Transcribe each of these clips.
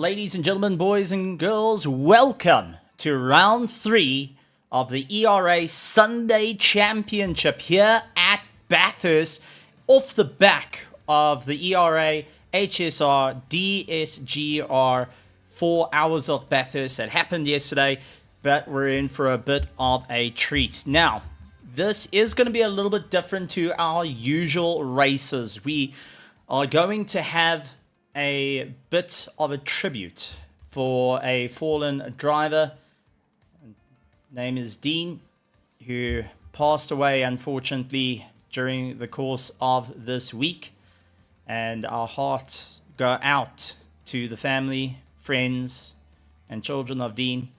Ladies and gentlemen, boys and girls, welcome to round 3 of the ERA Sunday Championship here at Bathurst, off the back of the ERA HSR DSGR 4 hours of Bathurst that happened yesterday, but we're in for a bit of a treat. Now, this is going to be a little bit different to our usual races. We are going to have a bit of a tribute for a fallen driver. Name is Dean, who passed away unfortunately during the course of this week, and our hearts go out to the family, friends and children of Dean.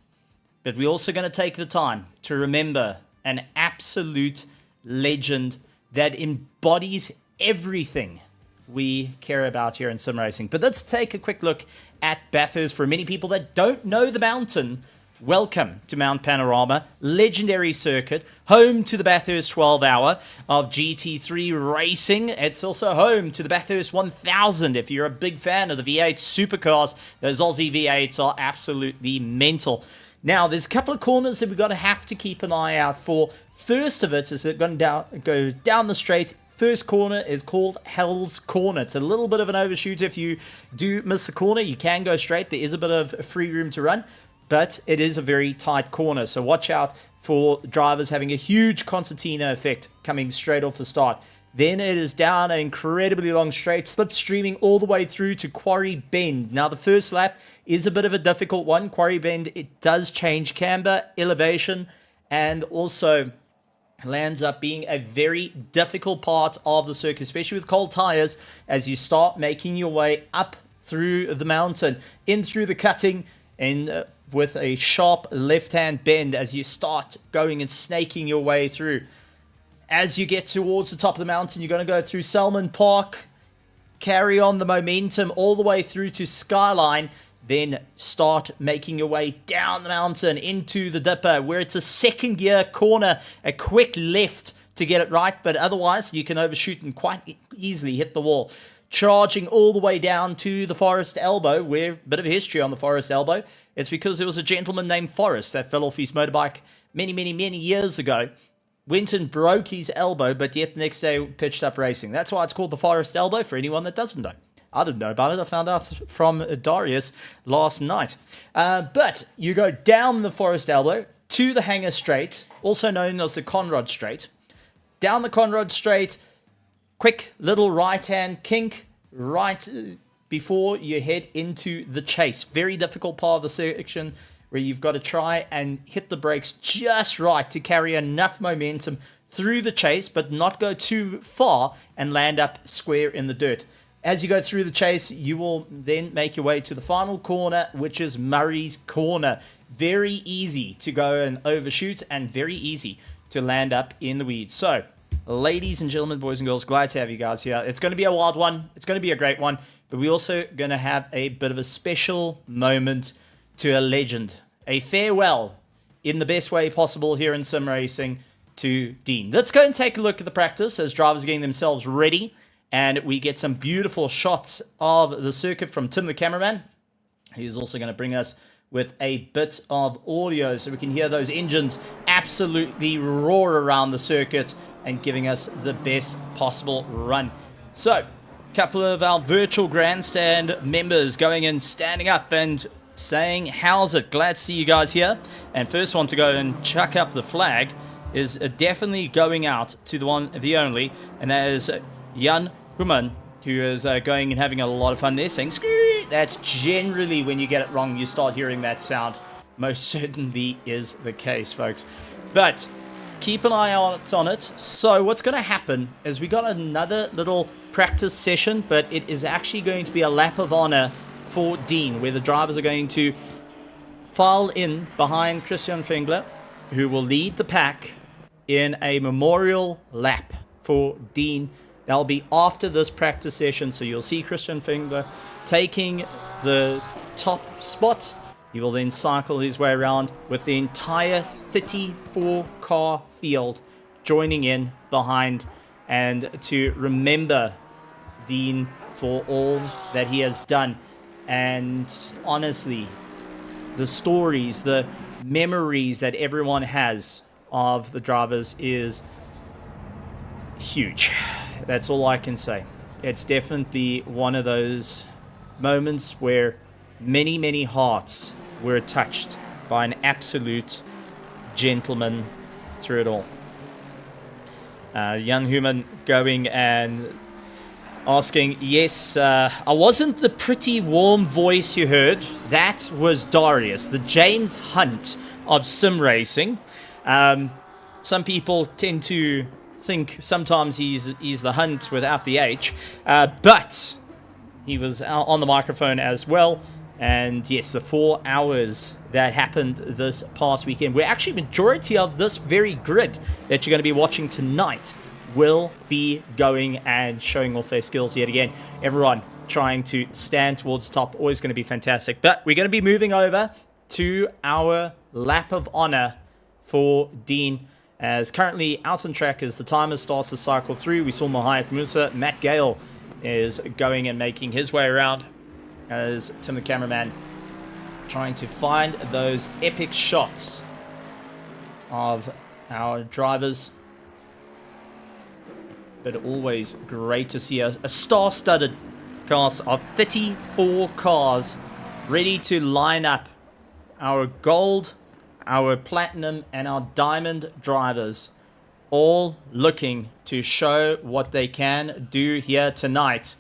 But we're also going to take the time to remember an absolute legend that embodies everything we care about here in sim racing. But let's take a quick look at Bathurst. For many people that don't know the mountain, welcome to Mount Panorama, legendary circuit, home to the Bathurst 12 hour of GT3 racing. It's also home to the Bathurst 1000. If you're a big fan of the V8 supercars, those Aussie V8s are absolutely mental. Now, there's a couple of corners that we've got to have to keep an eye out for. First of it is going to go down the straight. First corner is called Hell's Corner. It's a little bit of an overshoot. If you do miss the corner, you can go straight. There is a bit of free room to run, but it is a very tight corner. So watch out for drivers having a huge concertina effect coming straight off the start. Then it is down an incredibly long straight, slipstreaming all the way through to Quarry Bend. Now, the first lap is a bit of a difficult one. Quarry Bend, it does change camber, elevation, and also lands up being a very difficult part of the circuit, especially with cold tires, as you start making your way up through the mountain, in through the cutting, and with a sharp left-hand bend as you start going and snaking your way through. As you get towards the top of the mountain, you're going to go through Selman Park, carry on the momentum all the way through to Skyline, then start making your way down the mountain into the dipper, where it's a second gear corner, a quick left to get it right, but otherwise you can overshoot and quite easily hit the wall. Charging all the way down to the Forest Elbow, where a bit of history on the Forest Elbow. It's because there was a gentleman named Forrest that fell off his motorbike many years ago. Went and broke his elbow, but yet the next day pitched up racing. That's why it's called the Forest Elbow, for anyone that doesn't know. I didn't know about it. I found out from Darius last night. But you go down the Forest Elbow to the Hanger Straight, also known as the Conrod Straight. Down the Conrod Straight, quick little right-hand kink right before you head into the chase. Very difficult part of the section where you've got to try and hit the brakes just right to carry enough momentum through the chase, but not go too far and land up square in the dirt. As you go through the chase, you will then make your way to the final corner, which is Murray's Corner. Very easy to go and overshoot and very easy to land up in the weeds. So, ladies and gentlemen, boys and girls, glad to have you guys here. It's going to be a wild one. It's going to be a great one. But we're also going to have a bit of a special moment to a legend. A farewell in the best way possible here in sim racing to Dean. Let's go and take a look at the practice as drivers are getting themselves ready. And we get some beautiful shots of the circuit from Tim, the cameraman, who's also going to bring us with a bit of audio so we can hear those engines absolutely roar around the circuit and giving us the best possible run. So, a couple of our virtual grandstand members going and standing up and saying, how's it? Glad to see you guys here. And first one to go and chuck up the flag is definitely going out to the one, the only, and that is Jan Human, who is going and having a lot of fun there, saying, screw. That's generally when you get it wrong, you start hearing that sound. Most certainly is the case, folks. But keep an eye out on it. So what's going to happen is we got another little practice session, but it is actually going to be a lap of honor for Dean, where the drivers are going to file in behind Christian Fengler, who will lead the pack in a memorial lap for Dean. That'll be after this practice session, so you'll see Christian Fengler taking the top spot. He will then cycle his way around with the entire 34-car field joining in behind, and to remember Dean for all that he has done. And honestly, the stories, the memories that everyone has of the drivers is huge. That's all I can say. It's definitely one of those moments where many, many hearts were touched by an absolute gentleman through it all. Young human going and asking, yes, I wasn't the pretty warm voice you heard. That was Darius, the James Hunt of sim racing. Some people tend to think sometimes he's the Hunt without the H, but he was on the microphone as well. And yes, the 4 hours that happened this past weekend, where actually majority of this very grid that you're going to be watching tonight will be going and showing off their skills yet again. Everyone trying to stand towards the top, always going to be fantastic. But we're going to be moving over to our lap of honor for Dean, as currently out on track as the timer starts to cycle through. We saw Mahayat Musa. Matt Gale is going and making his way around as Tim the cameraman trying to find those epic shots of our drivers. But always great to see a star-studded cast of 34 cars ready to line up our gold, our platinum, and our diamond drivers, all looking to show what they can do here tonight,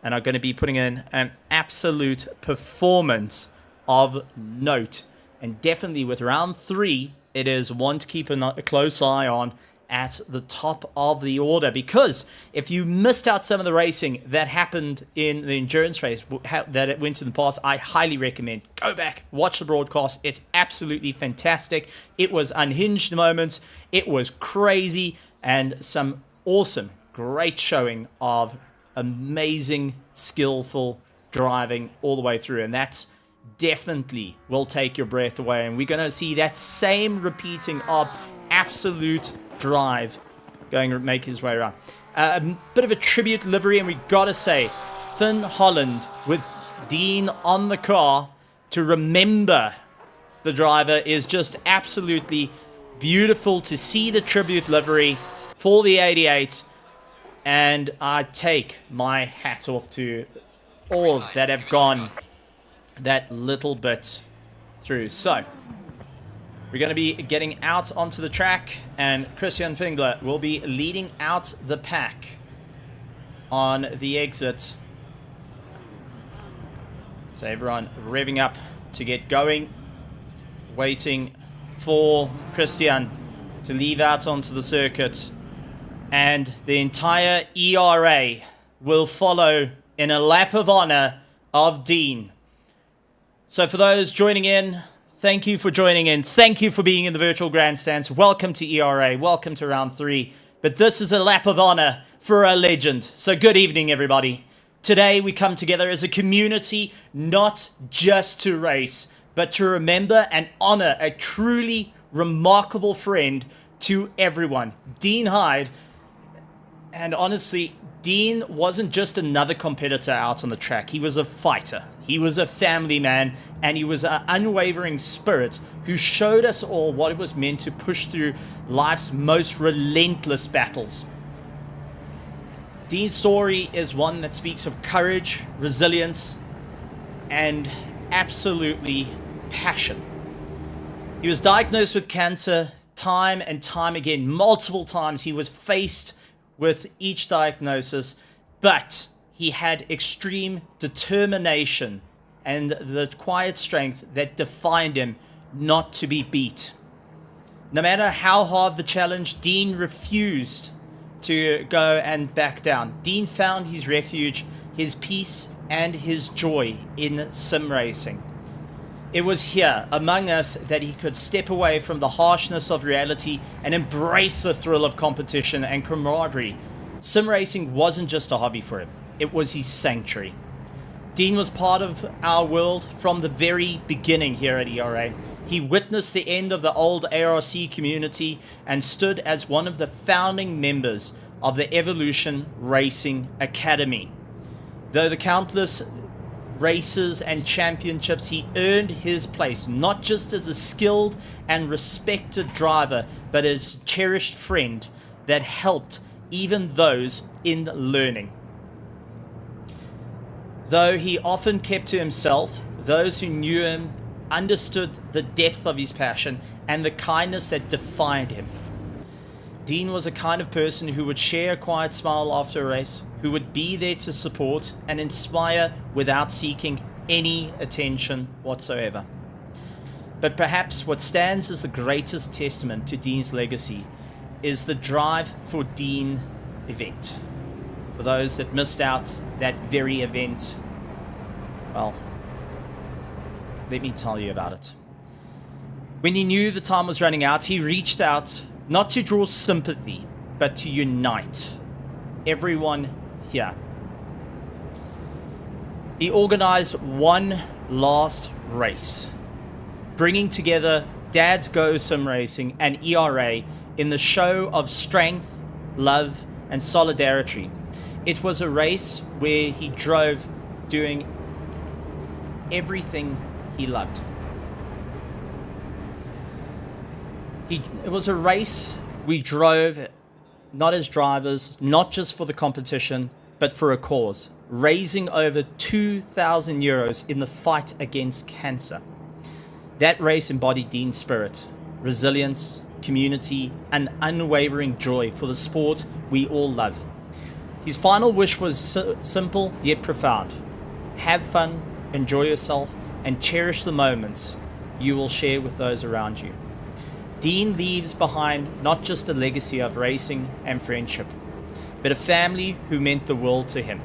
and are going to be putting in an absolute performance of note. And definitely with round 3, it is one to keep a close eye on at the top of the order, because if you missed out some of the racing that happened in the endurance race that it went in the past, I highly recommend go back, watch the broadcast. It's absolutely fantastic. It was unhinged moments, it was crazy, and some awesome, great showing of amazing, skillful driving all the way through, and that's definitely will take your breath away. And we're going to see that same repeating of absolute drive going to make his way around. A bit of a tribute livery, and we got to say, Finn Holland with Dean on the car to remember the driver is just absolutely beautiful to see the tribute livery for the 88. And I take my hat off to all that have gone that little bit through. So we're going to be getting out onto the track, and Christian Fingler will be leading out the pack on the exit. So everyone revving up to get going, waiting for Christian to leave out onto the circuit. And the entire ERA will follow in a lap of honor of Dean. So for those joining in, thank you for joining in. Thank you for being in the virtual grandstands. Welcome to ERA. Welcome to round 3. But this is a lap of honor for a legend. So good evening, everybody. Today we come together as a community, not just to race, but to remember and honor a truly remarkable friend to everyone, Dean Hyde. And honestly, Dean wasn't just another competitor out on the track. He was a fighter. He was a family man, and he was an unwavering spirit who showed us all what it was meant to push through life's most relentless battles. Dean's story is one that speaks of courage, resilience, and absolutely passion. He was diagnosed with cancer time and time again. Multiple times he was faced with each diagnosis, but he had extreme determination and the quiet strength that defined him not to be beat. No matter how hard the challenge, Dean refused to go and back down. Dean found his refuge, his peace, and his joy in sim racing. It was here, among us, that he could step away from the harshness of reality and embrace the thrill of competition and camaraderie. Sim racing wasn't just a hobby for him, it was his sanctuary. Dean was part of our world from the very beginning here at ERA. He witnessed the end of the old ARC community and stood as one of the founding members of the Evolution Racing Academy. Though the countless races and championships, he earned his place, not just as a skilled and respected driver, but as a cherished friend that helped even those in learning. Though he often kept to himself, those who knew him understood the depth of his passion and the kindness that defined him. Dean was a kind of person who would share a quiet smile after a race, who would be there to support and inspire without seeking any attention whatsoever. But perhaps what stands as the greatest testament to Dean's legacy is the Drive for Dean event. For those that missed out that very event, well, let me tell you about it. When he knew the time was running out, he reached out not to draw sympathy, but to unite everyone here. He organized one last race, bringing together Dad's Go Sim Racing and ERA in the show of strength, love, and solidarity. It was a race where he drove doing everything he loved. It was a race we drove not as drivers, not just for the competition, but for a cause, raising over 2,000 euros in the fight against cancer. That race embodied Dean's spirit, resilience, community, and unwavering joy for the sport we all love. His final wish was simple yet profound. Have fun, enjoy yourself, and cherish the moments you will share with those around you. Dean leaves behind not just a legacy of racing and friendship, but a family who meant the world to him.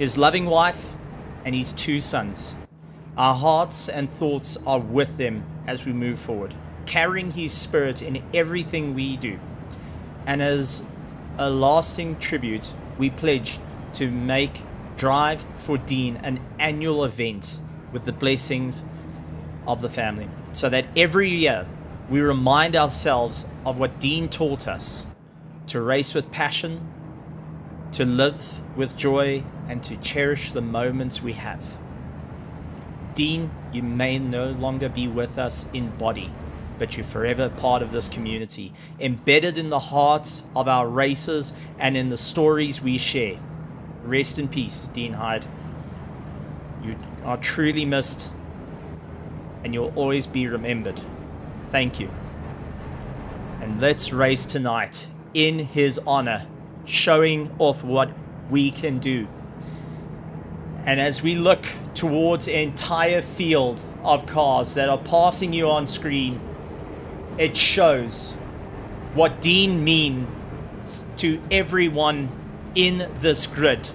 His loving wife and his 2 sons. Our hearts and thoughts are with them as we move forward, carrying his spirit in everything we do. And as a lasting tribute, we pledge to make Drive for Dean an annual event with the blessings of the family, so that every year we remind ourselves of what Dean taught us: to race with passion, to live with joy, and to cherish the moments we have. Dean, you may no longer be with us in body, but you're forever part of this community, embedded in the hearts of our racers and in the stories we share. Rest in peace, Dean Hyde. You are truly missed, and you'll always be remembered. Thank you. And let's race tonight in his honor, showing off what we can do. And as we look towards the entire field of cars that are passing you on screen, it shows what Dean means to everyone in this grid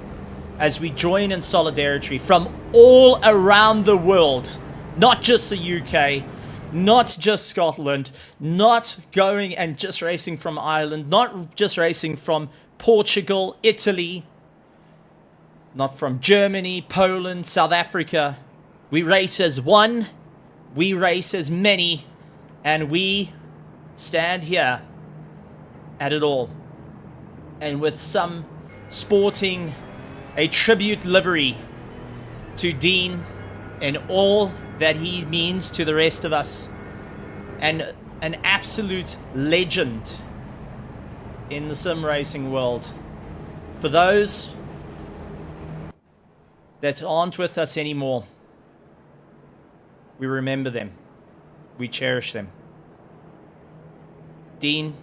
as we join in solidarity from all around the world, not just the UK, not just Scotland, not going and just racing from Ireland, not just racing from Portugal, Italy, not from Germany, Poland, South Africa. We race as one, we race as many, and we stand here at it all. And with some sporting a tribute livery to Dean and all that he means to the rest of us, and an absolute legend in the sim racing world. For those that aren't with us anymore, we remember them, we cherish them. Dean,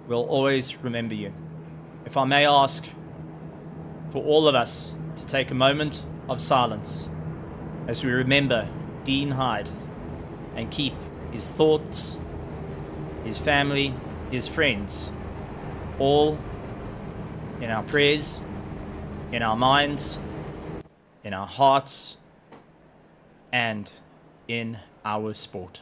we'll always remember you. If I may ask for all of us to take a moment of silence as we remember Dean Hyde and keep his thoughts, his family, his friends, all in our prayers, in our minds, in our hearts, and in our sport.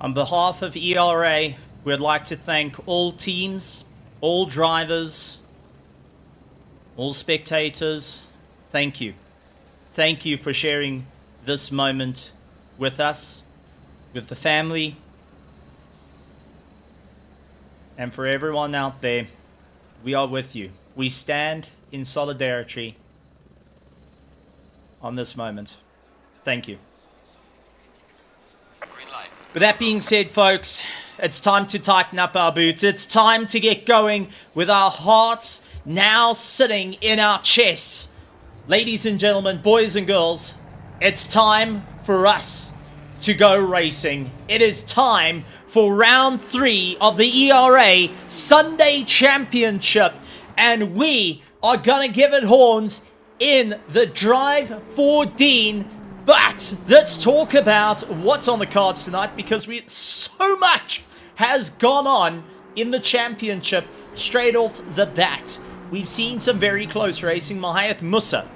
On behalf of ERA, we'd like to thank all teams, all drivers, all spectators. Thank you. Thank you for sharing this moment with us, with the family, and for everyone out there. We are with you. We stand in solidarity on this moment. Thank you. With that being said, folks, it's time to tighten up our boots. It's time to get going with our hearts now sitting in our chests. Ladies and gentlemen, boys and girls, it's time for us to go racing. It is time for round 3 of the ERA Sunday Championship, and we are going to give it horns in the Drive for Dean. But let's talk about what's on the cards tonight, because so much has gone on in the championship straight off the bat. We've seen some very close racing. Mahath Musa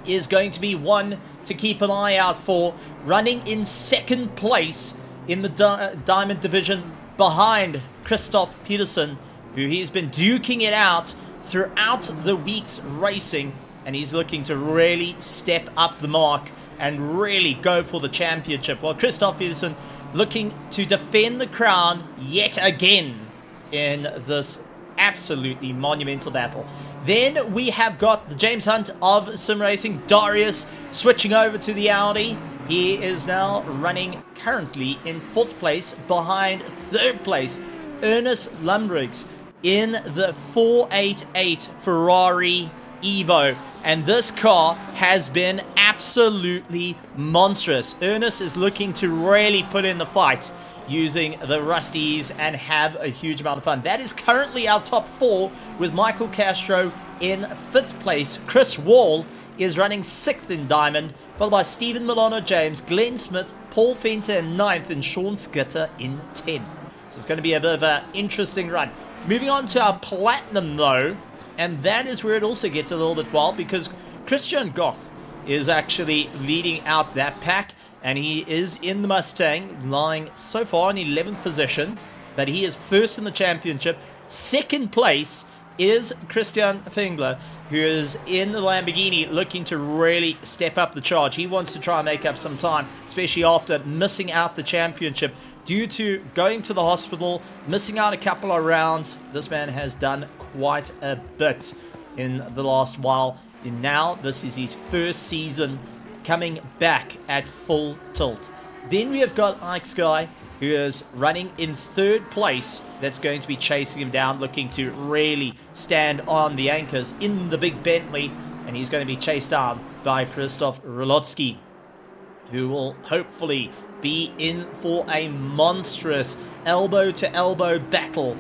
is going to be one to keep an eye out for, running in second place in the Diamond Division behind Christoph Peterson, who he's been duking it out throughout the week's racing, and he's looking to really step up the mark and really go for the championship. While Christoph Peterson looking to defend the crown yet again in this absolutely monumental battle. Then we have got the James Hunt of Sim Racing, Darius, switching over to the Audi. He is now running currently in 4th place behind 3rd place Ernest Lumbriggs in the 488 Ferrari Evo. And this car has been absolutely monstrous. Ernest is looking to really put in the fight using the Rusties and have a huge amount of fun. That is currently our top 4, with Michael Castro in 5th place. Chris Wall is running 6th in Diamond, followed by Stephen Milano James, Glenn Smith, Paul Fenter in 9th, and Sean Skitter in 10th. So it's going to be a bit of an interesting run. Moving on to our Platinum, though, and that is where it also gets a little bit wild, because Christian Goch is actually leading out that pack, and he is in the Mustang, lying so far in 11th position, but he is 1st in the championship. 2nd place is Christian Fengler, who is in the Lamborghini, looking to really step up the charge. He wants to try and make up some time, especially after missing out the championship due to going to the hospital, missing out a couple of rounds. This man has done quite a bit in the last while, and now this is his 1st season coming back at full tilt. Then we have got Ike Sky, who is running in 3rd place. That's going to be chasing him down, looking to really stand on the anchors in the big Bentley, and he's going to be chased down by Krzysztof Rolotsky, who will hopefully be in for a monstrous elbow-to-elbow battle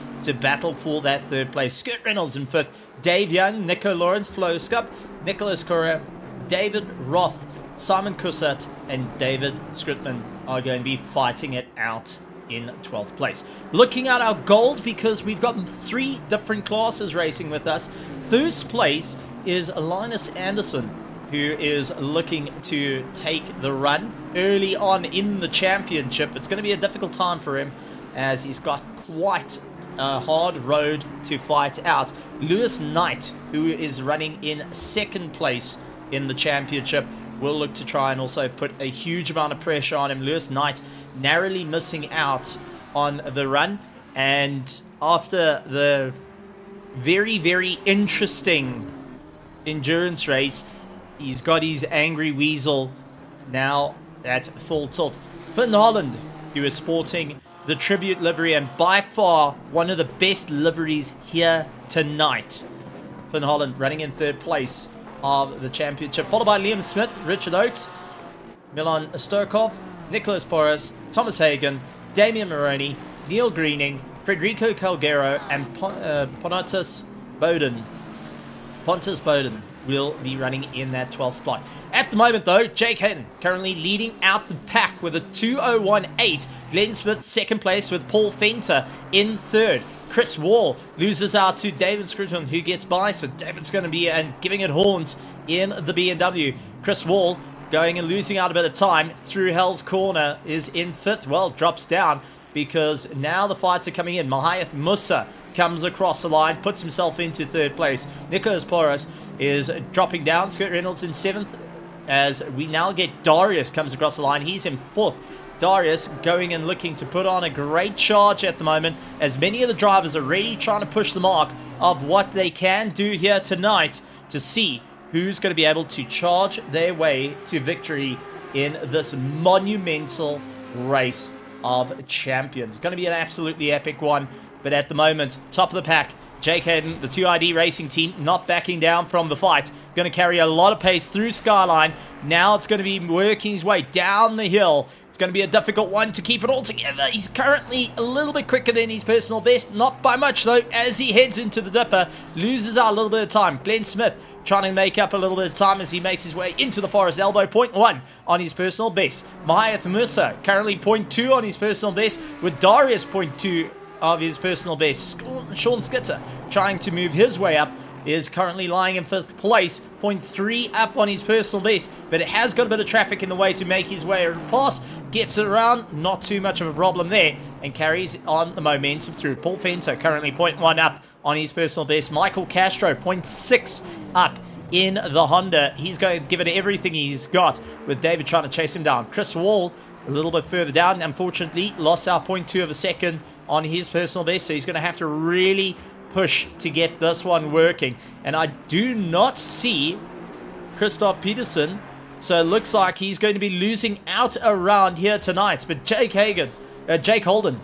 for that 3rd place. Scott Reynolds in 5th, Dave Young, Nico Lawrence, Flo Scup, Nicholas Correa, David Roth, Simon Kussert, and David Scritman are going to be fighting it out in 12th place. Looking at our gold, because we've got 3 different classes racing with us. 1st place is Linus Anderson, who is looking to take the run early on in the championship. It's going to be a difficult time for him, as he's got quite a hard road to fight out. Lewis Knight, who is running in 2nd place in the championship, will look to try and also put a huge amount of pressure on him. Lewis Knight narrowly missing out on the run, and after the very, very interesting endurance race, he's got his Angry Weasel now at full tilt. Finn Holland, who is sporting the Tribute livery, and by far one of the best liveries here tonight. Finn Holland running in 3rd place of the championship, followed by Liam Smith, Richard Oakes, Milan Sturkov, Nicholas Porras, Thomas Hagen, Damian Maroney, Neil Greening, Federico Calgero, and Pontus Bowden. Pontus Bowden will be running in that 12th spot. At the moment, though, Jake Hayden currently leading out the pack with a 2:01.8. Glenn Smith 2nd place with Paul Fenter in 3rd. Chris Wall loses out to David Scruton, who gets by, so David's going to be giving it horns in the BMW. Chris Wall going and losing out a bit of time through Hell's Corner, is in 5th. Well, drops down because now the fights are coming in. Mahayath Musa comes across the line, puts himself into 3rd place. Nicholas Porras is dropping down. Scott Reynolds in 7th, as we now get Darius comes across the line. He's in 4th. Darius going and looking to put on a great charge at the moment, as many of the drivers are really trying to push the mark of what they can do here tonight to see who's going to be able to charge their way to victory in this monumental race of champions. It's going to be an absolutely epic one, but at the moment, top of the pack, Jake Hayden, the 2ID Racing team, not backing down from the fight. Going to carry a lot of pace through Skyline. Now it's going to be working his way down the hill. It's going to be a difficult one to keep it all together. He's currently a little bit quicker than his personal best. Not by much, though, as he heads into the dipper. Loses out a little bit of time. Glenn Smith trying to make up a little bit of time as he makes his way into the Forest Elbow. 0.1 on his personal best. Mahayath Musa currently 0.2 on his personal best, with Darius 0.2 of his personal best. Sean Skitter trying to move his way up, is currently lying in 5th place, 0.3 up on his personal best, but it has got a bit of traffic in the way to make his way past. Gets it around, not too much of a problem there, and carries on the momentum through. Paul Fento currently 0.1 up on his personal best. Michael Castro 0.6 up in the Honda. He's going to give it everything he's got, with David trying to chase him down. Chris Wall a little bit further down, unfortunately lost our 0.2 of a second on his personal best, so he's going to have to really push to get this one working. And I do not see Christoph Peterson, so it looks like he's going to be losing out around here tonight. But Jake Holden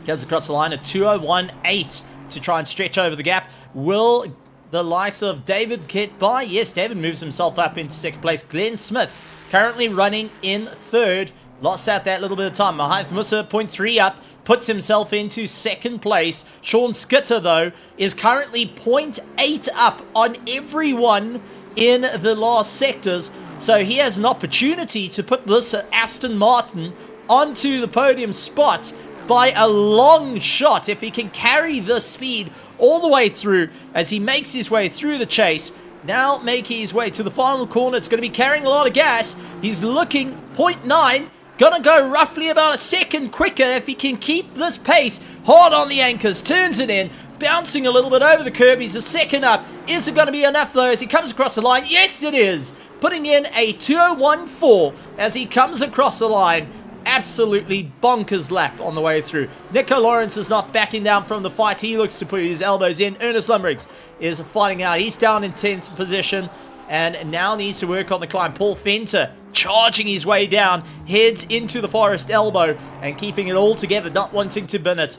comes across the line at 2:01.8 to try and stretch over the gap. Will the likes of David get by? Yes, David moves himself up into 2nd place. Glenn Smith currently running in 3rd. Lost out that little bit of time. Mahayath Musa 0.3 up, puts himself into 2nd place. Sean Skitter, though, is currently 0.8 up on everyone in the last sectors. So he has an opportunity to put this Aston Martin onto the podium spot by a long shot if he can carry the speed all the way through as he makes his way through the chase. Now making his way to the final corner. It's going to be carrying a lot of gas. He's looking 0.9. Gonna go roughly about a second quicker if he can keep this pace. Hard on the anchors, turns it in, bouncing a little bit over the curb. He's a second up. Is it going to be enough, though, as he comes across the line? Yes, it is. Putting in a 2:01.4 as he comes across the line. Absolutely bonkers lap on the way through. Nico Lawrence is not backing down from the fight. He looks to put his elbows in. Ernest Lumbriggs is fighting out. He's down in 10th position and now needs to work on the climb. Paul Fenter charging his way down, heads into the Forest Elbow and keeping it all together, not wanting to bin it.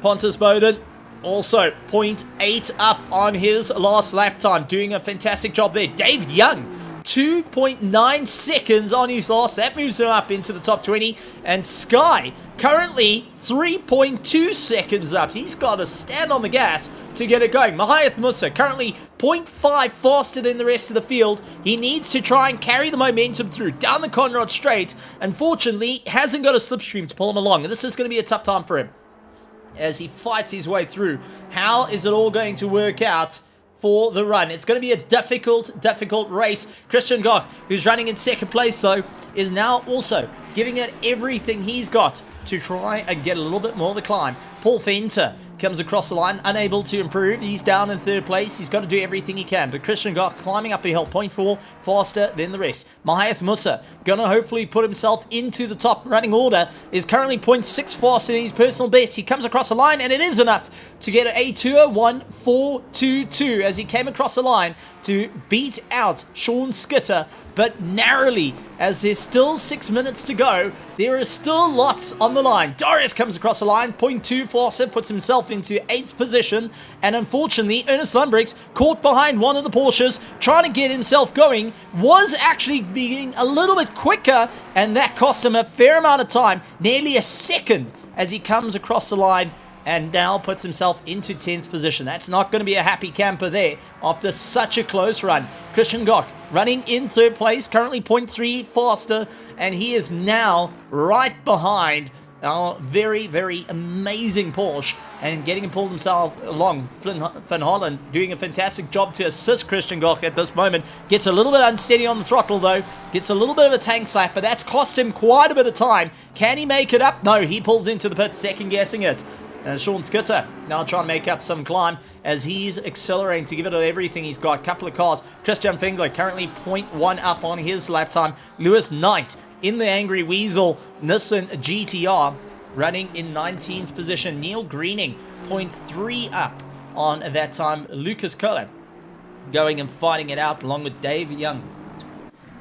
Pontus Bowden also 0.8 up on his last lap time, doing a fantastic job there. Dave Young 2.9 seconds on his last. That moves him up into the top 20. And Sky currently 3.2 seconds up. He's got to stand on the gas to get it going. Mahayath Musa currently 0.5 faster than the rest of the field. He needs to try and carry the momentum through down the Conrad Straight. Unfortunately, hasn't got a slipstream to pull him along. And this is going to be a tough time for him as he fights his way through. How is it all going to work out for the run? It's going to be a difficult race. Christian Goch, who's running in 2nd place, though, is now also giving it everything he's got to try and get a little bit more of the climb. Paul Fenter comes across the line, unable to improve. He's down in 3rd place. He's got to do everything he can. But Christian Goch climbing up the hill, 0.4 faster than the rest. Mahayath Musa going to hopefully put himself into the top running order. Is currently 0.6 faster than his personal best. He comes across the line, and it is enough to get a 2:01.422 as he came across the line to beat out Sean Skitter, but narrowly, as there's still 6 minutes to go. There is still lots on the line. Darius comes across the line, 0.2 faster, puts himself into 8th position, and unfortunately, Ernest Lumbriggs, caught behind one of the Porsches, trying to get himself going, was actually being a little bit quicker, and that cost him a fair amount of time, nearly a second, as he comes across the line and now puts himself into 10th position. That's not going to be a happy camper there after such a close run. Christian Goch running in 3rd place, currently 0.3 faster, and he is now right behind Our very, very amazing Porsche, and getting him pulled himself along. Van Holland doing a fantastic job to assist Christian Goch at this moment. Gets a little bit unsteady on the throttle though. Gets a little bit of a tank slap, but that's cost him quite a bit of time. Can he make it up? No, he pulls into the pit, second guessing it. And Sean Skitter now trying to make up some climb as he's accelerating to give it everything he's got. Couple of cars. Christian Fingler currently 0.1 up on his lap time. Lewis Knight in the Angry Weasel Nissan GTR running in 19th position. Neil Greening 0.3 up on that time. Lucas Kohler going and fighting it out along with Dave Young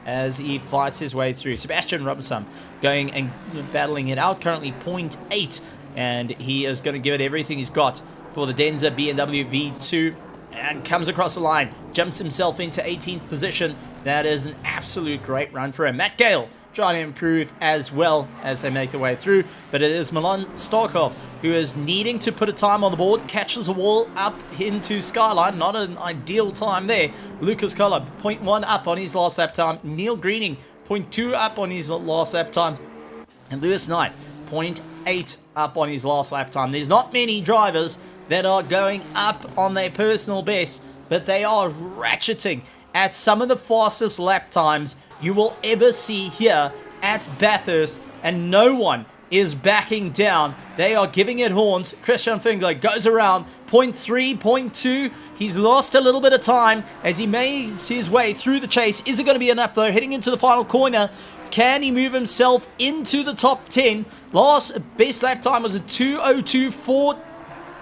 as he fights his way through. Sebastian Robinson going and battling it out, currently 0.8, and he is going to give it everything he's got for the Denza BMW V2 and comes across the line, jumps himself into 18th position. That is an absolute great run for him. Matt Gale trying to improve as well as they make their way through, but it is Milan Starkov who is needing to put a time on the board, catches a wall up into Skyline. Not an ideal time there. Lucas Kohler 0.1 up on his last lap time. Neil Greening 0.2 up on his last lap time, and Lewis Knight 0.8 up on his last lap time. There's not many drivers that are going up on their personal best, but they are ratcheting at some of the fastest lap times you will ever see here at Bathurst, and no one is backing down. They are giving it horns. Christian Fingler goes around 0.3, 0.2. He's lost a little bit of time as he makes his way through the chase. Is it going to be enough though? Heading into the final corner. Can he move himself into the top 10? Last best lap time was a 2:02.4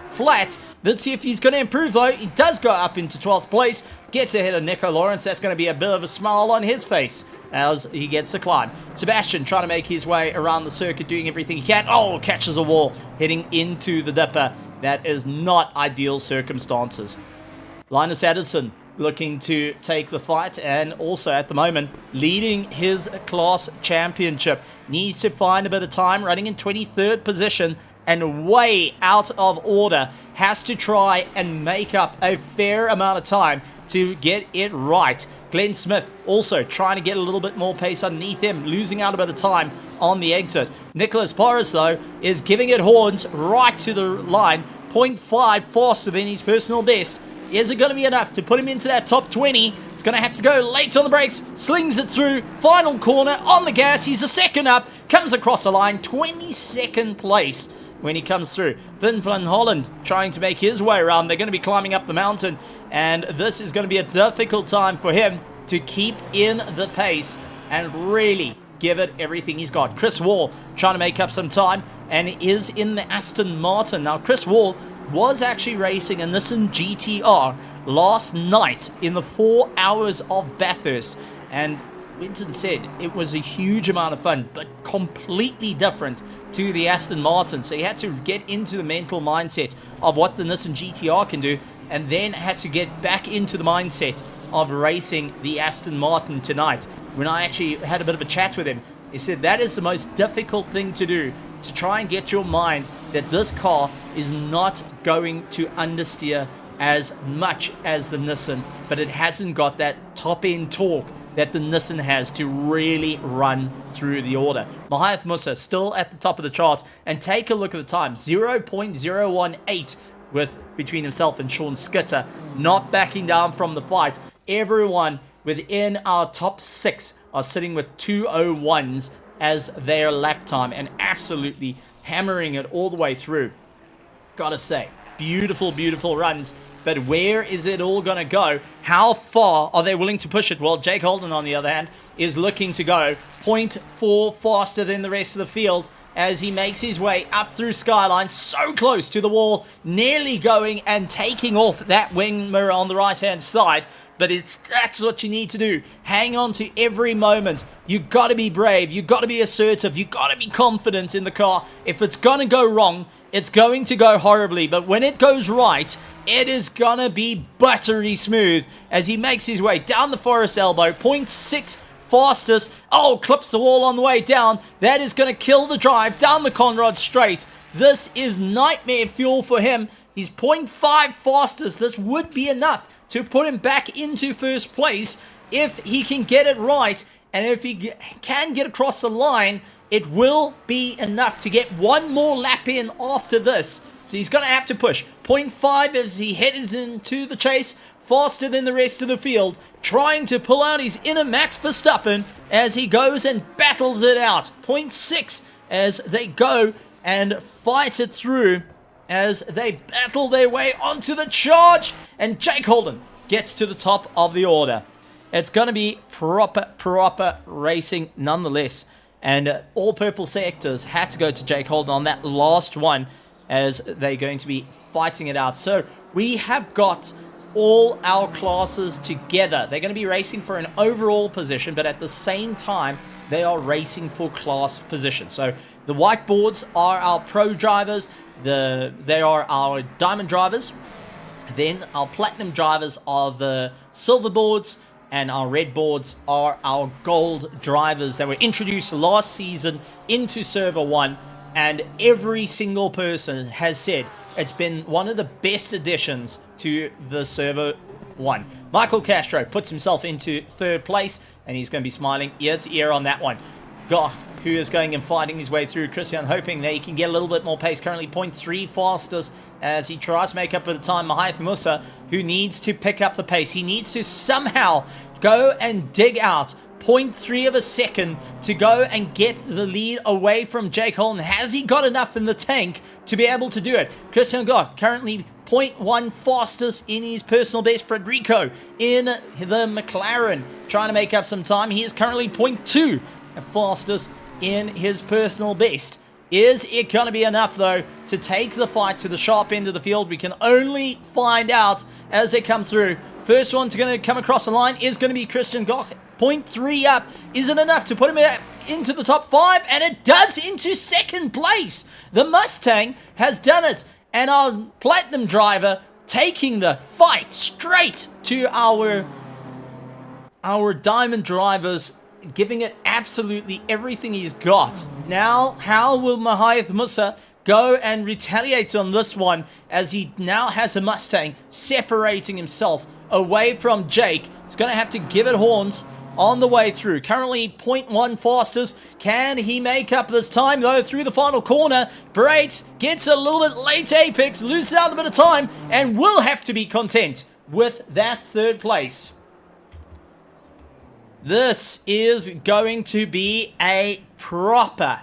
flat. Let's see if he's going to improve though. He does go up into 12th place. Gets ahead of Nico Lawrence. That's going to be a bit of a smile on his face as he gets the climb. Sebastian trying to make his way around the circuit, doing everything he can. Oh, catches a wall, heading into the dipper. That is not ideal circumstances. Linus Addison looking to take the fight, and also at the moment leading his class championship. Needs to find a bit of time, running in 23rd position and way out of order. Has to try and make up a fair amount of time to get it right. Glenn Smith also trying to get a little bit more pace underneath him, losing out a bit of time on the exit. Nicholas Porras, though, is giving it horns right to the line, 0.5 faster than his personal best. Is it going to be enough to put him into that top 20? It's going to have to go late on the brakes, slings it through, final corner, on the gas, he's a second up, comes across the line, 22nd place when he comes through. Vin van Holland trying to make his way around. They're going to be climbing up the mountain, and this is going to be a difficult time for him to keep in the pace and really give it everything he's got. Chris Wall trying to make up some time and is in the Aston Martin. Now, Chris Wall was actually racing a Nissan GTR last night in the 4 hours of Bathurst, and Winton said it was a huge amount of fun, but completely different to the Aston Martin. So he had to get into the mental mindset of what the Nissan GTR can do, and then had to get back into the mindset of racing the Aston Martin tonight. When I actually had a bit of a chat with him, he said that is the most difficult thing to do, to try and get your mind that this car is not going to understeer as much as the Nissan, but it hasn't got that top-end torque that the Nissan has to really run through the order. Mahath Musa still at the top of the charts, and take a look at the time, 0.018 with between himself and Sean Skitter, not backing down from the fight. Everyone within our top 6 are sitting with 2:01s as their lap time, and absolutely hammering it all the way through. Gotta say, beautiful, beautiful runs. But where is it all going to go? How far are they willing to push it? Well, Jake Holden, on the other hand, is looking to go 0.4 faster than the rest of the field as he makes his way up through Skyline, so close to the wall, nearly going and taking off that wing mirror on the right-hand side. But that's what you need to do. Hang on to every moment. You got to be brave. You got to be assertive. You got to be confident in the car. If it's going to go wrong, it's going to go horribly. But when it goes right, it is going to be buttery smooth as he makes his way down the Forest Elbow. 0.6 fastest. Oh, clips the wall on the way down. That is going to kill the drive down the Conrad Straight. This is nightmare fuel for him. He's 0.5 fastest. This would be enough to put him back into first place if he can get it right And if he can get across the line, it will be enough to get one more lap in after this. So he's going to have to push. 0.5 as he heads into the chase, faster than the rest of the field, trying to pull out his inner Max Verstappen as he goes and battles it out. 0.6 as they go and fight it through as they battle their way onto the charge. And Jake Holden gets to the top of the order. It's going to be proper racing nonetheless. And all purple sectors had to go to Jake Holden on that last one as they're going to be fighting it out. So we have got all our classes together. They're going to be racing for an overall position, but at the same time, they are racing for class position. So the whiteboards are our pro drivers. They are our diamond drivers. Then our platinum drivers are the silver boards, and our red boards are our gold drivers that were introduced last season into Server 1, and every single person has said it's been one of the best additions to the Server 1. Michael Castro puts himself into third place, and he's going to be smiling ear to ear on that one. Goth, who is going and fighting his way through. Christian hoping that he can get a little bit more pace. Currently 0.3 fastest as he tries to make up for the time. Mahath Musa, who needs to pick up the pace. He needs to somehow go and dig out 0.3 of a second to go and get the lead away from Jake Holden. Has he got enough in the tank to be able to do it? Christian Goth currently 0.1 fastest in his personal best. Federico in the McLaren trying to make up some time. He is currently 0.2 fastest in his personal best. Is it going to be enough, though, to take the fight to the sharp end of the field? We can only find out as they come through. First one's going to come across the line is going to be Christian Goch. 0.3 up. Is it enough to put him into the top 5? And it does, into second place. The Mustang has done it. And our platinum driver taking the fight straight to our diamond drivers, giving it absolutely everything he's got. Now, how will Mahath Musa go and retaliate on this one as he now has a Mustang separating himself away from Jake? He's going to have to give it horns on the way through. Currently 0.1 fastest. Can he make up this time, though, through the final corner? Brakes, gets a little bit late apex, loses out a bit of time, and will have to be content with that third place. This is going to be a proper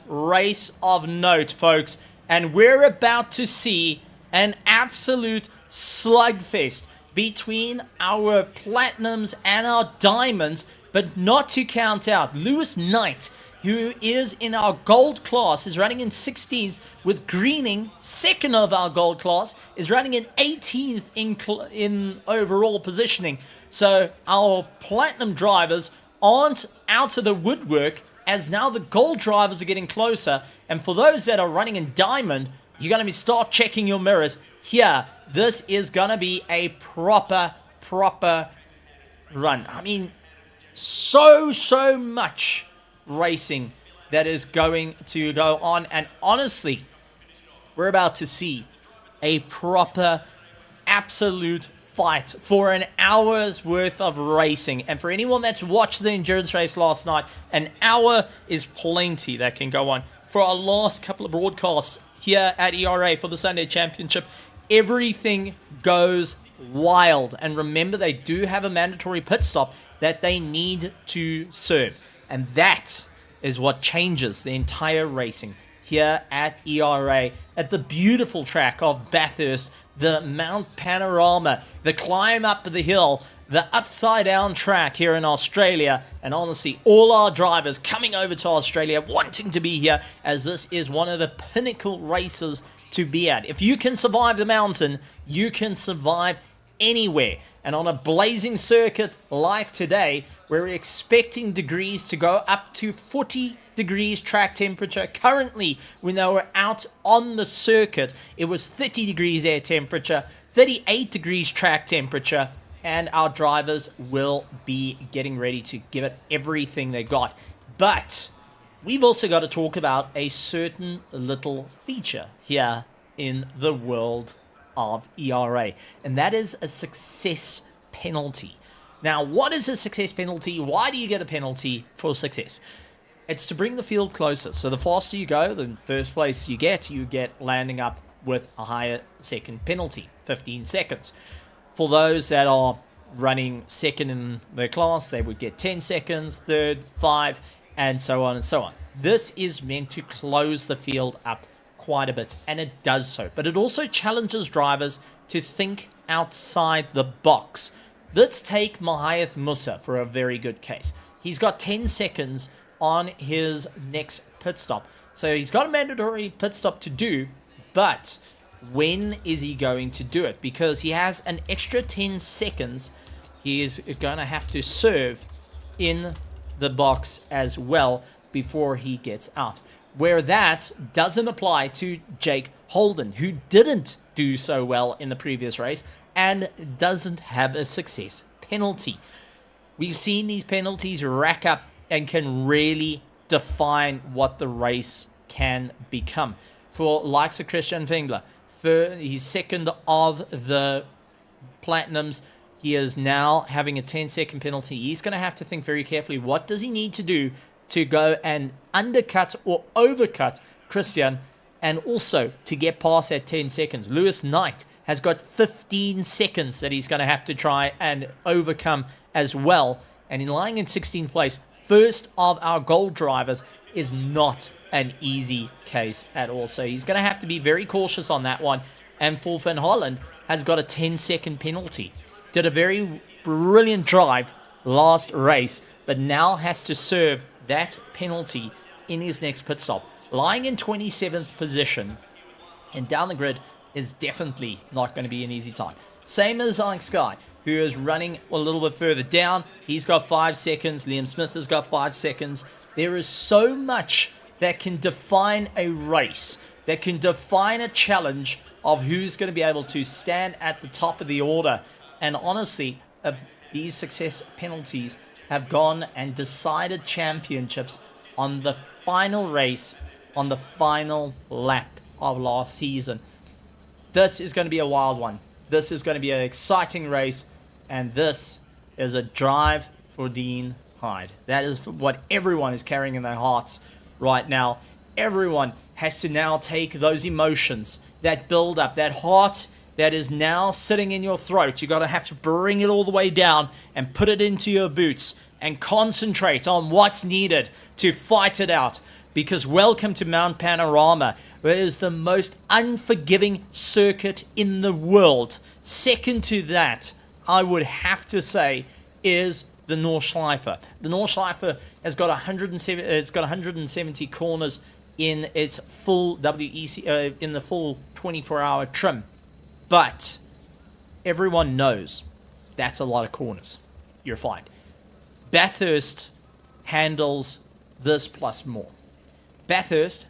race of note, folks. And we're about to see an absolute slugfest between our platinums and our diamonds, but not to count out Lewis Knight, who is in our gold class, is running in 16th, with Greening, second of our gold class, is running in 18th in overall positioning. So our platinum drivers aren't out of the woodwork, as now the gold drivers are getting closer. And for those that are running in diamond, you're going to start checking your mirrors. Here, this is going to be a proper run. I mean, so much racing that is going to go on. And honestly, we're about to see a proper, absolute fight for an hour's worth of racing. And for anyone that's watched the endurance race last night, an hour is plenty that can go on. For our last couple of broadcasts here at ERA for the Sunday Championship, everything goes wild. And remember, they do have a mandatory pit stop that they need to serve. And that is what changes the entire racing here at ERA, at the beautiful track of Bathurst, the Mount Panorama, the climb up the hill, the upside down track here in Australia. And honestly, all our drivers coming over to Australia wanting to be here, as this is one of the pinnacle races to be at. If you can survive the mountain, you can survive anywhere. And on a blazing circuit like today, we're expecting degrees to go up to 40 degrees track temperature. Currently, when they were out on the circuit, it was 30 degrees air temperature, 38 degrees track temperature, and our drivers will be getting ready to give it everything they got. But we've also got to talk about a certain little feature here in the world of ERA, and that is a success penalty. Now, what is a success penalty? Why do you get a penalty for success? It's to bring the field closer. So the faster you go, the first place you get landing up with a higher second penalty, 15 seconds. For those that are running second in their class, they would get 10 seconds, third, 5, and so on and so on. This is meant to close the field up quite a bit, and it does so. But it also challenges drivers to think outside the box. Let's take Mahayath Musa for a very good case. He's got 10 seconds on his next pit stop. So he's got a mandatory pit stop to do, but when is he going to do it? Because he has an extra 10 seconds. He is going to have to serve in the box as well before he gets out. Where that doesn't apply to Jake Holden, who didn't do so well in the previous race and doesn't have a success penalty. We've seen these penalties rack up and can really define what the race can become. For likes of Christian Fengler, he's second of the Platinums. He is now having a 10-second penalty. He's going to have to think very carefully, what does he need to do to go and undercut or overcut Christian, and also to get past that 10 seconds. Lewis Knight has got 15 seconds that he's going to have to try and overcome as well. And in lying in 16th place, first of our gold drivers, is not an easy case at all. So he's going to have to be very cautious on that one. And for Van Holland has got a 10-second penalty. Did a very brilliant drive last race, but now has to serve that penalty in his next pit stop. Lying in 27th position and down the grid is definitely not going to be an easy time. Same as Ike Sky, who is running a little bit further down. He's got 5 seconds. Liam Smith has got 5 seconds. There is so much that can define a race, that can define a challenge of who's going to be able to stand at the top of the order. And honestly, these success penalties have gone and decided championships on the final race, on the final lap of last season. This is going to be a wild one. This is going to be an exciting race, and this is a drive for Dean Hyde. That is what everyone is carrying in their hearts right now. Everyone has to now take those emotions, that build up, that heart that is now sitting in your throat. You've got to have to bring it all the way down and put it into your boots and concentrate on what's needed to fight it out. Because welcome to Mount Panorama, where it is the most unforgiving circuit in the world. Second to that, I would have to say, is the Nordschleife. The Nordschleife has got 170 corners in its full WEC, in the full 24-hour trim. But everyone knows that's a lot of corners. You're fine. Bathurst handles this plus more. Bathurst,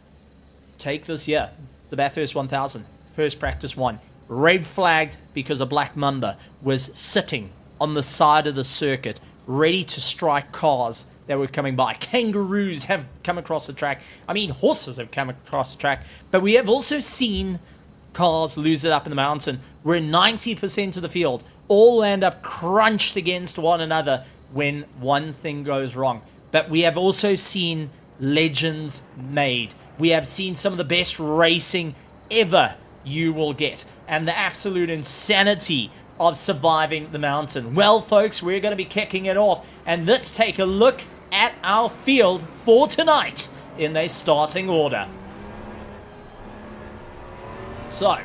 take this year, the Bathurst 1000, first practice one, red flagged because a black mamba was sitting on the side of the circuit, ready to strike cars that were coming by. Kangaroos have come across the track. I mean, horses have come across the track. But we have also seen cars lose it up in the mountain, where 90% of the field all land up crunched against one another when one thing goes wrong. But we have also seen legends made. We have seen some of the best racing ever you will get, and the absolute insanity of surviving the mountain. Well, folks, we're going to be kicking it off, and let's take a look at our field for tonight in their starting order. So,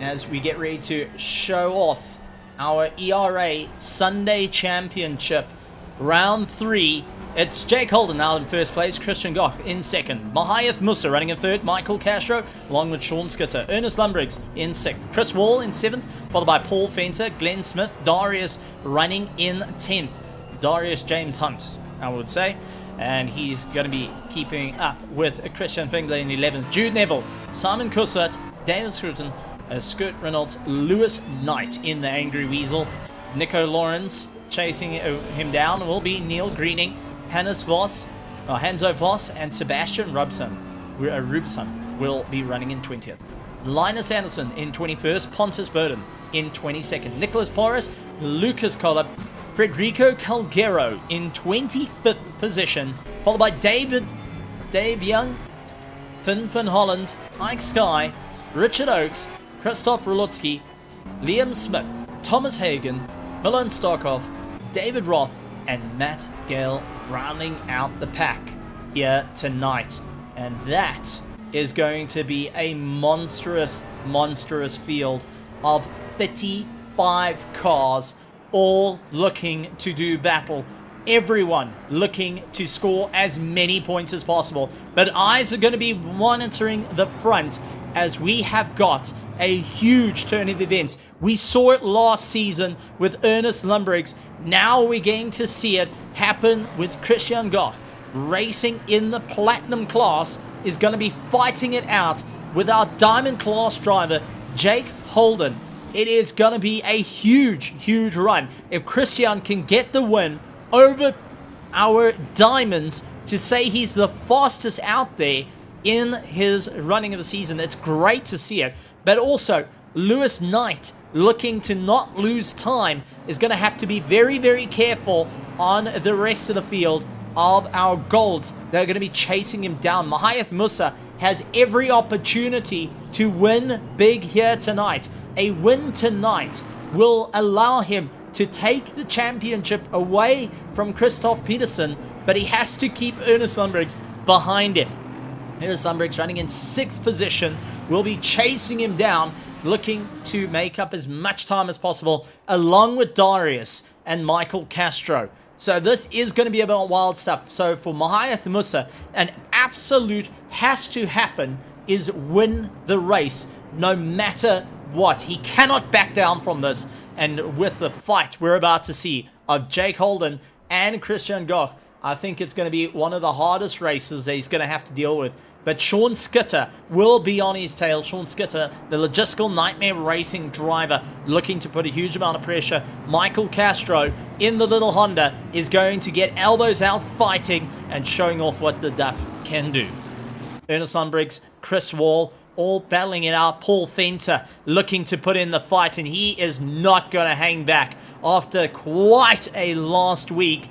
as we get ready to show off our ERA Sunday Championship Round 3, it's Jake Holden now in first place, Christian Goch in second, Mahayath Musa running in third, Michael Castro along with Sean Skitter, Ernest Lumbriggs in sixth, Chris Wall in seventh, followed by Paul Fenter, Glenn Smith, Darius running in 10th, Darius James Hunt, I would say, and he's going to be keeping up with Christian Fengler in 11th, Jude Neville, Simon Kussert, David Scruton, Scott Reynolds, Lewis Knight in the Angry Weasel, Nico Lawrence chasing him down will be Neil Greening, Hanzo Voss, and Sebastian Rubson will be running in 20th. Linus Anderson in 21st, Pontus Burden in 22nd, Nicholas Porras, Lucas Collop, Federico Calgero in 25th position, followed by Dave Young, Finn Holland, Ike Sky, Richard Oakes, Christoph Rulutsky, Liam Smith, Thomas Hagen, Milan Starkov, David Roth, and Matt Gale rounding out the pack here tonight. And that is going to be a monstrous field of 35 cars, all looking to do battle. Everyone looking to score as many points as possible. But eyes are going to be monitoring the front as we have got a huge turn of events. We saw it last season with Ernest Lundbriggs. Now we're going to see it happen with Christian Goch. Racing in the Platinum class is going to be fighting it out with our Diamond class driver, Jake Holden. It is going to be a huge run if Christian can get the win over our Diamonds to say he's the fastest out there in his running of the season. It's great to see it. But also, Lewis Knight, looking to not lose time, is going to have to be very careful on the rest of the field of our golds that are going to be chasing him down. Mahayath Musa has every opportunity to win big here tonight. A win tonight will allow him to take the championship away from Christoph Peterson, but he has to keep Ernest Lundbriggs behind him. Ernest Lundbriggs running in 6th position, will be chasing him down, looking to make up as much time as possible, along with Darius and Michael Castro. So this is going to be about wild stuff. So for Mahayath Musa, an absolute has to happen is win the race, no matter what. He cannot back down from this. And with the fight we're about to see of Jake Holden and Christian Goch, I think it's going to be one of the hardest races that he's going to have to deal with. But Sean Skitter will be on his tail. Sean Skitter, the logistical nightmare racing driver, looking to put a huge amount of pressure. Michael Castro in the little Honda is going to get elbows out fighting and showing off what the Duff can do. Ernest Lundbriggs, Chris Wall, all battling it out. Paul Fenter looking to put in the fight, and he is not going to hang back after quite a last week.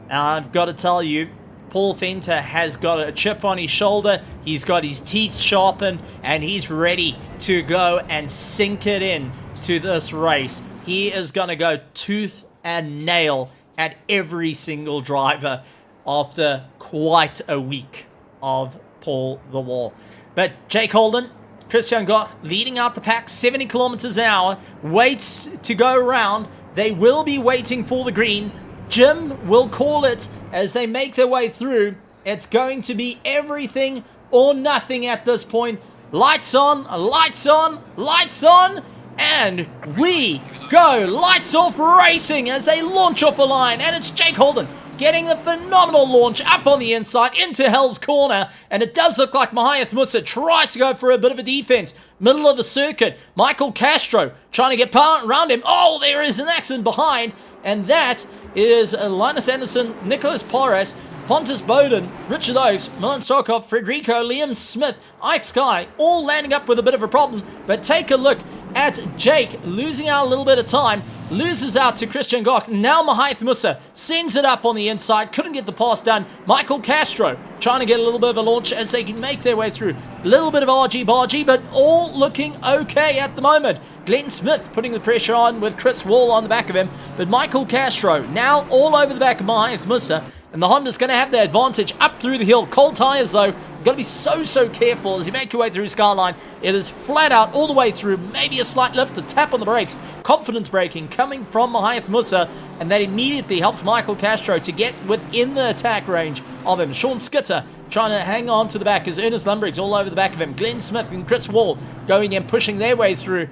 I've got to tell you, Paul Fenter has got a chip on his shoulder, he's got his teeth sharpened, and he's ready to go and sink it in to this race. He is going to go tooth and nail at every single driver after quite a week of Paul the Wall. But Jake Holden, Christian Goch leading out the pack, 70 kilometers an hour, waits to go around. They will be waiting for the green. Jim will call it as they make their way through. It's going to be everything or nothing at this point. Lights on, lights on, lights on, and we go. Lights off racing as they launch off a line, and it's Jake Holden getting the phenomenal launch up on the inside into Hell's Corner, and it does look like Mahayath Musa tries to go for a bit of a defense. Middle of the circuit, Michael Castro trying to get power around him. Oh, there is an accident behind, and that is Linus Anderson, Nicholas Porras, Pontus Bowden, Richard Oakes, Milan Sokov, Federico, Liam Smith, Ike Sky, all landing up with a bit of a problem. But take a look at Jake losing out a little bit of time, loses out to Christian Goch. Now Mahayath Musa sends it up on the inside, couldn't get the pass done. Michael Castro trying to get a little bit of a launch as they can make their way through. A little bit of argy-bargy, but all looking okay at the moment. Glenn Smith putting the pressure on with Chris Wall on the back of him, but Michael Castro now all over the back of Mahayath Musa. And the Honda's going to have the advantage up through the hill. Cold tyres, though. You've got to be so careful as you make your way through Skyline. It is flat out all the way through. Maybe a slight lift, a tap on the brakes. Confidence braking coming from Mahayath Musa. And that immediately helps Michael Castro to get within the attack range of him. Sean Skitter trying to hang on to the back as Ernest Lundbriggs all over the back of him. Glenn Smith and Chris Wall going and pushing their way through.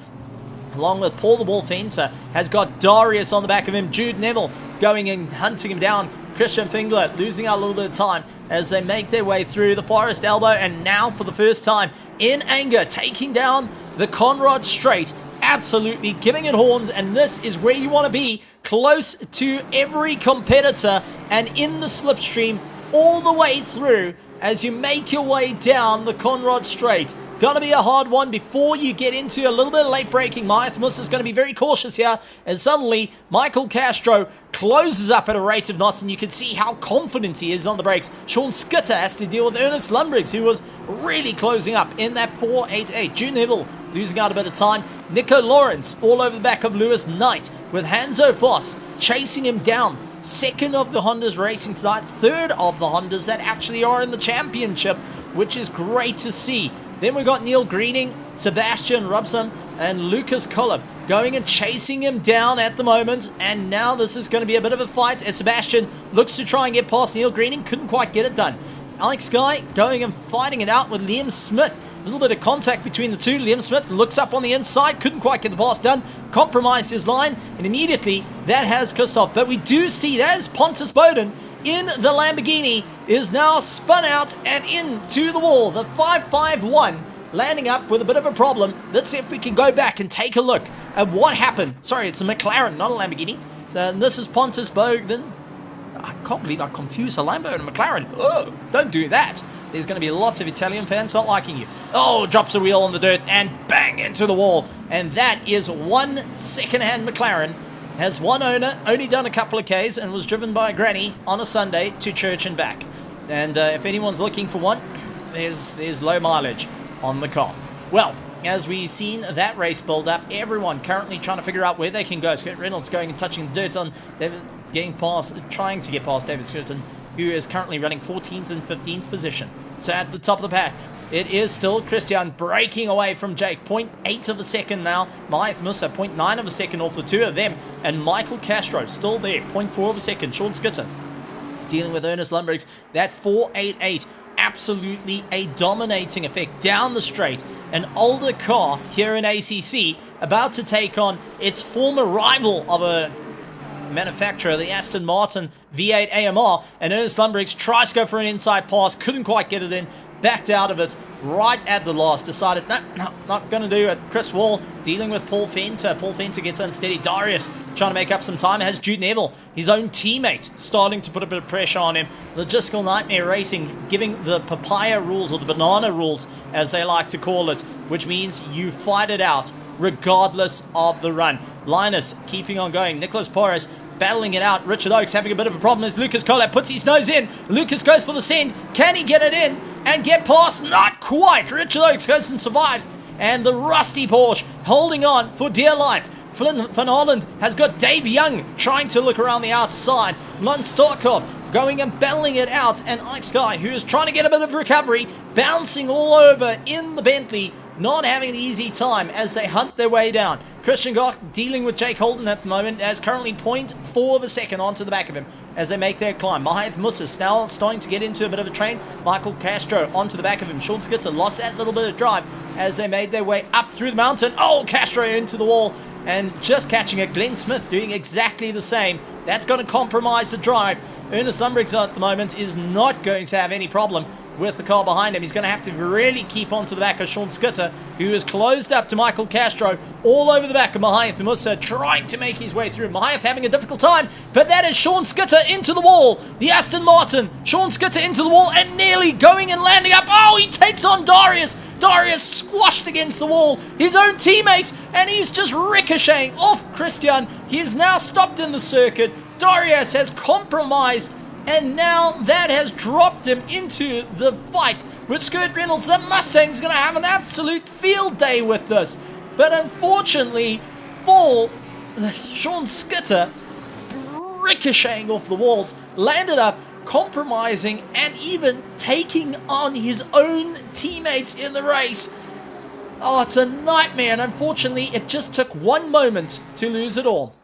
Along with Paul the Ball Fenter has got Darius on the back of him. Jude Neville going and hunting him down. Christian Fingler losing out a little bit of time as they make their way through the Forest Elbow, and now for the first time in anger taking down the Conrad Straight, absolutely giving it horns. And this is where you want to be, close to every competitor and in the slipstream all the way through as you make your way down the Conrad Straight. Gonna be a hard one before you get into a little bit of late braking. Mahayath Musa is going to be very cautious here, and suddenly Michael Castro closes up at a rate of knots, and you can see how confident he is on the brakes. Sean Skitter has to deal with Ernest Lumbriggs, who was really closing up in that 4.88. June Neville losing out a bit of time. Nico Lawrence all over the back of Lewis Knight, with Hanzo Voss chasing him down. Second of the Hondas racing tonight, third of the Hondas that actually are in the championship, which is great to see. Then we got Neil Greening, Sebastian Robson, and Lucas Collop going and chasing him down at the moment. And now this is going to be a bit of a fight as Sebastian looks to try and get past Neil Greening. Couldn't quite get it done. Alex Guy going and fighting it out with Liam Smith. A little bit of contact between the two. Liam Smith looks up on the inside. Couldn't quite get the pass done. Compromised his line. And immediately that has Christoph. But we do see that is Pontus Bowden in the Lamborghini is now spun out and into the wall. The 551 landing up with a bit of a problem. Let's see if we can go back and take a look at what happened. Sorry, it's a McLaren, not a Lamborghini. So this is Pontus Bowden. I can't believe I confused a Lambo and a McLaren. Oh, don't do that. There's going to be lots of Italian fans not liking you. Oh, drops a wheel on the dirt and bang into the wall. And that is one second-hand McLaren. Has one owner, only done a couple of Ks, and was driven by a granny on a Sunday to church and back. And if anyone's looking for one, there's low mileage on the car. Well, as we've seen that race build up, everyone currently trying to figure out where they can go. Scott Reynolds going and touching the dirt on David, trying to get past David Skirton, who is currently running 14th and 15th position. So at the top of the pack, it is still Christian breaking away from Jake. 0.8 of a second now. Maeth Musa, 0.9 of a second off the two of them. And Michael Castro still there, 0.4 of a second. Sean Skitter dealing with Ernest Lumbriggs. That 4.88, absolutely a dominating effect down the straight. An older car here in ACC about to take on its former rival of a manufacturer, the Aston Martin V8 AMR, and Ernest Lumbriggs tries to go for an inside pass, couldn't quite get it in, backed out of it right at the last, decided, no, not going to do it. Chris Wall dealing with Paul Fenter. Paul Fenter gets unsteady. Darius trying to make up some time. It has Jude Neville, his own teammate, starting to put a bit of pressure on him. Logistical Nightmare Racing giving the papaya rules, or the banana rules, as they like to call it, which means you fight it out regardless of the run. Linus keeping on going. Nicholas Porras battling it out. Richard Oakes having a bit of a problem as Lucas Collab puts his nose in. Lucas goes for the send. Can he get it in and get past? Not quite. Richard Oakes goes and survives. And the rusty Porsche holding on for dear life. Flynn Van Holland has got Dave Young trying to look around the outside. Lon Starkov going and battling it out. And Ike Sky, who is trying to get a bit of recovery, bouncing all over in the Bentley, not having an easy time as they hunt their way down. Christian Goch dealing with Jake Holden at the moment, as currently 0.4 of a second onto the back of him as they make their climb. Mahath Musas now starting to get into a bit of a train. Michael Castro onto the back of him. Sean Skitter lost that little bit of drive as they made their way up through the mountain. Oh, Castro into the wall and just catching it. Glenn Smith doing exactly the same. That's going to compromise the drive. Ernest Lumbriggs at the moment is not going to have any problem with the car behind him. He's going to have to really keep onto the back of Sean Skitter, who is closed up to Michael Castro, all over the back of Mahath Musa, trying to make his way through. Mahath having a difficult time, but that is Sean Skitter into the wall. The Aston Martin, Sean Skitter into the wall and nearly going and landing up. Oh, he takes on Darius. Darius squashed against the wall, his own teammate, and he's just ricocheting off Christian. He is now stopped in the circuit. Darius has compromised, and now that has dropped him into the fight with Skirt Reynolds. The Mustang's going to have an absolute field day with this. But unfortunately for Sean Skitter, ricocheting off the walls, landed up compromising and even taking on his own teammates in the race. Oh, it's a nightmare, and unfortunately it just took one moment to lose it all.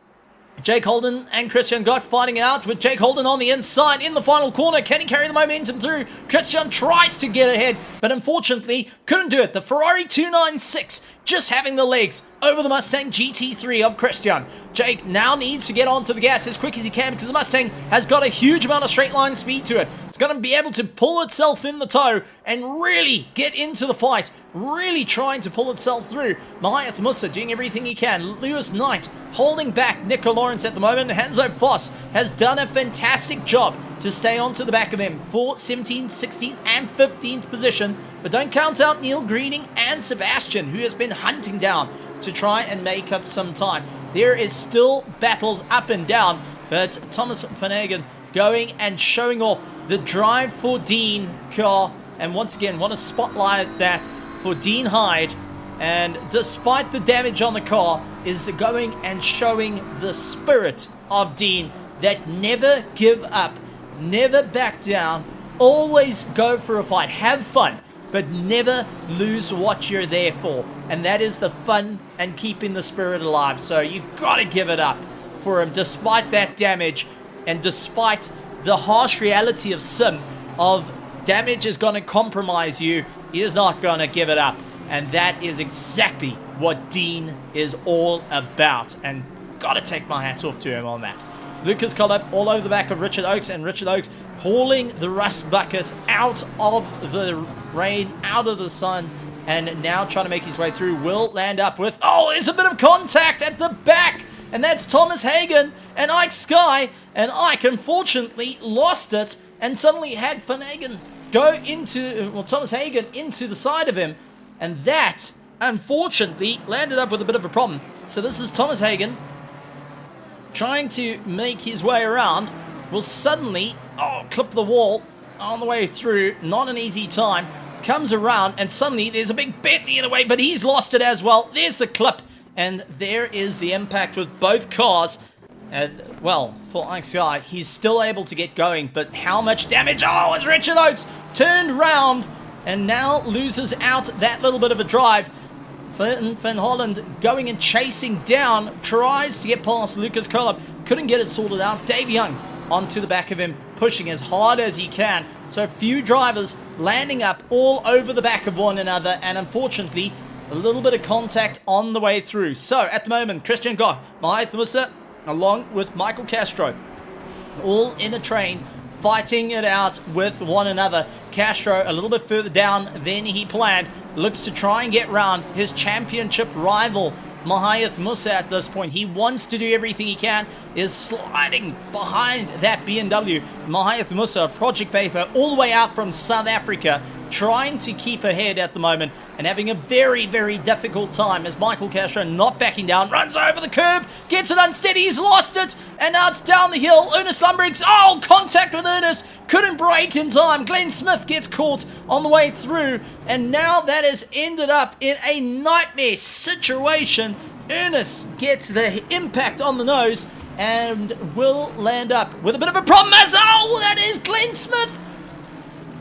Jake Holden and Christian Goff fighting out, with Jake Holden on the inside in the final corner. Can he carry the momentum through? Christian tries to get ahead, but unfortunately couldn't do it. The Ferrari 296 just having the legs over the Mustang GT3 of Christian. Jake now needs to get onto the gas as quick as he can, because the Mustang has got a huge amount of straight line speed to it. It's going to be able to pull itself in the tow and really get into the fight, really trying to pull itself through. Mahath Musa doing everything he can. Lewis Knight holding back Nico Lawrence at the moment. Hanzo Voss has done a fantastic job to stay onto the back of them for 17th, 16th, and 15th position. But don't count out Neil Greening and Sebastian, who has been hunting down to try and make up some time. There is still battles up and down. But Thomas Van Hagen going and showing off the Drive for Dean car. And once again, want to spotlight that for Dean Hyde. And despite the damage on the car, is going and showing the spirit of Dean, that never give up, never back down, always go for a fight, have fun, but never lose what you're there for. And that is the fun and keeping the spirit alive. So you got to give it up for him, despite that damage and despite the harsh reality of sim, of damage is going to compromise you. He is not going to give it up. And that is exactly what Dean is all about. And got to take my hats off to him on that. Lucas Collop all over the back of Richard Oakes, and Richard Oakes hauling the rust bucket out of the rain, out of the sun, and now trying to make his way through. Will land up with, oh, there's a bit of contact at the back, and that's Thomas Hagen and Ike Sky, and Ike unfortunately lost it and suddenly had Van Hagen go into, well, Thomas Hagen into the side of him, and that unfortunately landed up with a bit of a problem. So this is Thomas Hagen trying to make his way around, will suddenly, clip the wall on the way through. Not an easy time. Comes around, and suddenly there's a big Bentley in the way, but he's lost it as well. There's the clip, and there is the impact with both cars. And, well, for Ike Sky, he's still able to get going, but how much damage? Oh, it's Richard Oakes turned round and now loses out that little bit of a drive. Van Holland going and chasing down, tries to get past Lucas Collop, couldn't get it sorted out. Dave Young onto the back of him, pushing as hard as he can. So a few drivers landing up all over the back of one another, and unfortunately, a little bit of contact on the way through. So at the moment, Christian Goch, Mahath Musa, along with Michael Castro, all in a train, fighting it out with one another. Castro a little bit further down than he planned, looks to try and get round his championship rival Mahath Musa at this point. He wants to do everything he can, is sliding behind that BMW. Mahath Musa of Project Vapor all the way out from South Africa, trying to keep ahead at the moment and having a very, very difficult time as Michael Castro not backing down, runs over the curb, gets it unsteady, he's lost it, and now it's down the hill. Ernest Lumbriggs, contact with Ernest, couldn't brake in time. Glenn Smith gets caught on the way through, and now that has ended up in a nightmare situation. Ernest gets the impact on the nose and will land up with a bit of a problem as, that is Glenn Smith.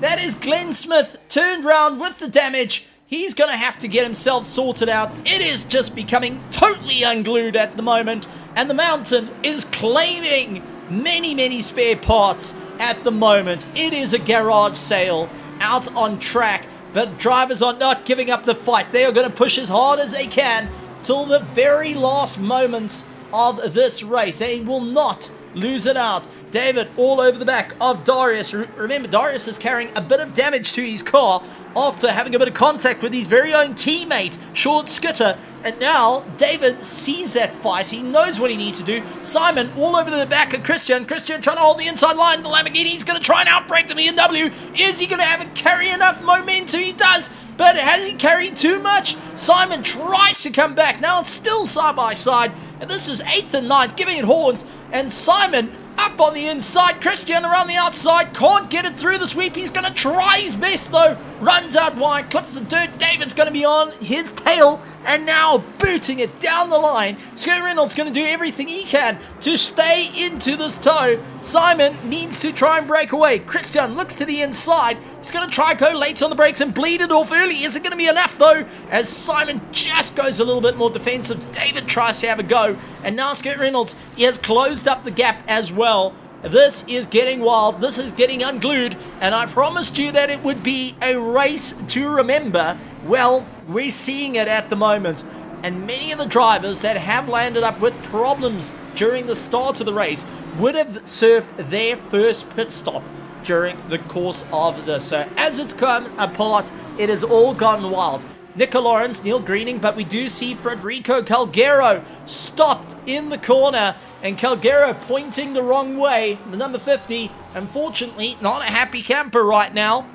That is Glenn Smith turned round with the damage. He's going to have to get himself sorted out. It is just becoming totally unglued at the moment. And the mountain is claiming many, many spare parts at the moment. It is a garage sale out on track. But drivers are not giving up the fight. They are going to push as hard as they can till the very last moments of this race. They will not lose it out. David all over the back of Darius. Remember, Darius is carrying a bit of damage to his car after having a bit of contact with his very own teammate, Sean Skitter. And now David sees that fight. He knows what he needs to do. Simon all over the back of Christian. Christian trying to hold the inside line. The Lamborghini, he's going to try and outbrake the BMW. Is he going to carry enough momentum? He does. But has he carried too much? Simon tries to come back. Now it's still side by side. And this is 8th and 9th, giving it horns. And Simon up on the inside. Christian around the outside. Can't get it through the sweep. He's going to try his best, though. Runs out wide. Clips the dirt. David's going to be on his tail. And now booting it down the line. Scott Reynolds going to do everything he can to stay into this tow. Simon needs to try and break away. Christian looks to the inside. He's going to try and go late on the brakes and bleed it off early. Isn't going to be enough, though, as Simon just goes a little bit more defensive. David tries to have a go. And now Scott Reynolds, he has closed up the gap as well. This is getting wild. This is getting unglued. And I promised you that it would be a race to remember. Well, we're seeing it at the moment. And many of the drivers that have landed up with problems during the start of the race would have served their first pit stop during the course of this. So as it's come apart, it has all gone wild. Nico Lawrence, Neil Greening, but we do see Federico Calgero stopped in the corner, and Calgero pointing the wrong way. The number 50, unfortunately, not a happy camper right now.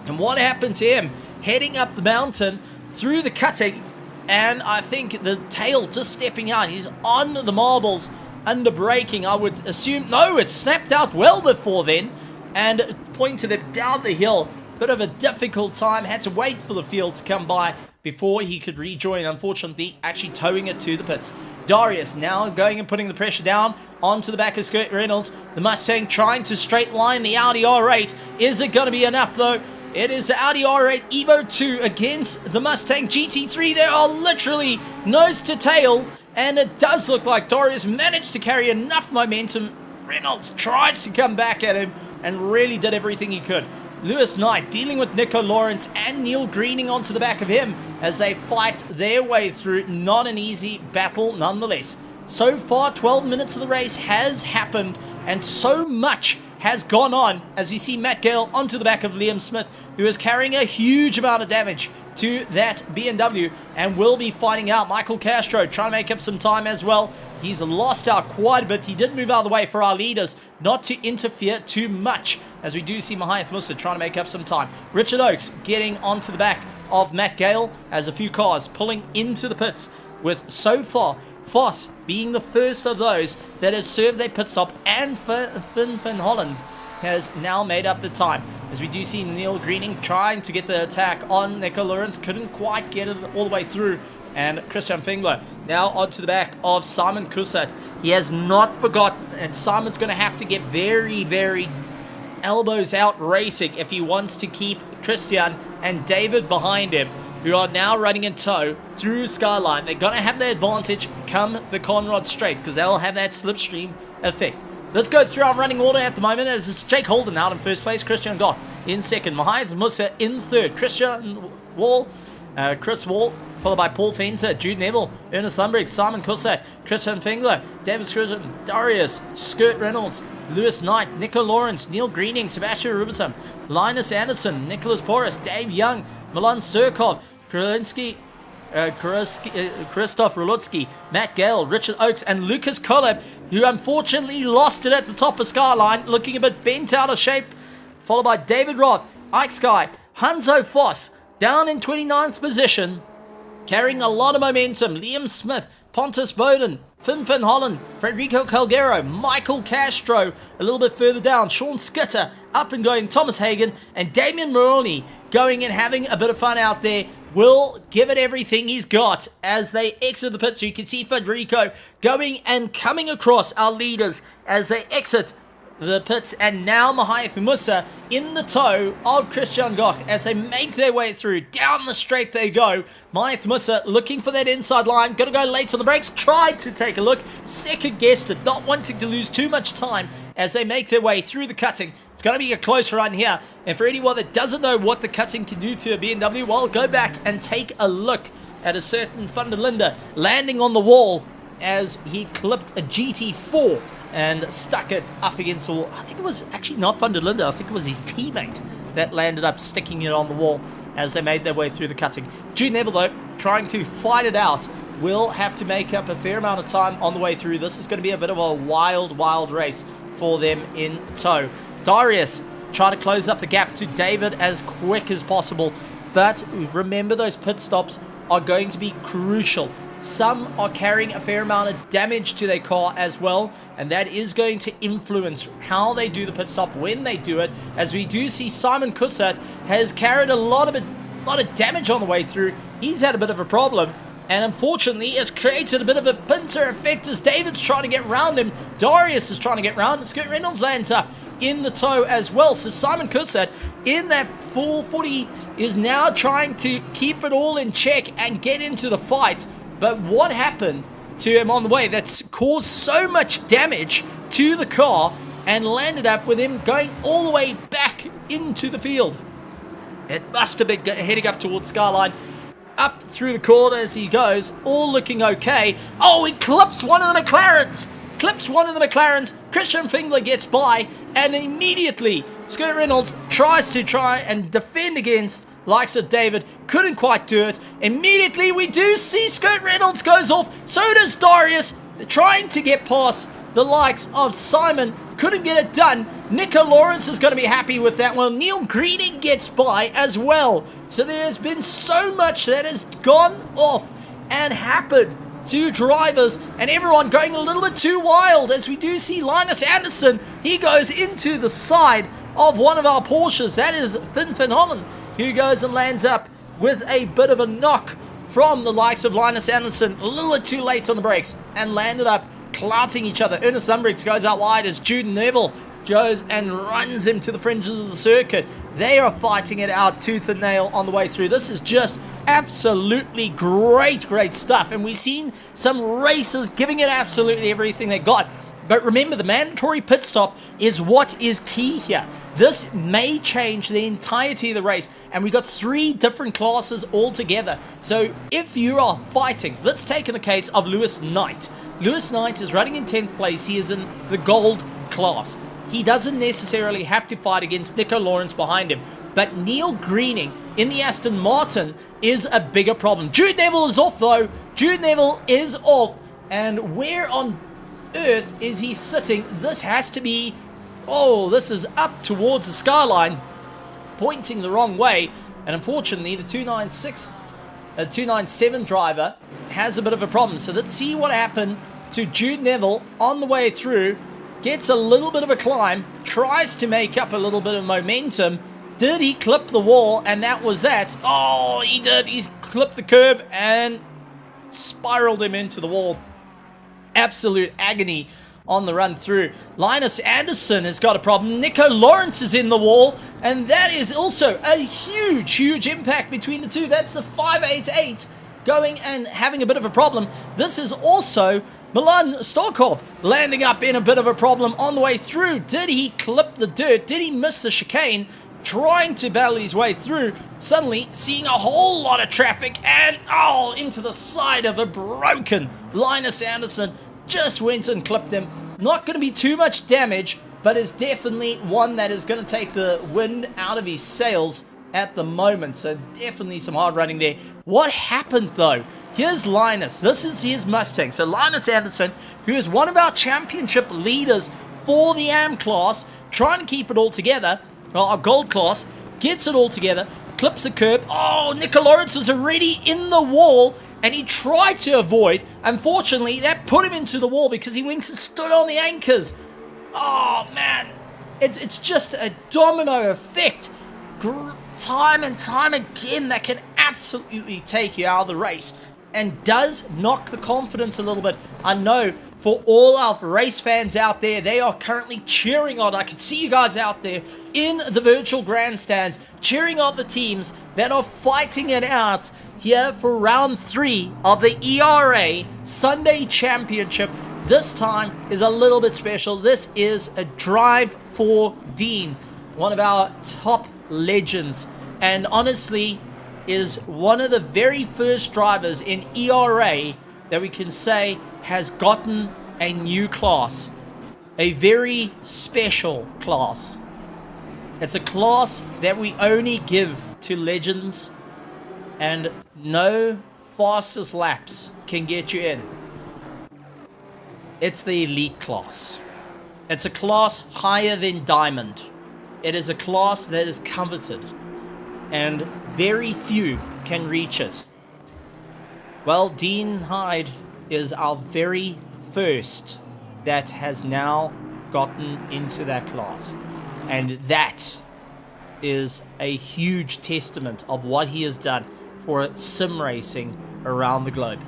And what happened to him? Heading up the mountain through the cutting, and I think the tail just stepping out. He's on the marbles, under braking, I would assume. No, it snapped out well before then and pointed him down the hill. Bit of a difficult time. Had to wait for the field to come by before he could rejoin. Unfortunately, actually towing it to the pits. Darius now going and putting the pressure down onto the back of Scott Reynolds. The Mustang trying to straight line the Audi R8. Is it going to be enough though? It is the Audi R8 Evo 2 against the Mustang GT3. They are literally nose to tail. And it does look like Darius managed to carry enough momentum. Reynolds tries to come back at him and really did everything he could. Lewis Knight dealing with Nico Lawrence and Neil Greening onto the back of him as they fight their way through. Not an easy battle nonetheless. So far, 12 minutes of the race has happened and so much has gone on as you see Matt Gale onto the back of Liam Smith, who is carrying a huge amount of damage to that BMW and will be fighting out. Michael Castro trying to make up some time as well. He's lost out quite a bit. He did move out of the way for our leaders not to interfere too much, as we do see Mahiath Musa trying to make up some time. Richard Oakes getting onto the back of Matt Gale as a few cars pulling into the pits, with so far Voss being the first of those that has served their pit stop, and Finn Van Holland has now made up the time. As we do see Neil Greening trying to get the attack on Nico Lawrence, couldn't quite get it all the way through. And Christian Fingler now onto the back of Simon Kusat. He has not forgotten, and Simon's going to have to get very, very elbows out racing if he wants to keep Christian and David behind him, who are now running in tow through Skyline. They're going to have the advantage come the Conrad Straight because they'll have that slipstream effect. Let's go through our running order at the moment, as it's Jake Holden out in first place, Christian Goff in second, Mahiath Musa in third, Christian Wall, Chris Wall, followed by Paul Fenter, Jude Neville, Ernest Lundberg, Simon Kusat, Christian Fingler, David Scruton, Darius, Skurt Reynolds, Lewis Knight, Nico Lawrence, Neil Greening, Sebastian Rubinson, Linus Anderson, Nicholas Porras, Dave Young, Milan Sturkov, Krilinski, Christoph Rulutsky, Matt Gale, Richard Oakes, and Lucas Kolab, who unfortunately lost it at the top of Skyline, looking a bit bent out of shape, followed by David Roth, Ike Sky, Hanzo Foss, down in 29th position, carrying a lot of momentum, Liam Smith, Pontus Bowden, Finn Van Holland, Federico Calgero, Michael Castro, a little bit further down, Sean Skitter, up and going, Thomas Hagen, and Damien Moroni going and having a bit of fun out there. Will give it everything he's got as they exit the pit. So you can see Federico going and coming across our leaders as they exit the pits, and now Mahiath Musa in the tow of Christian Goch as they make their way through. Down the straight they go. Mahiath Musa looking for that inside line, gonna go late on the brakes, tried to take a look, second guessed it, not wanting to lose too much time as they make their way through the cutting. It's gonna be a close run here, and for anyone that doesn't know what the cutting can do to a BMW, well, go back and take a look at a certain Van der Linde landing on the wall as he clipped a GT4 and stuck it up against the wall. I think it was actually not Van der Linde, I think it was his teammate that landed up sticking it on the wall as they made their way through the cutting. Jude Neville, though, trying to fight it out, will have to make up a fair amount of time on the way through. This is going to be a bit of a wild race for them in tow. Darius trying to close up the gap to David as quick as possible, but remember, those pit stops are going to be crucial. Some are carrying a fair amount of damage to their car as well, and that is going to influence how they do the pit stop when they do it, as we do see Simon Kusat has carried a lot of damage on the way through. He's had a bit of a problem, and unfortunately has created a bit of a pincer effect as David's trying to get round him. Darius is trying to get round, and Scott Reynolds lands up in the tow as well. So Simon Kusat in that full footy is now trying to keep it all in check and get into the fight. But what happened to him on the way that's caused so much damage to the car and landed up with him going all the way back into the field? It must have been heading up towards Skyline, up through the corner as he goes, all looking okay. Oh, he clips one of the McLarens! Christian Fingler gets by, and immediately Scott Reynolds tries to and defend against likes of David, couldn't quite do it. Immediately we do see Scott Reynolds goes off, so does Darius, trying to get past the likes of Simon, couldn't get it done. Nico Lawrence is going to be happy with that one. Neil Greening gets by as well. So there has been so much that has gone off and happened two drivers, and everyone going a little bit too wild, as we do see Linus Anderson. He goes into the side of one of our Porsches. That is Finn Holland, who goes and lands up with a bit of a knock from the likes of Linus Anderson, a little bit too late on the brakes, and landed up clouting each other. Ernest Lundbriggs goes out wide as Jude Neville goes and runs him to the fringes of the circuit. They are fighting it out tooth and nail on the way through. This is just absolutely great stuff, and we've seen some racers giving it absolutely everything they got. But remember, the mandatory pit stop is what is key here. This may change the entirety of the race, and we've got 3 different classes altogether. So if you are fighting, let's take in the case of Lewis Knight. Lewis Knight is running in 10th place. He is in the gold class. He doesn't necessarily have to fight against Nico Lawrence behind him, but Neil Greening in the Aston Martin is a bigger problem. Jude Neville is off, though. Jude Neville is off, and where on earth is he sitting? This has to be, oh, this is up towards the skyline, pointing the wrong way, and unfortunately the 297 driver has a bit of a problem. So let's see what happened to Jude Neville on the way through. Gets a little bit of a climb, tries to make up a little bit of momentum. Did he clip the wall? And that was that. Oh, he did. He's clipped the curb and spiraled him into the wall. Absolute agony on the run through. Linus Anderson has got a problem. Nico Lawrence is in the wall, and that is also a huge impact between the two. That's the 588 going and having a bit of a problem. This is also Milan Starkov landing up in a bit of a problem on the way through. Did he clip the dirt? Did he miss the chicane? Trying to battle his way through, suddenly seeing a whole lot of traffic, and into the side of a broken Linus Anderson. Just went and clipped him. Not going to be too much damage, but is definitely one that is going to take the wind out of his sails at the moment. So definitely some hard running there. What happened though? Here's Linus. This is his Mustang. So Linus Anderson, who is one of our championship leaders for the AM class, trying to keep it all together. Well, our gold class gets it all together, clips a curb. Oh, Nico Lawrence is already in the wall, and he tried to avoid. Unfortunately, that put him into the wall because he wings and stood on the anchors. Oh, man. It's just a domino effect. Time and time again, that can absolutely take you out of the race and does knock the confidence a little bit. I know for all our race fans out there, they are currently cheering on. I can see you guys out there in the virtual grandstands cheering on the teams that are fighting it out here for round 3 of the ERA Sunday Championship. This time is a little bit special. This is a drive for Dean, one of our top legends, and honestly is one of the very first drivers in ERA that we can say has gotten a new class, a very special class. It's a class that we only give to legends, and no fastest laps can get you in. It's the elite class. It's a class higher than diamond. It is a class that is coveted, and very few can reach it. Well, Dean Hyde is our very first that has now gotten into that class, and that is a huge testament of what he has done for sim racing around the globe.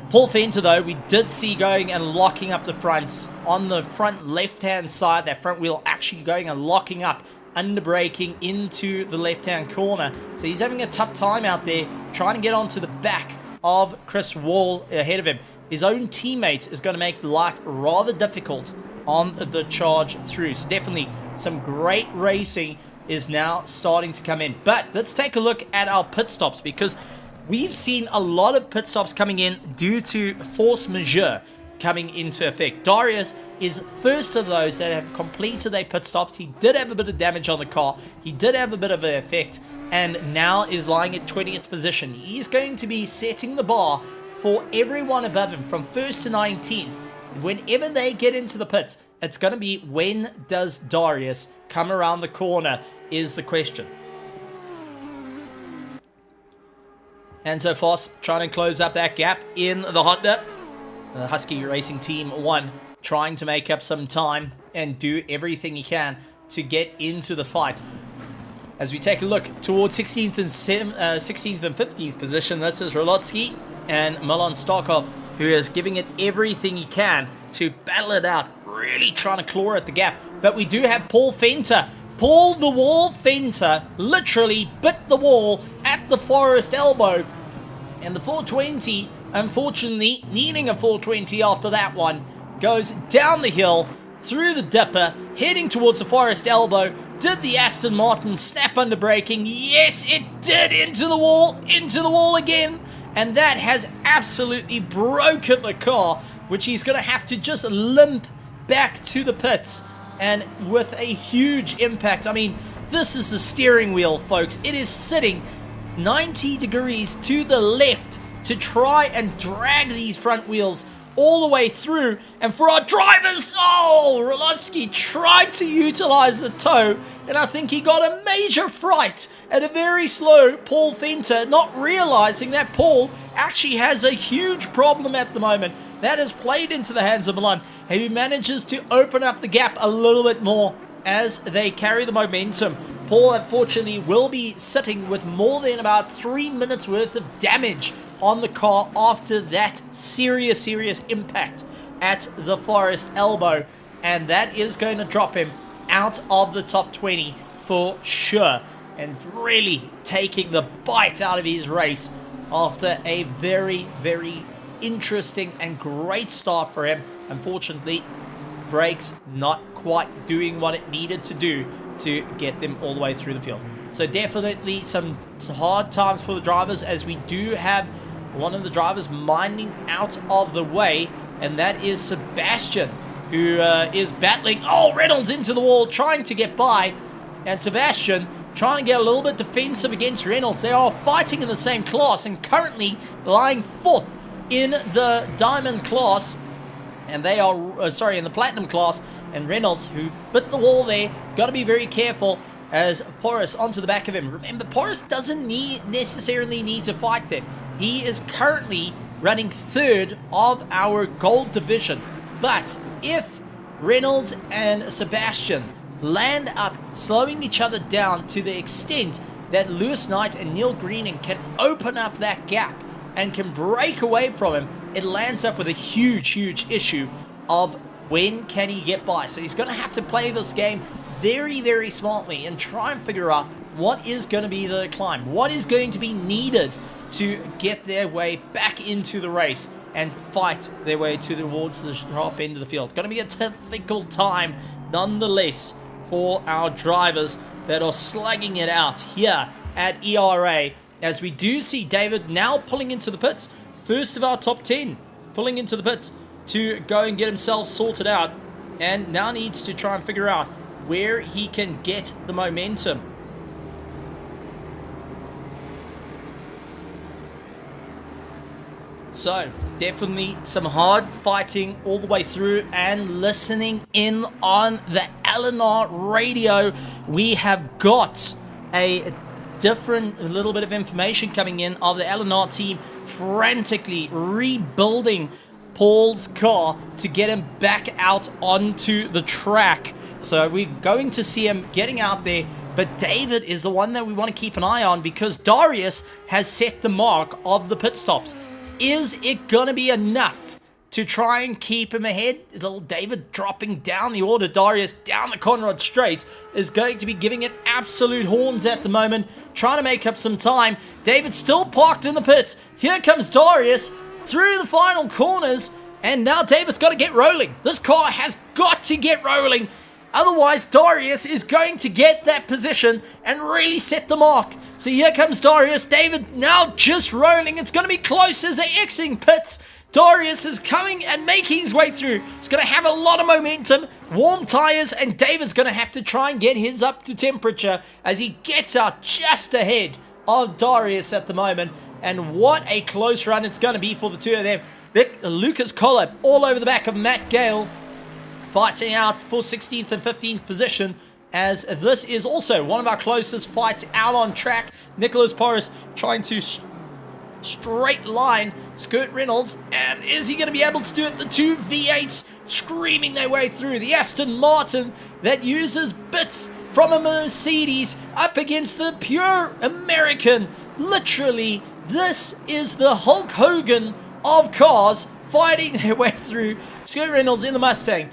Paul Fenter, though, we did see going and locking up the fronts on the front left-hand side, that front wheel actually going and locking up, under braking into the left-hand corner. So he's having a tough time out there trying to get onto the back of Chris Wall ahead of him. His own teammate is going to make life rather difficult on the charge through. So definitely some great racing is now starting to come in. But let's take a look at our pit stops, because we've seen a lot of pit stops coming in due to force majeure coming into effect. Darius is first of those that have completed their pit stops. He did have a bit of damage on the car. He did have a bit of an effect, and now is lying at 20th position. He's going to be setting the bar for everyone above him from 1st to 19th. Whenever they get into the pits, it's going to be, when does Darius come around the corner is the question. And so Foss trying to close up that gap in the Honda. The Husky Racing Team 1 trying to make up some time and do everything he can to get into the fight. As we take a look towards 16th and 15th position, this is Rolotsky and Milan Starkov, who is giving it everything he can to battle it out, really trying to claw at the gap. But we do have Paul Fenter. Paul the Wall Fenter literally bit the wall at the Forest Elbow. And the 420, unfortunately, needing a 420 after that one, goes down the hill, through the dipper, heading towards the Forest Elbow. Did the Aston Martin snap under braking? Yes, it did, into the wall again. And that has absolutely broken the car, which he's going to have to just limp back to the pits. And with a huge impact, I mean, this is the steering wheel, folks. It is sitting 90 degrees to the left to try and drag these front wheels all the way through. And for our drivers, Rolotsky tried to utilize the toe, and I think he got a major fright at a very slow Paul Fenter, not realizing that Paul actually has a huge problem at the moment. That has played into the hands of Milan, who manages to open up the gap a little bit more as they carry the momentum. Paul, unfortunately, will be sitting with more than about 3 minutes worth of damage on the car after that serious impact at the Forest Elbow. And that is going to drop him out of the top 20 for sure. And really taking the bite out of his race after a very interesting and great start for him. Unfortunately, brakes not quite doing what it needed to do to get them all the way through the field. So definitely some hard times for the drivers, as we do have one of the drivers minding out of the way, and that is Sebastian, who is battling. Reynolds into the wall, trying to get by, and Sebastian trying to get a little bit defensive against Reynolds. They are fighting in the same class and currently lying 4th in the Diamond class, and they are, in the Platinum class. And Reynolds, who bit the wall there, got to be very careful as Porras onto the back of him. Remember, Porras doesn't necessarily need to fight them. He is currently running 3rd of our gold division. But if Reynolds and Sebastian land up, slowing each other down to the extent that Lewis Knight and Neil Greening can open up that gap and can break away from him, it lands up with a huge issue of when can he get by. So he's going to have to play this game very smartly and try and figure out what is going to be the climb, what is going to be needed to get their way back into the race and fight their way towards the top end of the field. Going to be a difficult time nonetheless for our drivers that are slugging it out here at ERA, as we do see David now pulling into the pits, first of our top 10, pulling into the pits to go and get himself sorted out, and now needs to try and figure out where he can get the momentum. So definitely some hard fighting all the way through, and listening in on the LNR radio, we have got a different little bit of information coming in of the LNR team frantically rebuilding Paul's car to get him back out onto the track. So we're going to see him getting out there, but David is the one that we want to keep an eye on, because Darius has set the mark of the pit stops. Is it going to be enough to try and keep him ahead? Little David dropping down the order. Darius down the Conrad straight is going to be giving it absolute horns at the moment, trying to make up some time. David still parked in the pits. Here comes Darius through the final corners, and now David's got to get rolling. This car has got to get rolling. Otherwise, Darius is going to get that position and really set the mark. So here comes Darius. David now just rolling. It's going to be close as they're exiting pits. Darius is coming and making his way through. He's going to have a lot of momentum, warm tires, and David's going to have to try and get his up to temperature as he gets out just ahead of Darius at the moment. And what a close run it's going to be for the two of them. Lucas Collab all over the back of Matt Gale, fighting out for 16th and 15th position, as this is also one of our closest fights out on track. Nicholas Porras trying to straight line. Skirt Reynolds, and is he going to be able to do it? The two V8s screaming their way through. The Aston Martin that uses bits from a Mercedes up against the pure American. Literally, this is the Hulk Hogan of cars fighting their way through. Skirt Reynolds in the Mustang.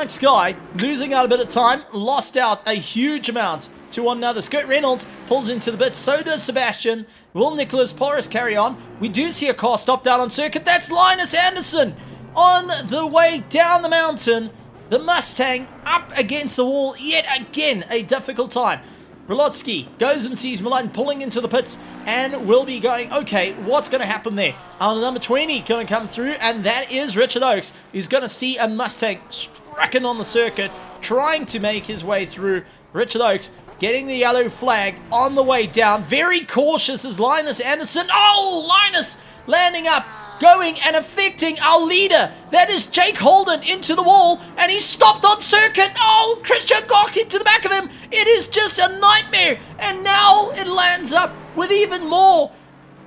Sky losing out a bit of time, lost out a huge amount to one another. Skirt Reynolds pulls into the bit, so does Sebastian. Will Nicholas Porras carry on? We do see a car stopped out on circuit. That's Linus Anderson on the way down the mountain. The Mustang up against the wall, yet again a difficult time. Rolotsky goes and sees Milan pulling into the pits and will be going, okay, what's going to happen there? Our number 20 going to come through, and that is Richard Oakes, who's going to see a Mustang stricken on the circuit, trying to make his way through. Richard Oakes getting the yellow flag on the way down. Very cautious is Linus Anderson. Oh, Linus landing up, going and affecting our leader. That is Jake Holden into the wall, and he's stopped on circuit. Oh, Christian Gok into the back of him. It is just a nightmare, and now it lands up with even more.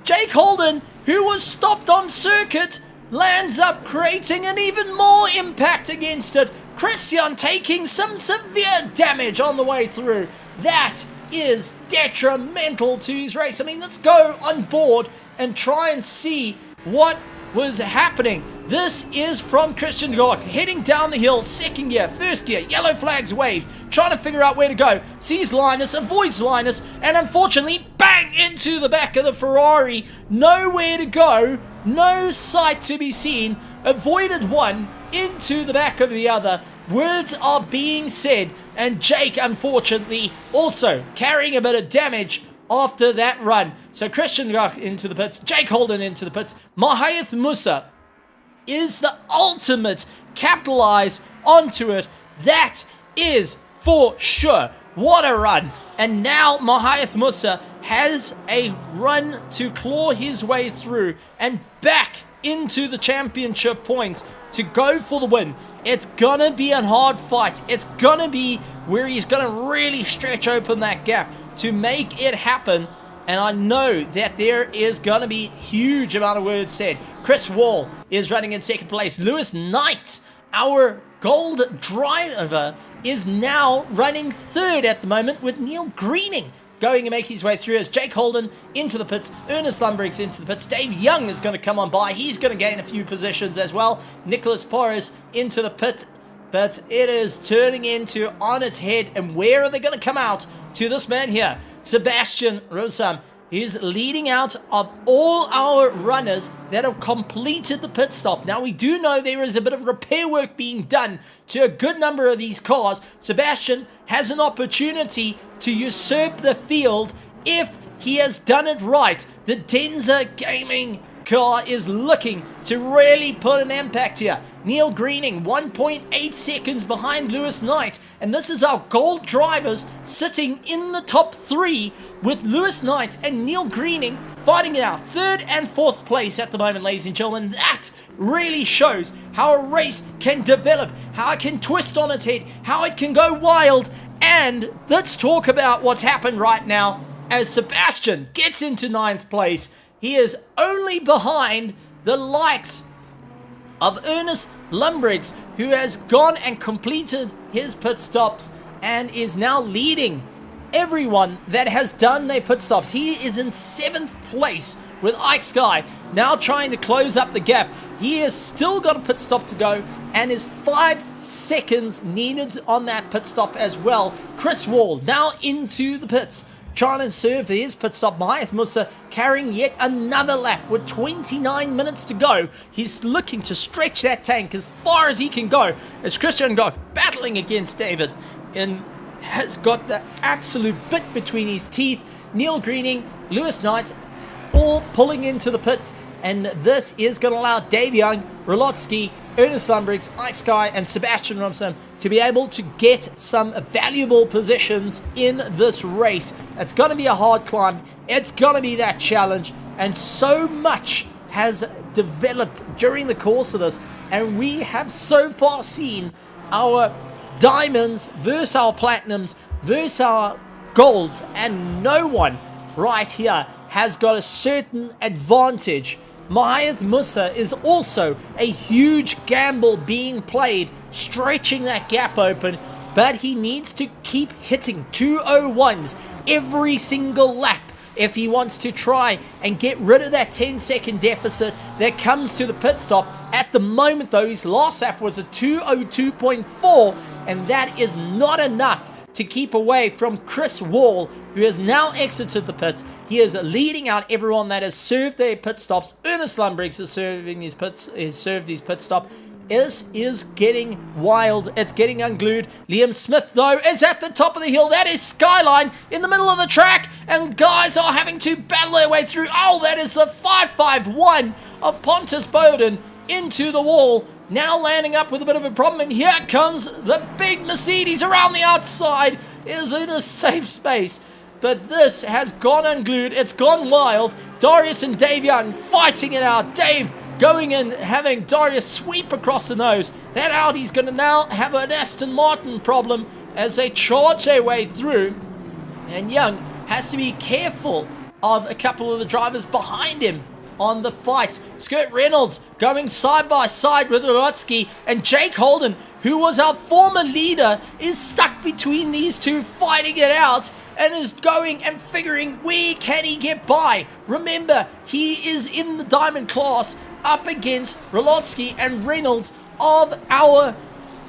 Jake Holden, who was stopped on circuit, lands up creating an even more impact against it. Christian taking some severe damage on the way through. That is detrimental to his race. I mean, let's go on board and try and see what was happening. This is from Christian Gork heading down the hill, second gear, first gear, yellow flags waved, trying to figure out where to go. Sees Linus, avoids Linus, and unfortunately, bang into the back of the Ferrari. Nowhere to go, no sight to be seen. Avoided one, into the back of the other. Words are being said, and Jake, unfortunately, also carrying a bit of damage after that run. So Christian Gok into the pits, Jake Holden into the pits. Mahath Musa is the ultimate capitalize onto it. That is for sure. What a run. And now Mahath Musa has a run to claw his way through and back into the championship points to go for the win. It's gonna be a hard fight. It's gonna be where he's gonna really stretch open that gap to make it happen. And I know that there is gonna be huge amount of words said. Chris Wall is running in second place. Lewis Knight, our gold driver, is now running third at the moment, with Neil Greening going and make his way through as Jake Holden into the pits, Ernest Lundbriggs into the pits, Dave Young is going to come on by, he's going to gain a few positions as well, Nicholas Porras into the pit, but it is turning into on its head, and where are they going to come out to this man here? Sebastian Rosam is leading out of all our runners that have completed the pit stop. Now, we do know there is a bit of repair work being done to a good number of these cars. Sebastian has an opportunity to usurp the field if he has done it right. The Denza Gaming car is looking to really put an impact here. Neil Greening 1.8 seconds behind Lewis Knight, and this is our gold drivers sitting in the top three, with Lewis Knight and Neil Greening fighting it out. Third and fourth place at the moment, ladies and gentlemen. That really shows how a race can develop, how it can twist on its head, how it can go wild. And let's talk about what's happened right now as Sebastian gets into ninth place. He is only behind the likes of Ernest Lundbriggs, who has gone and completed his pit stops and is now leading everyone that has done their pit stops. He is in 7th place with Ike Sky now trying to close up the gap. He has still got a pit stop to go and is 5 seconds needed on that pit stop as well. Chris Wall now into the pits, trying to serve his pit stop. Mahath Musa carrying yet another lap with 29 minutes to go. He's looking to stretch that tank as far as he can go, as Christian Gok battling against David and has got the absolute bit between his teeth. Neil Greening, Lewis Knight, all pulling into the pits, and this is going to allow Dave Young, Rolotsky, Ernest Lundbriggs, Ike Sky, and Sebastian Rumsen to be able to get some valuable positions in this race. It's going to be a hard climb. It's going to be that challenge, and so much has developed during the course of this, and we have so far seen our diamonds versus our platinums versus our golds, and no one right here has got a certain advantage. Mahath Musa is also a huge gamble being played, stretching that gap open, but he needs to keep hitting 201s every single lap if he wants to try and get rid of that 10-second deficit that comes to the pit stop. At the moment, though, his last lap was a 202.4, and that is not enough to keep away from Chris Wall, who has now exited the pits. He is leading out everyone that has served their pit stops. Ernest Lundbriggs has served his pit stop. This is getting wild. It's getting unglued. Liam Smith, though, is at the top of the hill. That is Skyline in the middle of the track, and guys are having to battle their way through. Oh, that is the 551 of Pontus Bowden into the wall. Now landing up with a bit of a problem, and here comes the big Mercedes around the outside. Is in a safe space, but this has gone unglued. It's gone wild. Darius and Dave Young fighting it out. Dave going and having Darius sweep across the nose. That Audi's going to now have an Aston Martin problem as they charge their way through, and Young has to be careful of a couple of the drivers behind him on the fight. Scott Reynolds going side by side with Rotsky, and Jake Holden, who was our former leader, is stuck between these two fighting it out and is going and figuring where can he get by. Remember, he is in the diamond class up against Rolotsky and Reynolds of our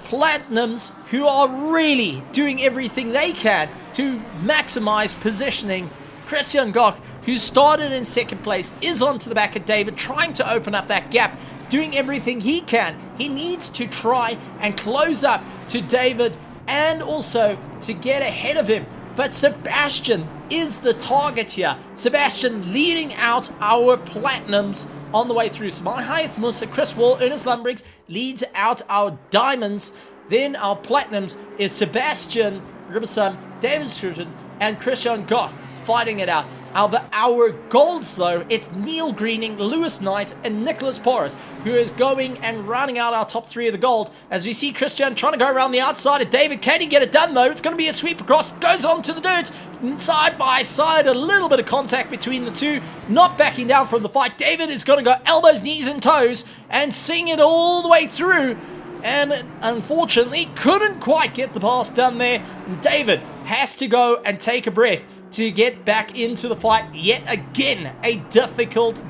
platinums, who are really doing everything they can to maximize positioning. Christian Goch, who started in second place, is onto the back of David, trying to open up that gap, doing everything he can. He needs to try and close up to David and also to get ahead of him. But Sebastian is the target here. Sebastian leading out our platinums on the way through. So Mahath Musa, Chris Wall, Ernest Lundbriggs leads out our diamonds. Then our platinums is Sebastian Ribberson, David Scruton, and Christian Goch fighting it out. Our golds, though, it's Neil Greening, Lewis Knight, and Nicholas Porras, who is going and rounding out our top three of the gold. As we see Christian trying to go around the outside of David. Can he get it done, though? It's going to be a sweep across. Goes on to the dirt. Side by side, a little bit of contact between the two. Not backing down from the fight. David is going to go elbows, knees, and toes and sing it all the way through. And unfortunately, couldn't quite get the pass done there. And David has to go and take a breath to get back into the fight. Yet again, a difficult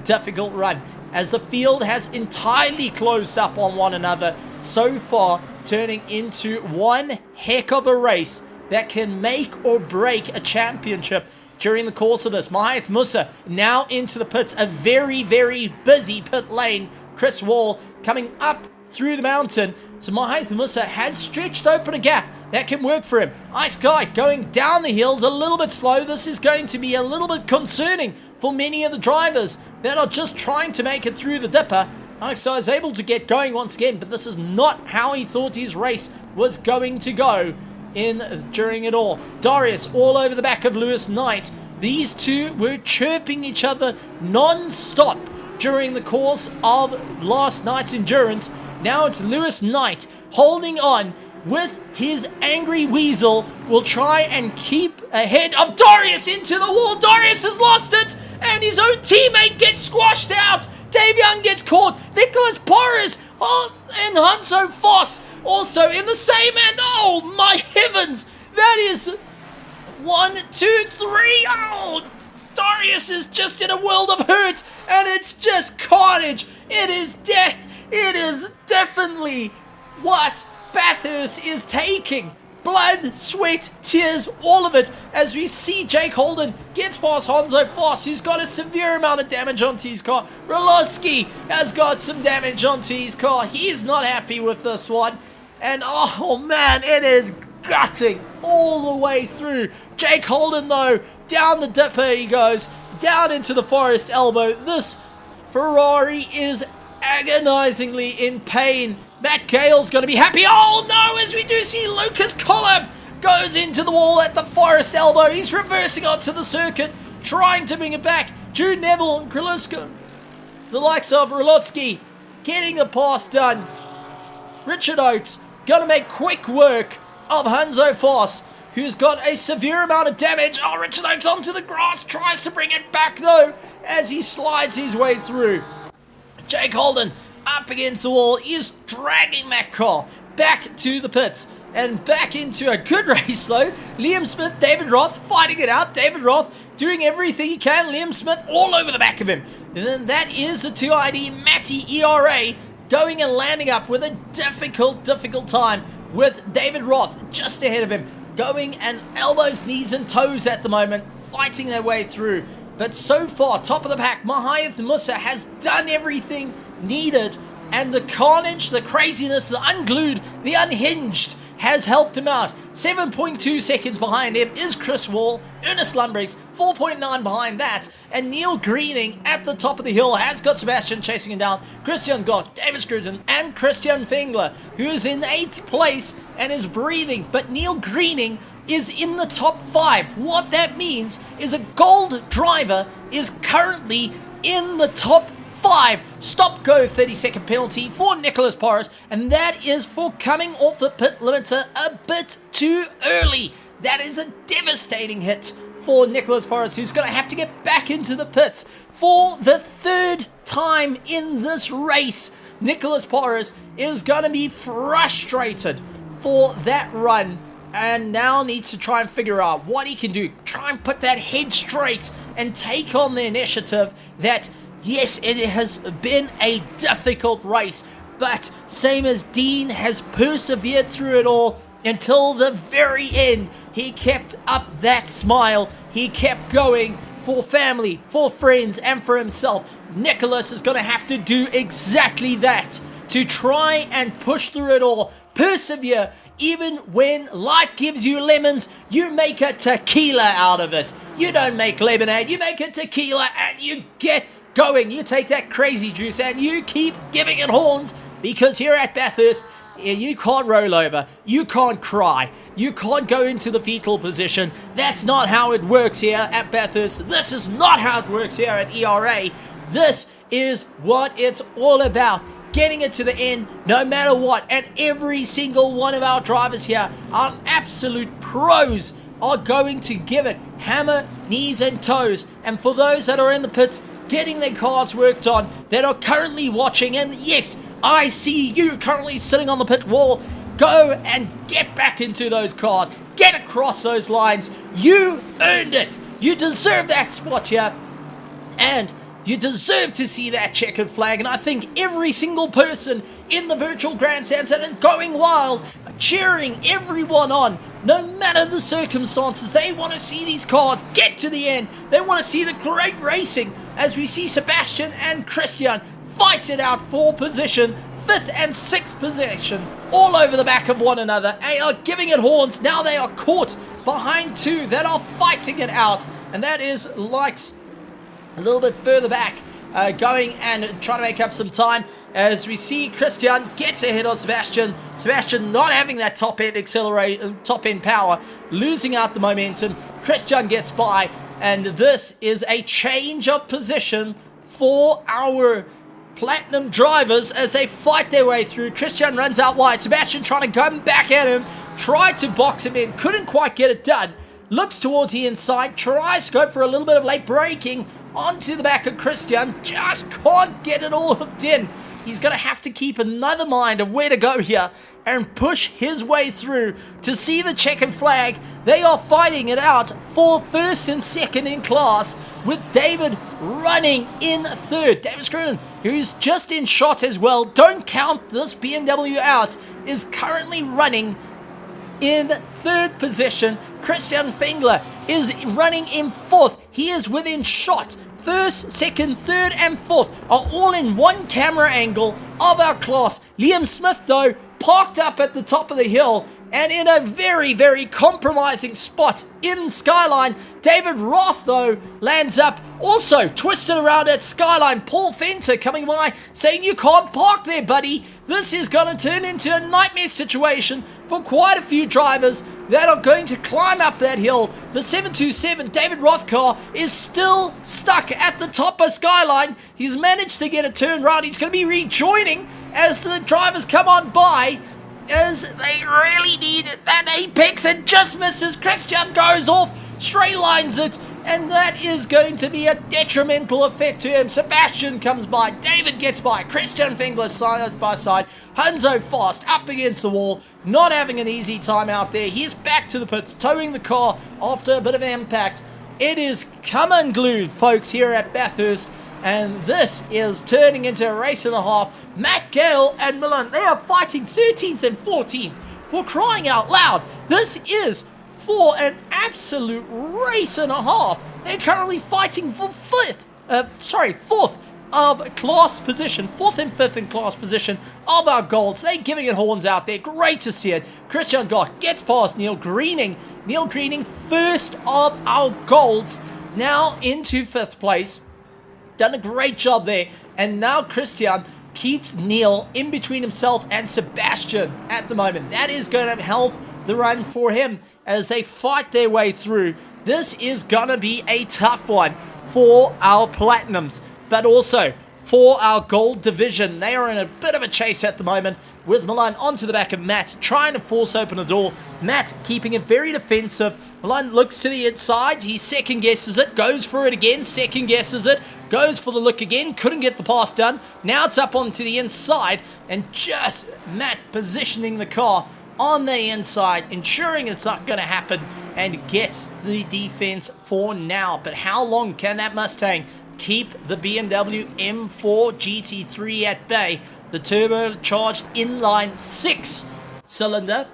run, as the field has entirely closed up on one another so far, turning into one heck of a race that can make or break a championship during the course of this. Mahath Musa now into the pits, a very, very busy pit lane. Chris Wall coming up through the mountain. So Mahath Musa has stretched open a gap that can work for him. Ice Guy going down the hills a little bit slow. This is going to be a little bit concerning for many of the drivers that are just trying to make it through the dipper. Ice Guy is able to get going once again, but this is not how he thought his race was going to go during it all. Darius all over the back of Lewis Knight. These two were chirping each other non-stop during the course of last night's endurance. Now it's Lewis Knight holding on with his angry weasel, will try and keep ahead of Darius into the wall. Darius has lost it, and his own teammate gets squashed out. Dave Young gets caught. Nicholas Porras and Hanso Foss also in the same end. Oh my heavens, that is 1, 2, 3. Oh, Darius is just in a world of hurt, and it's just carnage. It is death. It is definitely what Bathurst is taking. Blood, sweat, tears, all of it, as we see Jake Holden gets past Hanso Foss, who's got a severe amount of damage onto his car. Rolotsky has got some damage onto his car. He's not happy with this one. And oh man, it is gutting all the way through. Jake Holden, though, down the dipper he goes, down into the forest elbow. This Ferrari is agonizingly in pain. Matt Gale's going to be happy. Oh no, as we do see Lucas Collab goes into the wall at the forest elbow. He's reversing onto the circuit, trying to bring it back. Jude Neville and Kriluska, the likes of Rolotsky, getting a pass done. Richard Oakes going to make quick work of Hanso Foss, who's got a severe amount of damage. Oh, Richard Oakes onto the grass, tries to bring it back though, as he slides his way through. Jake Holden up against the wall is dragging that car back to the pits and back into a good race though. Liam Smith, David Roth fighting it out. David Roth doing everything he can. Liam Smith all over the back of him. And then that is a 2ID Matty ERA going and landing up with a difficult time with David Roth just ahead of him. Going and elbows, knees and toes at the moment, fighting their way through. But so far, top of the pack, Mahayath Musa has done everything needed. And the carnage, the craziness, the unglued, the unhinged has helped him out. 7.2 seconds behind him is Chris Wall. Ernest Lundbriggs, 4.9 behind that. And Neil Greening at the top of the hill has got Sebastian chasing him down. Christian Gott, David Scruton, and Christian Fengler, who is in 8th place and is breathing. But Neil Greening is in the top 5. What that means is a gold driver is currently in the top 5. Stop-go 30-second penalty for Nicholas Porras, and that is for coming off the pit limiter a bit too early. That is a devastating hit for Nicholas Porras, who's going to have to get back into the pits for the 3rd time in this race. Nicholas Porras is going to be frustrated for that run and now needs to try and figure out what he can do. Try and put that head straight and take on the initiative that, yes, it has been a difficult race, but same as Dean has persevered through it all until the very end. He kept up that smile. He kept going for family, for friends, and for himself. Nicholas is going to have to do exactly that to try and push through it all. Persevere. Even when life gives you lemons, you make a tequila out of it. You don't make lemonade, you make a tequila and you get going. You take that crazy juice and you keep giving it horns, because here at Bathurst, you can't roll over, you can't cry, you can't go into the fetal position. That's not how it works here at Bathurst. This is not how it works here at ERA. This is what it's all about. Getting it to the end no matter what. And every single one of our drivers here are absolute pros, are going to give it hammer, knees and toes. And for those that are in the pits getting their cars worked on, that are currently watching, and yes, I see you currently sitting on the pit wall, go and get back into those cars. Get across those lines. You earned it. You deserve that spot here. And you deserve to see that checkered flag, and I think every single person in the virtual grandstands that is going wild, cheering everyone on, no matter the circumstances. They want to see these cars get to the end. They want to see the great racing, as we see Sebastian and Christian fight it out for position, 5th and 6th position, all over the back of one another. They are giving it horns. Now they are caught behind 2 that are fighting it out, and that is Likes a little bit further back, going and trying to make up some time, as we see Christian gets ahead of Sebastian. Sebastian not having that top end power, losing out the momentum. Christian gets by, and this is a change of position for our platinum drivers as they fight their way through. Christian runs out wide. Sebastian trying to come back at him, tried to box him in, couldn't quite get it done. Looks towards the inside, tries to go for a little bit of late braking onto the back of Christian, just can't get it all hooked in. He's going to have to keep another mind of where to go here and push his way through to see the checkered flag. They are fighting it out for 1st and 2nd in class, with David running in 3rd. David Scruton, who's just in shot as well, don't count this BMW out, is currently running in 3rd position. Christian Fengler is running in 4th. He is within shot. 1st, 2nd, 3rd, and 4th are all in one camera angle of our class. Liam Smith, though, parked up at the top of the hill and in a very compromising spot in Skyline. David Roth, though, lands up also twisted around at Skyline. Paul Fenter coming by saying, you can't park there, buddy. This is going to turn into a nightmare situation for quite a few drivers that are going to climb up that hill. The 727 David Roth car is still stuck at the top of Skyline. He's managed to get a turn right. He's going to be rejoining as the drivers come on by. as they really need that apex and just misses. Christian goes off, straight lines it, and that is going to be a detrimental effect to him. Sebastian comes by, David gets by, Christian Fingler side by side, Hanzo fast up against the wall, not having an easy time out there. He's back to the pits, towing the car after a bit of impact. It is come unglued, folks, here at Bathurst, and this is turning into a race and a half. Matt Gale and Milan, they are fighting 13th and 14th, for crying out loud. This is for an absolute race and a half. They're currently fighting for fourth of class position, 4th and 5th in class position of our golds. They're giving it horns out there. Great to see it. Christian Gach gets past Neil Greening. Neil Greening, first of our golds, now into 5th place. Done a great job there. And now Christian keeps Neil in between himself and Sebastian at the moment. That is going to help the run for him as they fight their way through. This is gonna be a tough one for our Platinums, but also for our Gold division. They are in a bit of a chase at the moment, with Milan onto the back of Matt, trying to force open a door. Matt keeping it very defensive. Milan looks to the inside, he second guesses it, goes for it again, second guesses it, goes for the look again, couldn't get the pass done. Now it's up onto the inside, and just Matt positioning the car on the inside, ensuring it's not going to happen, and gets the defense for now. But how long can that Mustang keep the BMW M4 GT3 at bay? The turbocharged inline 6 cylinder.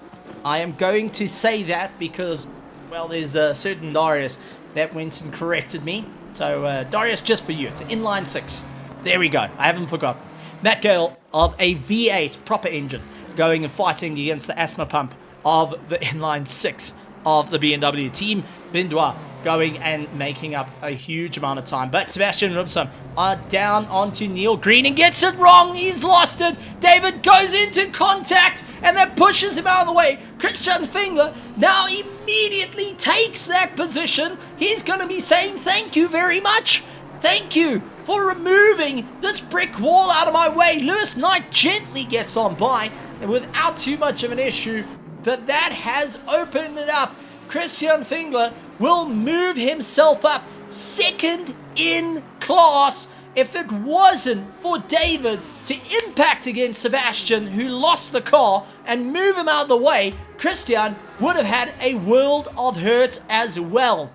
I am going to say that because, well, there's a certain Darius that went and corrected me. So, Darius, just for you, it's an inline 6. There we go. I haven't forgotten. Matt Gale of a V8 proper engine, going and fighting against the asthma pump of the inline 6 of the BMW team. Bindwa going and making up a huge amount of time. But Sebastian Rubson are down onto Neil Green and gets it wrong. He's lost it. David goes into contact and that pushes him out of the way. Christian Fingler now immediately takes that position. He's going to be saying thank you very much. Thank you for removing this brick wall out of my way. Lewis Knight gently gets on by and without too much of an issue, but that has opened it up. Christian Fingler will move himself up second in class. If it wasn't for David to impact against Sebastian, who lost the car, and move him out of the way, Christian would have had a world of hurt as well.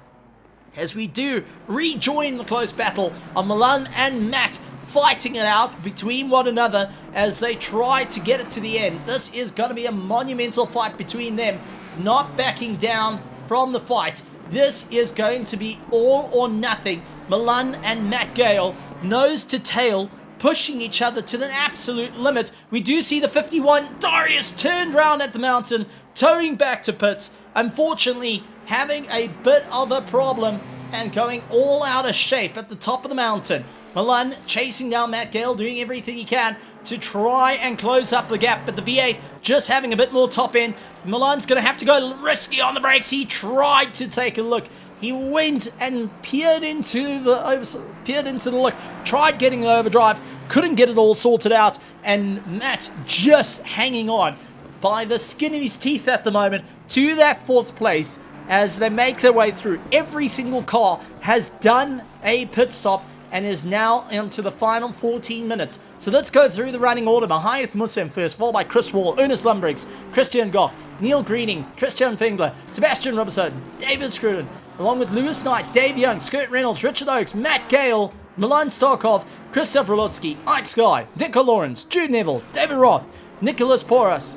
As we do rejoin the close battle of Milan and Matt fighting it out between one another as they try to get it to the end. This is going to be a monumental fight between them, not backing down from the fight. This is going to be all or nothing. Milan and Matt Gale, nose to tail, pushing each other to the absolute limit. We do see the 51, Darius turned round at the mountain, towing back to pits. Unfortunately, having a bit of a problem and going all out of shape at the top of the mountain. Milan chasing down Matt Gale, doing everything he can to try and close up the gap, but the V8 just having a bit more top end. Milan's going to have to go risky on the brakes. He tried to take a look. He went and peered into the look, tried getting the overdrive, couldn't get it all sorted out, and Matt just hanging on by the skin of his teeth at the moment to that 4th place as they make their way through. Every single car has done a pit stop and is now into the final 14 minutes. So let's go through the running order. Mahath Muslim first, followed by Chris Wall, Ernest Lumbriggs, Christian Goch, Neil Greening, Christian Fingler, Sebastian Robertson, David Scruden, along with Lewis Knight, Dave Young, Skirt Reynolds, Richard Oakes, Matt Gale, Milan Starkov, Christoph Rolotsky, Ike Sky, Nico Lawrence, Jude Neville, David Roth, Nicholas Porras,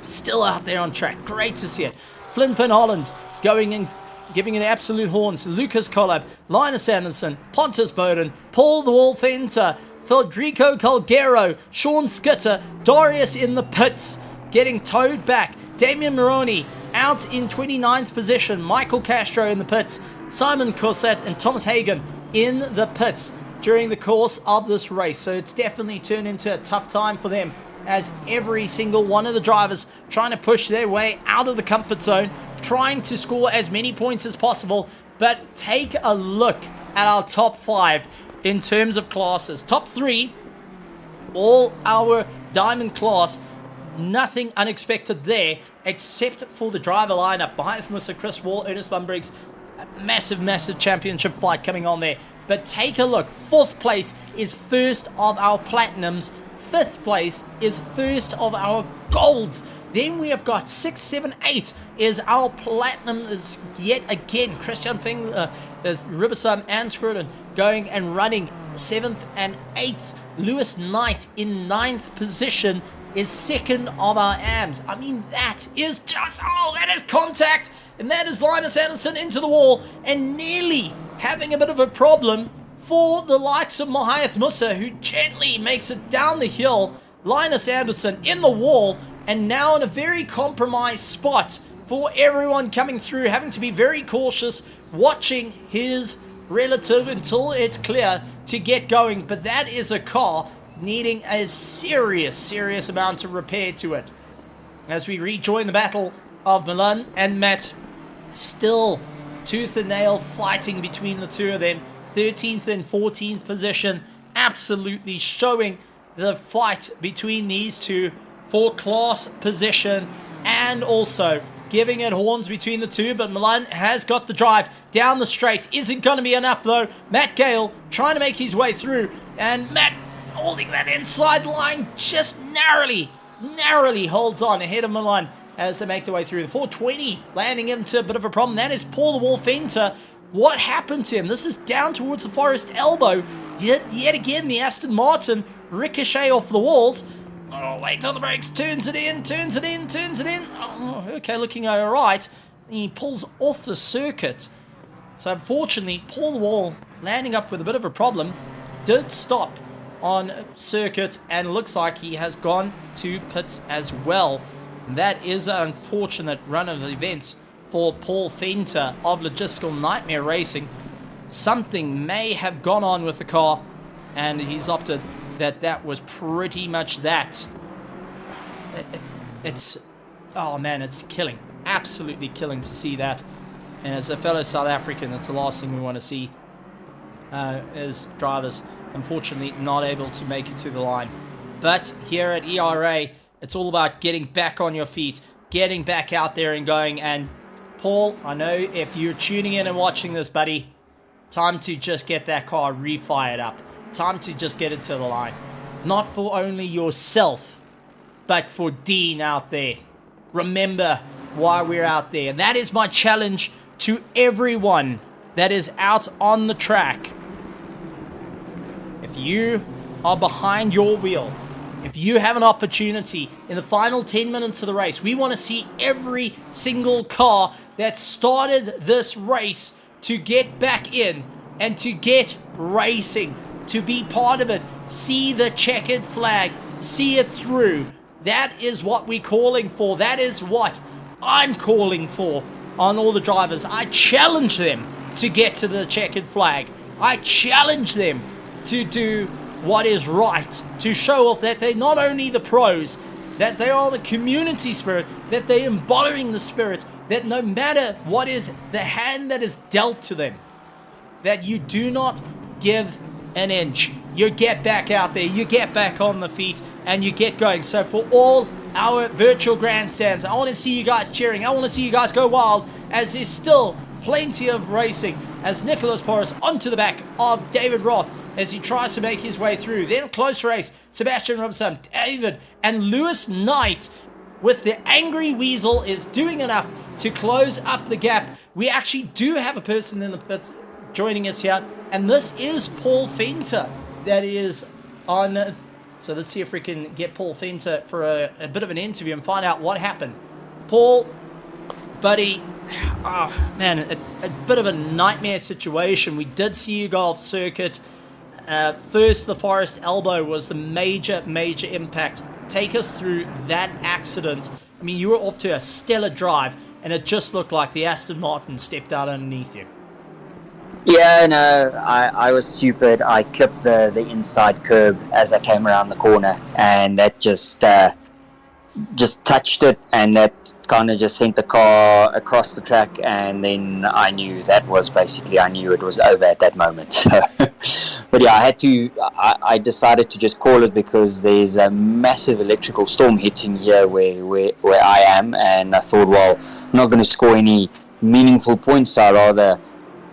still out there on track. Great to see it. Flynn Van Holland going and giving it absolute horns. Lucas Collab, Linus Anderson, Pontus Bowden, Paul the Wall Fenter, Federico Calgero, Sean Skitter, Darius in the pits, getting towed back. Damian Moroni out in 29th position. Michael Castro in the pits. Simon Corset and Thomas Hagen in the pits during the course of this race. So it's definitely turned into a tough time for them, as every single one of the drivers trying to push their way out of the comfort zone, trying to score as many points as possible. But take a look at our top 5 in terms of classes. Top 3, all our diamond class, Nothing unexpected there, except for the driver lineup. Behind Mr. Chris Wall, Ernest Lundbriggs, a massive championship fight coming on there. But take a look. 4th place is first of our platinums. 5th place is first of our golds. Then we have got 6, 7, 8 is our platinum is yet again. Christian Fing, Ribersum and Scruton going and running 7th and 8th. Lewis Knight in 9th position is 2nd of our AMs. I mean, that is just, that is contact. And that is Linus Anderson into the wall and nearly having a bit of a problem for the likes of Mahiath Musa, who gently makes it down the hill. Linus Anderson in the wall and now in a very compromised spot for everyone coming through, having to be very cautious, watching his relative until it's clear to get going. But that is a car needing a serious amount of repair to it. As we rejoin the battle of Milan and Matt, still tooth and nail fighting between the two of them. 13th and 14th position, absolutely showing the fight between these two for class position, and also giving it horns between the two. But Milan has got the drive down the straight. Isn't going to be enough though. Matt Gale trying to make his way through, and Matt holding that inside line just narrowly holds on ahead of Milan as they make their way through. The 420 landing into a bit of a problem. That is Paul the Wall Fenter. What happened to him? This is down towards the Forest Elbow. Yet again, the Aston Martin ricochet off the walls. Oh, wait till the brakes. Turns it in. Oh, okay, looking all right. He pulls off the circuit. So unfortunately, Paul the Wall landing up with a bit of a problem. Did stop on circuit and looks like he has gone to pits as well. That is an unfortunate run of events for Paul Fenter of Logistical Nightmare Racing. Something may have gone on with the car, and he's opted that was pretty much that. It's killing. Absolutely killing to see that. And as a fellow South African, that's the last thing we want to see as drivers, unfortunately, not able to make it to the line. But here at ERA, it's all about getting back on your feet, getting back out there and going. And Paul, I know if you're tuning in and watching this, buddy, time to just get that car refired up. Time to just get it to the line. Not for only yourself, but for Dean out there. Remember why we're out there. And that is my challenge to everyone that is out on the track. If you are behind your wheel, if you have an opportunity in the final 10 minutes of the race, we want to see every single car that started this race to get back in and to get racing, to be part of it, see the checkered flag, see it through. That is what we're calling for. That is what I'm calling for on all the drivers. I challenge them to get to the checkered flag. I challenge them to do what is right, to show off that they're not only the pros, that they are the community spirit, that they're embodying the spirit, that no matter what is the hand that is dealt to them, that you do not give an inch. You get back out there, you get back on the feet, and you get going. So for all our virtual grandstands, I want to see you guys cheering. I want to see you guys go wild, as there's still plenty of racing, as Nicholas Porras onto the back of David Roth as he tries to make his way through. Then a close race, Sebastian Robson, David, and Lewis Knight with the Angry Weasel is doing enough to close up the gap. We actually do have a person in the pits joining us here, and this is Paul Fenter that is on. So let's see if we can get Paul Fenter for a bit of an interview and find out what happened. Paul, buddy, oh man, a bit of a nightmare situation. We did see you go off circuit. First, the Forest Elbow was the major impact. Take us through that accident. I mean, you were off to a stellar drive, and it just looked like the Aston Martin stepped out underneath you. Yeah, no, I was stupid. I clipped the inside curb as I came around the corner, and that just just touched it, and that kind of just sent the car across the track, and then I knew it was over at that moment. So, but yeah, I decided to just call it because there's a massive electrical storm hitting here where I am, and I thought, well, I'm not going to score any meaningful points, so I'd rather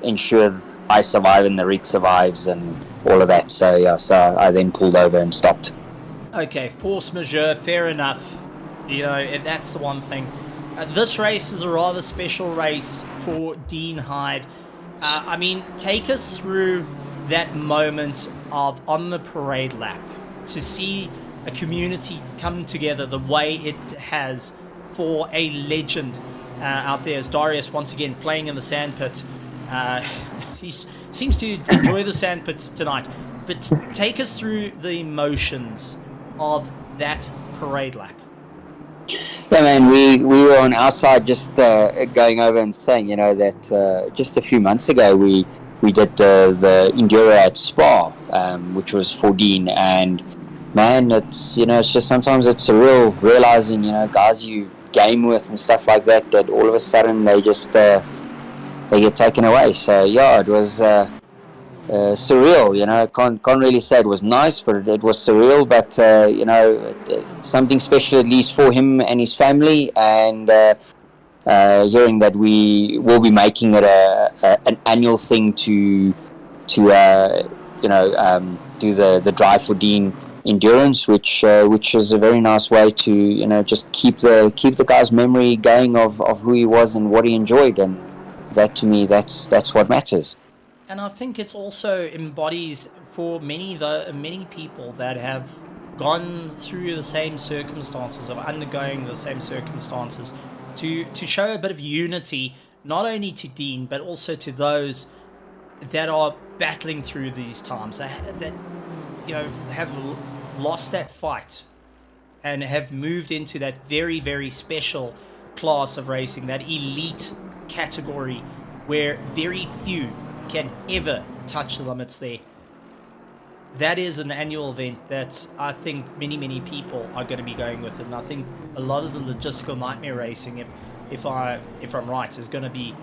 ensure I survive and the rig survives and all of that. So yeah, so I then pulled over and stopped. Okay, force majeure, fair enough. You know, that's the one thing. This race is a rather special race for Dean Hyde. I mean, take us through that moment of on the parade lap to see a community come together the way it has for a legend out there. As Darius once again playing in the sandpit. He seems to enjoy the sandpit tonight. But take us through the emotions of that parade lap. Yeah, man, we were on our side just going over and saying, that just a few months ago we did the Enduro at Spa, which was for Dean, and man, it's it's just sometimes it's surreal realizing guys you game with and stuff like that all of a sudden they just they get taken away. So yeah, it was surreal. Can't really say it was nice, but it was surreal. But something special at least for him and his family. And hearing that we will be making it an annual thing to do the Drive for Dean endurance, which is a very nice way to just keep the guy's memory going of who he was and what he enjoyed. And that to me, that's what matters. And I think it's also embodies for many people that have gone through the same circumstances, of undergoing the same circumstances, to show a bit of unity, not only to Dean, but also to those that are battling through these times, that have lost that fight and have moved into that very, very special class of racing, that elite category where very few can ever touch the limits there. That is an annual event that I think many people are going to be going with, and I think a lot of the logistical nightmare racing, if I'm right, is going to be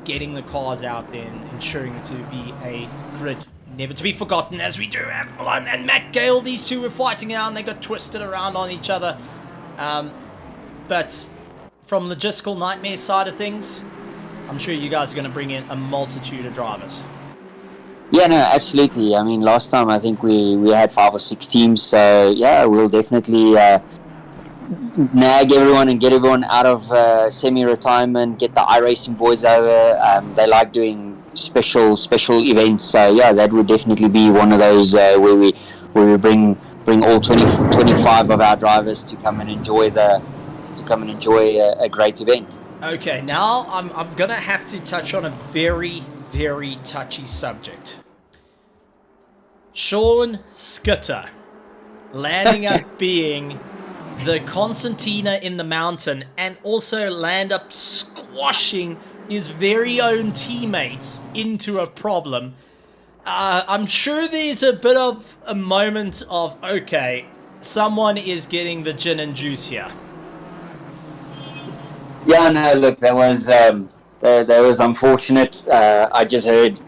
getting the cars out there and ensuring it to be a grid never to be forgotten, as we do have Milan and Matt Gale. These two were fighting out and they got twisted around on each other. But from logistical nightmare side of things, I'm sure you guys are going to bring in a multitude of drivers. Yeah, no, absolutely. I mean, last time I think we had 5 or 6 teams, so yeah, we'll definitely nag everyone and get everyone out of semi-retirement, get the iRacing boys over. They like doing special events, so yeah, that would definitely be one of those where we bring all 25 of our drivers to come and enjoy a great event. Okay, now I'm gonna have to touch on a very, very touchy subject. Sean Skitter landing up being the concertina in the mountain, and also land up squashing his very own teammates into a problem. I'm sure there's a bit of a moment of, okay, someone is getting the gin and juice here. Yeah, no, look, that was unfortunate. I just heard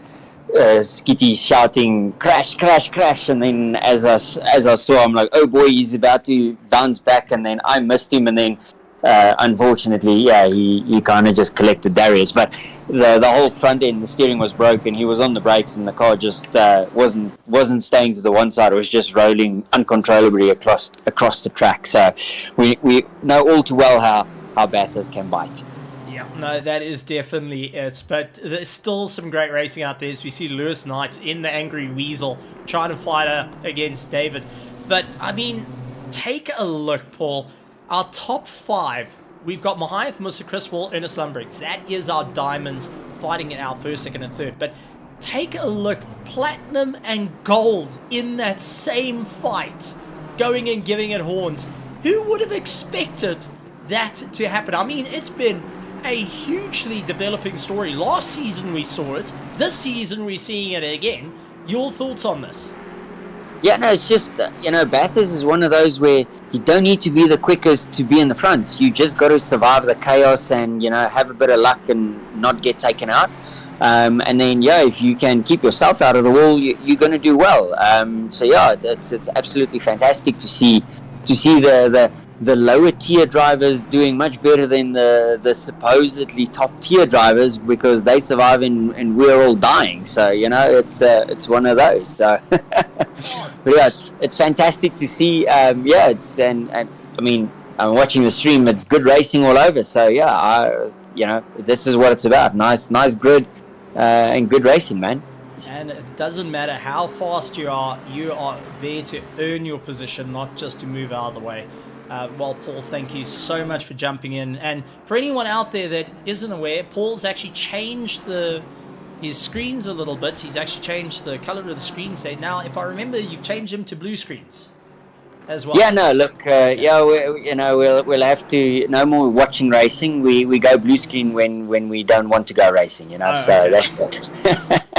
Skitty shouting crash, and then as I saw, I'm like, oh boy, he's about to bounce back, and then I missed him, and then unfortunately, yeah, he kind of just collected Darius, but the whole front end, the steering was broken. He was on the brakes, and the car just wasn't staying to the one side. It was just rolling uncontrollably across the track. So we know all too well how Bathurst can bite. Yeah, no, that is definitely it. But there's still some great racing out there, as we see Lewis Knight in the Angry Weasel trying to fight up against David. But, I mean, take a look, Paul. Our top 5, we've got Mahiath, Musa, Chris Wall, Ernest Lumbriggs. That is our diamonds fighting in our first, second, and third. But take a look, platinum and gold in that same fight, going and giving it horns. Who would have expected that to happen? I mean, it's been a hugely developing story. Last season we saw it. This season we're seeing it again. Your thoughts on this? Yeah, no, it's just, Bathurst is one of those where you don't need to be the quickest to be in the front. You just got to survive the chaos and, have a bit of luck and not get taken out. And then, if you can keep yourself out of the wall, you're going to do well. So, yeah, it's absolutely fantastic to see the lower tier drivers doing much better than the supposedly top tier drivers, because they survive and we're all dying. So it's one of those. So, but yeah, it's fantastic to see. And I mean, I'm watching the stream. It's good racing all over. So this is what it's about. Nice grid and good racing, man. And it doesn't matter how fast you are there to earn your position, not just to move out of the way. Well, Paul, thank you so much for jumping in. And for anyone out there that isn't aware, Paul's actually changed his screens a little bit. He's actually changed the color of the screen set. Now, if I remember, you've changed them to blue screens as well. Yeah, no, look, we'll have to, no more watching racing. We go blue screen when we don't want to go racing, Okay. That's it.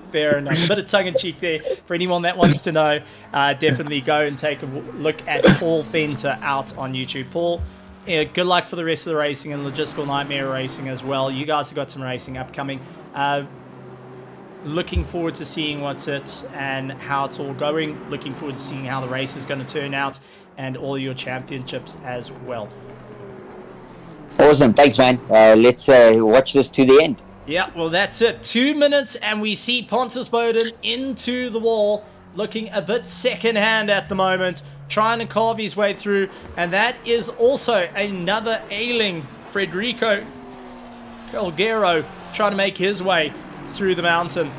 Fair enough. A bit of tongue-in-cheek there. For anyone that wants to know, definitely go and take a look at Paul Fenter out on YouTube. Paul, good luck for the rest of the racing and Logistical Nightmare racing as well. You guys have got some racing upcoming. Looking forward to seeing what's it and how it's all going. Looking forward to seeing how the race is going to turn out and all your championships as well. Awesome. Thanks, man. Let's watch this to the end. Yeah, well, that's it. 2 minutes, and we see Pontus Boden into the wall, looking a bit second-hand at the moment, trying to carve his way through, and that is also another ailing Federico Calgero trying to make his way through the mountain.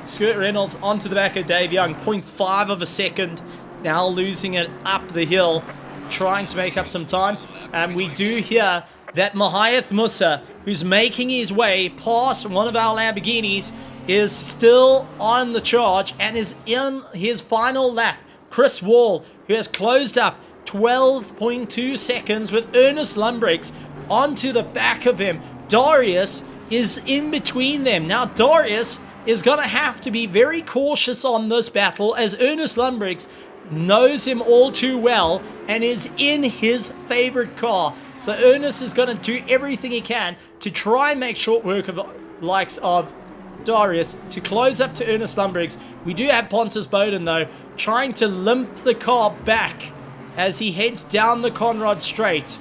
Scott Reynolds onto the back of Dave Young, 0.5 of a second, now losing it up the hill, trying to make up some time, and we do hear that Mahayath Musa, who's making his way past one of our Lamborghinis, is still on the charge and is in his final lap. Chris Wall, who has closed up 12.2 seconds with Ernest Lumbrechts onto the back of him. Darius is in between them. Now Darius is going to have to be very cautious on this battle, as Ernest Lumbrechts knows him all too well and is in his favorite car. So Ernest is going to do everything he can to try and make short work of likes of Darius to close up to Ernest Lumbrechts. We do have Pontus Boden, though, trying to limp the car back as he heads down the Conrad Straight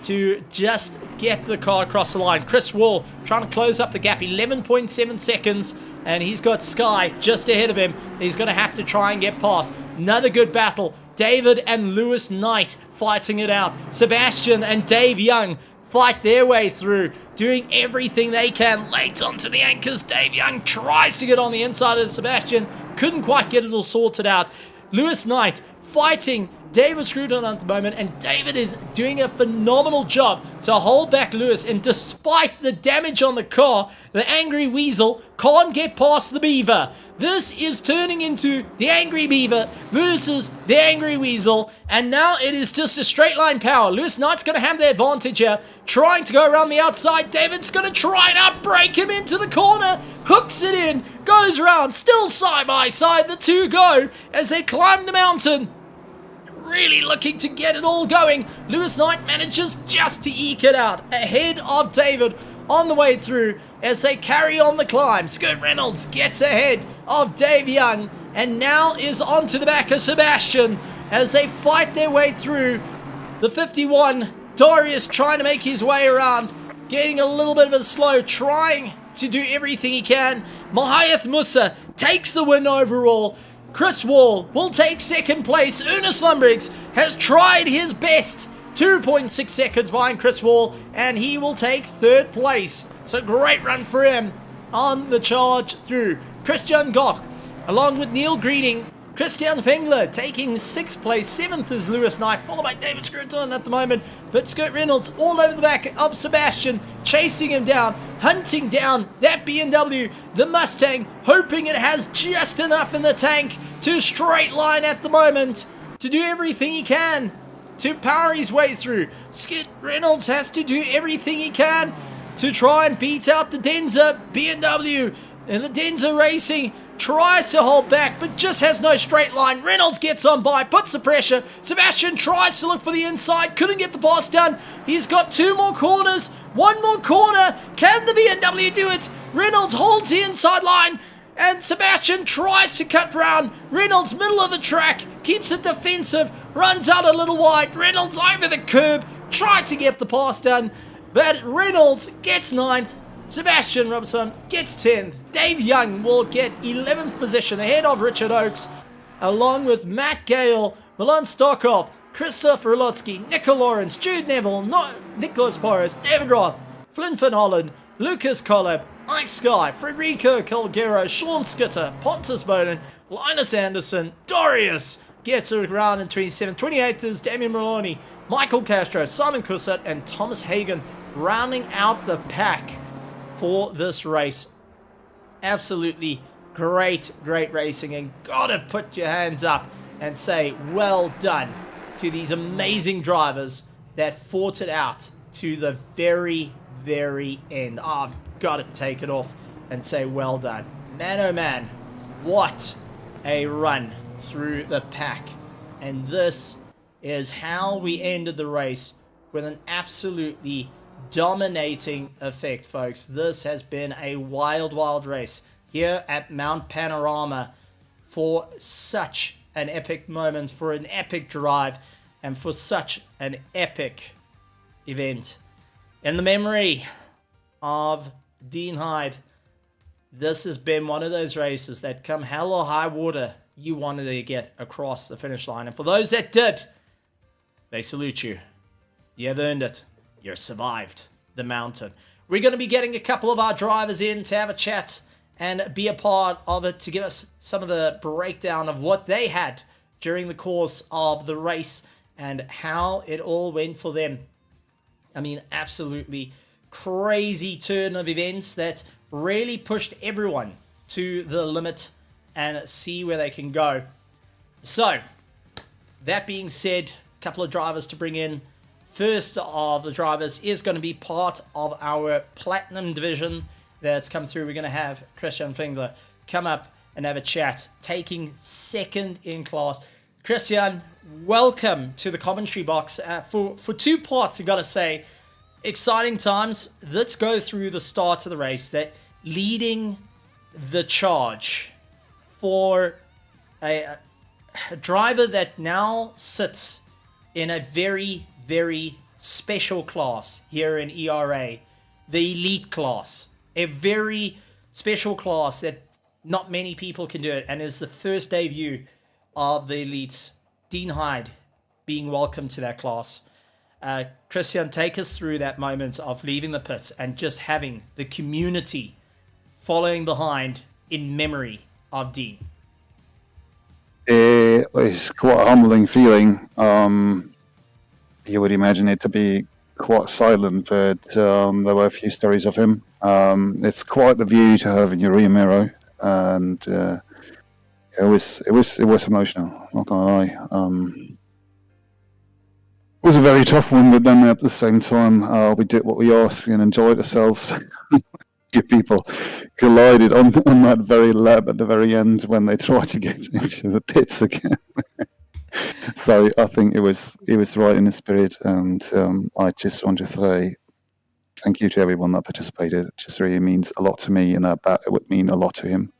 to just get the car across the line. Chris Wall trying to close up the gap, 11.7 seconds, and he's got Sky just ahead of him. He's going to have to try and get past. Another good battle. David and Lewis Knight fighting it out. Sebastian and Dave Young fight their way through, doing everything they can. Late onto the anchors, Dave Young tries to get on the inside of Sebastian, couldn't quite get it all sorted out. Lewis Knight fighting David Scruton at the moment, and David is doing a phenomenal job to hold back Lewis, and despite the damage on the car, the Angry Weasel can't get past the Beaver. This is turning into the Angry Beaver versus the Angry Weasel, and now it is just a straight line power. Lewis Knight's going to have the advantage here, trying to go around the outside. David's going to try and outbrake him into the corner, hooks it in, goes around, still side by side. The two go as they climb the mountain. Really looking to get it all going. Lewis Knight manages just to eke it out ahead of David on the way through as they carry on the climb. Scott Reynolds gets ahead of Dave Young and now is onto the back of Sebastian as they fight their way through the 51. Darius trying to make his way around, getting a little bit of a slow, trying to do everything he can. Mahayath Musa takes the win overall. Chris Wall will take second place. Ernest Lumbrechts has tried his best. 2.6 seconds behind Chris Wall, and he will take third place. So great run for him on the charge through. Christian Goch, along with Neil Greening, Christian Fengler taking 6th place. 7th is Lewis Knight, followed by David Scruton at the moment. But Scott Reynolds all over the back of Sebastian, chasing him down, hunting down that BMW, the Mustang, hoping it has just enough in the tank to straight line at the moment, to do everything he can to power his way through. Scott Reynolds has to do everything he can to try and beat out the Denza BMW. And the Denza Racing tries to hold back, but just has no straight line. Reynolds gets on by, puts the pressure. Sebastian tries to look for the inside, couldn't get the pass done. He's got 2 more corners, 1 more corner. Can the BMW do it? Reynolds holds the inside line, and Sebastian tries to cut round. Reynolds, middle of the track, keeps it defensive, runs out a little wide. Reynolds over the curb, tried to get the pass done, but Reynolds gets 9th. Sebastian Robson gets 10th. Dave Young will get 11th position ahead of Richard Oakes, along with Matt Gale, Milan Stokov, Christoph Rolotsky, Nico Lawrence, Jude Neville, Nicholas Porras, David Roth, Flynn Van Holland, Lucas Collab, Ike Sky, Federico Calgero, Sean Skitter, Pontus Bowden, Linus Anderson, Dorius gets around in 27th. 28th is Damian Maloney, Michael Castro, Simon Cussett, and Thomas Hagen rounding out the pack for this race. Absolutely great racing, and gotta put your hands up and say well done to these amazing drivers that fought it out to the very end. I've got to take it off and say well done. Man, oh man, what a run through the pack. And this is how we ended the race, with an absolutely dominating effect, folks. This has been a wild race here at Mount Panorama for such an epic moment, for an epic drive, and for such an epic event. In the memory of Dean Hyde, this has been one of those races that, come hell or high water, you wanted to get across the finish line. And for those that did, they salute you. You have earned it. You survived the mountain. We're going to be getting a couple of our drivers in to have a chat and be a part of it, to give us some of the breakdown of what they had during the course of the race and how it all went for them. I mean, absolutely crazy turn of events that really pushed everyone to the limit and see where they can go. So, that being said, a couple of drivers to bring in. First of the drivers is going to be part of our Platinum division that's come through. We're going to have Christian Fingler come up and have a chat, taking second in class. Christian, welcome to the commentary box. For 2 parts, I've got to say, exciting times. Let's go through the start of the race, that leading the charge for a driver that now sits in a very special class here in ERA, the elite class. A very special class that not many people can do it, and is the first debut of the elites. Dean Hyde being welcomed to that class. Christian, take us through that moment of leaving the pits and just having the community following behind in memory of Dean. It's quite a humbling feeling. You would imagine it to be quite silent, but there were a few stories of him. It's quite the view to have in your rear mirror, and it was emotional. Not gonna lie. It was a very tough one, but then at the same time, we did what we asked and enjoyed ourselves. Few people collided on that very lap at the very end when they tried to get into the pits again. So I think it was right in the spirit, and I just want to say thank you to everyone that participated. It just really means a lot to me, and that it would mean a lot to him.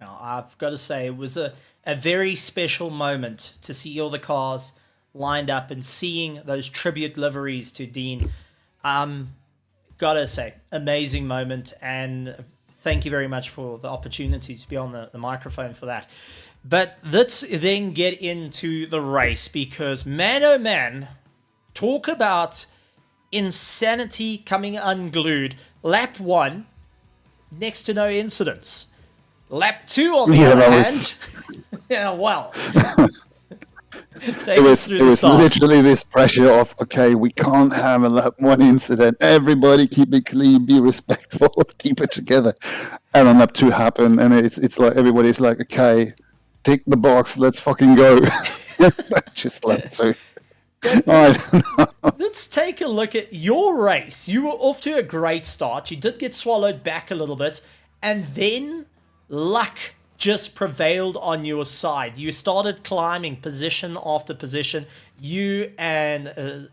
Now, I've got to say, it was a very special moment to see all the cars lined up and seeing those tribute liveries to Dean. Gotta say, amazing moment, and thank you very much for the opportunity to be on the microphone for that. But let's then get into the race, because man oh man, talk about insanity coming unglued. Lap 1, next to no incidents. Lap 2 on the other hand, yeah, well. It was literally this pressure of, okay, we can't have a lap 1 incident. Everybody keep it clean, be respectful, keep it together. And on lap 2 happened, and it's like everybody's like, okay, tick the box, let's fucking go. Just lap 2. Let's take a look at your race. You were off to a great start. You did get swallowed back a little bit, and then luck just prevailed on your side. You started climbing position after position. You and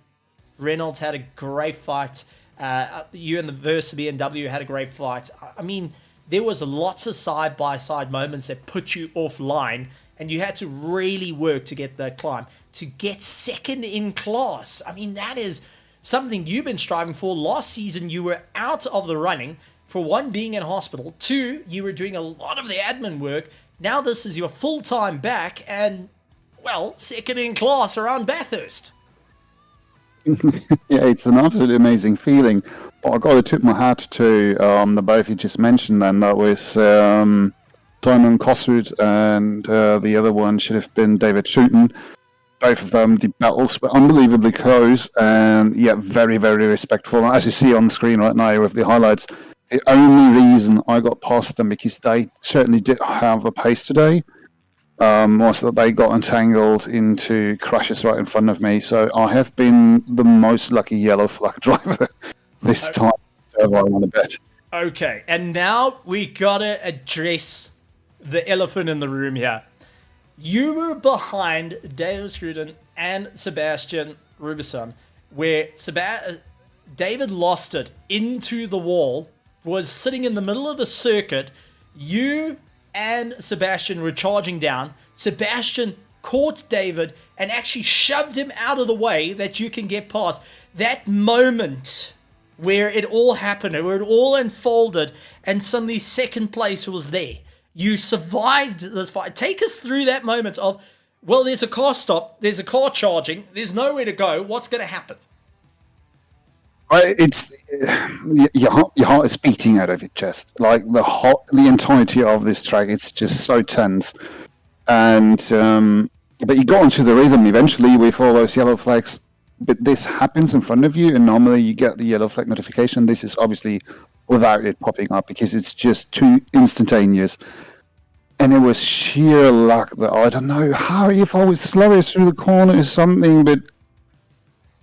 Reynolds had a great fight. You and the Versa BMW had a great fight. I mean, there was lots of side-by-side moments that put you offline, and you had to really work to get that climb. To get second in class, I mean, that is something you've been striving for. Last season, you were out of the running. For one, being in hospital. Two, you were doing a lot of the admin work. Now this is your full-time back and, well, second in class around Bathurst. Yeah, it's an absolutely amazing feeling. But I got to tip my hat to the both you just mentioned then. That was Simon Kossuth and the other one should have been David Shooten. Both of them, the battles were unbelievably close and yet very, very respectful. As you see on the screen right now with the highlights, the only reason I got past them, because they certainly did have a pace today, was that they got entangled into crashes right in front of me. So I have been the most lucky yellow flag driver this time. I want to bet. Okay, and now we gotta address the elephant in the room here. You were behind David Scruton and Sebastian Rubison, where David lost it into the wall, was sitting in the middle of the circuit. You and Sebastian were charging down. Sebastian caught David and actually shoved him out of the way that you can get past. That moment where it all happened, where it all unfolded, and suddenly second place was there. You survived this fight. Take us through that moment of, well, there's a car stop, there's a car charging, there's nowhere to go. What's going to happen? It's your heart is beating out of your chest. Like the entirety of this track, it's just so tense. And but you got into the rhythm eventually with all those yellow flags. But this happens in front of you, and normally you get the yellow flag notification. This is obviously without it popping up because it's just too instantaneous. And it was sheer luck that I don't know how, if I was slower through the corner or something, but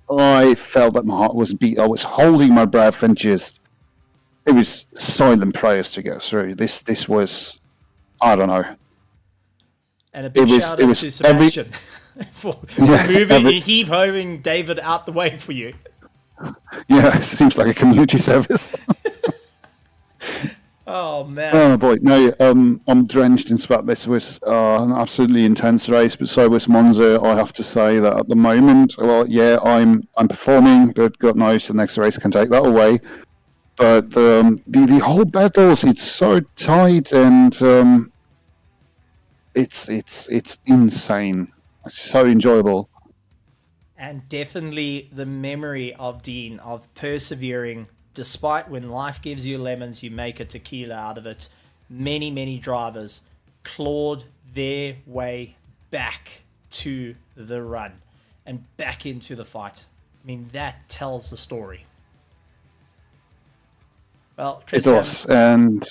I felt that my heart was beat. I was holding my breath and just, it was silent prayers to get through. This was, I don't know. And a big shout out to Sebastian for moving, heave-hoving David out the way for you. Yeah, it seems like a community service. Oh, man. Oh, boy. No, I'm drenched in sweat. This was an absolutely intense race, but so was Monza. I have to say that at the moment, well, yeah, I'm performing, but God knows the next race can take that away. But the whole battles, it's so tight, and it's insane. It's so enjoyable. And definitely the memory of Dean, of persevering, despite when life gives you lemons, you make a tequila out of it. Many, many drivers clawed their way back to the run and back into the fight. I mean, that tells the story. Well, Christian, it does, and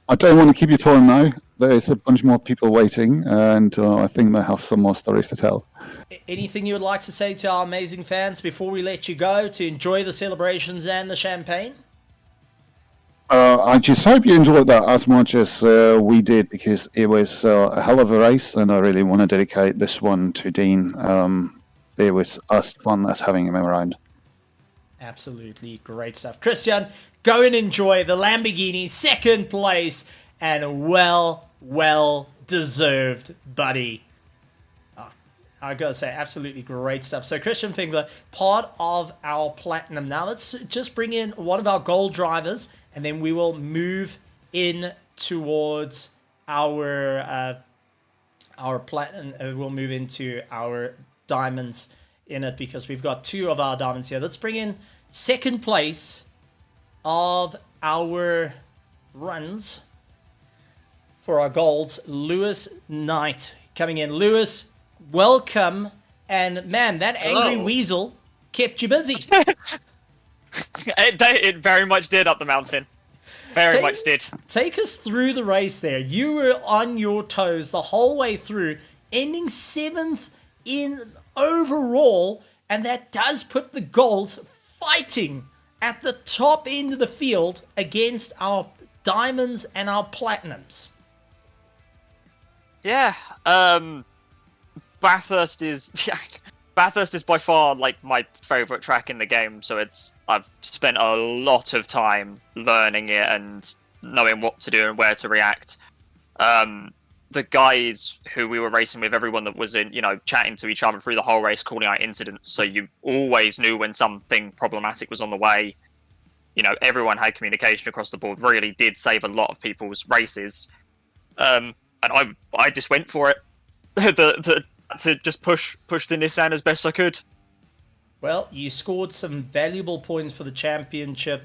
I don't want to keep you time now. There's a bunch more people waiting, and I think they have some more stories to tell. Anything you would like to say to our amazing fans before we let you go to enjoy the celebrations and the champagne? I just hope you enjoyed that as much as we did, because it was a hell of a race, and I really want to dedicate this one to Dean. It was as fun as having him around. Absolutely great stuff. Christian, go and enjoy the Lamborghini, second place, and well deserved, buddy. I gotta say, absolutely great stuff. So Christian Fingler, part of our platinum. Now let's just bring in one of our gold drivers, and then we will move in towards our platinum. We'll move into our diamonds in it, because we've got two of our diamonds here. Let's bring in second place of our runs for our golds, Lewis Knight coming in. Lewis, welcome. And man, that angry weasel kept you busy. It very much did up the mountain. Very much did. Take us through the race there. You were on your toes the whole way through, ending 7th in overall, and that does put the golds fighting at the top end of the field against our diamonds and our platinums. Yeah. Bathurst is Bathurst is by far like my favorite track in the game. So I've spent a lot of time learning it and knowing what to do and where to react. The guys who we were racing with, everyone that was in, chatting to each other through the whole race, calling out incidents. So you always knew when something problematic was on the way. Everyone had communication across the board. Really did save a lot of people's races. And I just went for it. To just push the Nissan as best I could. Well, you scored some valuable points for the championship.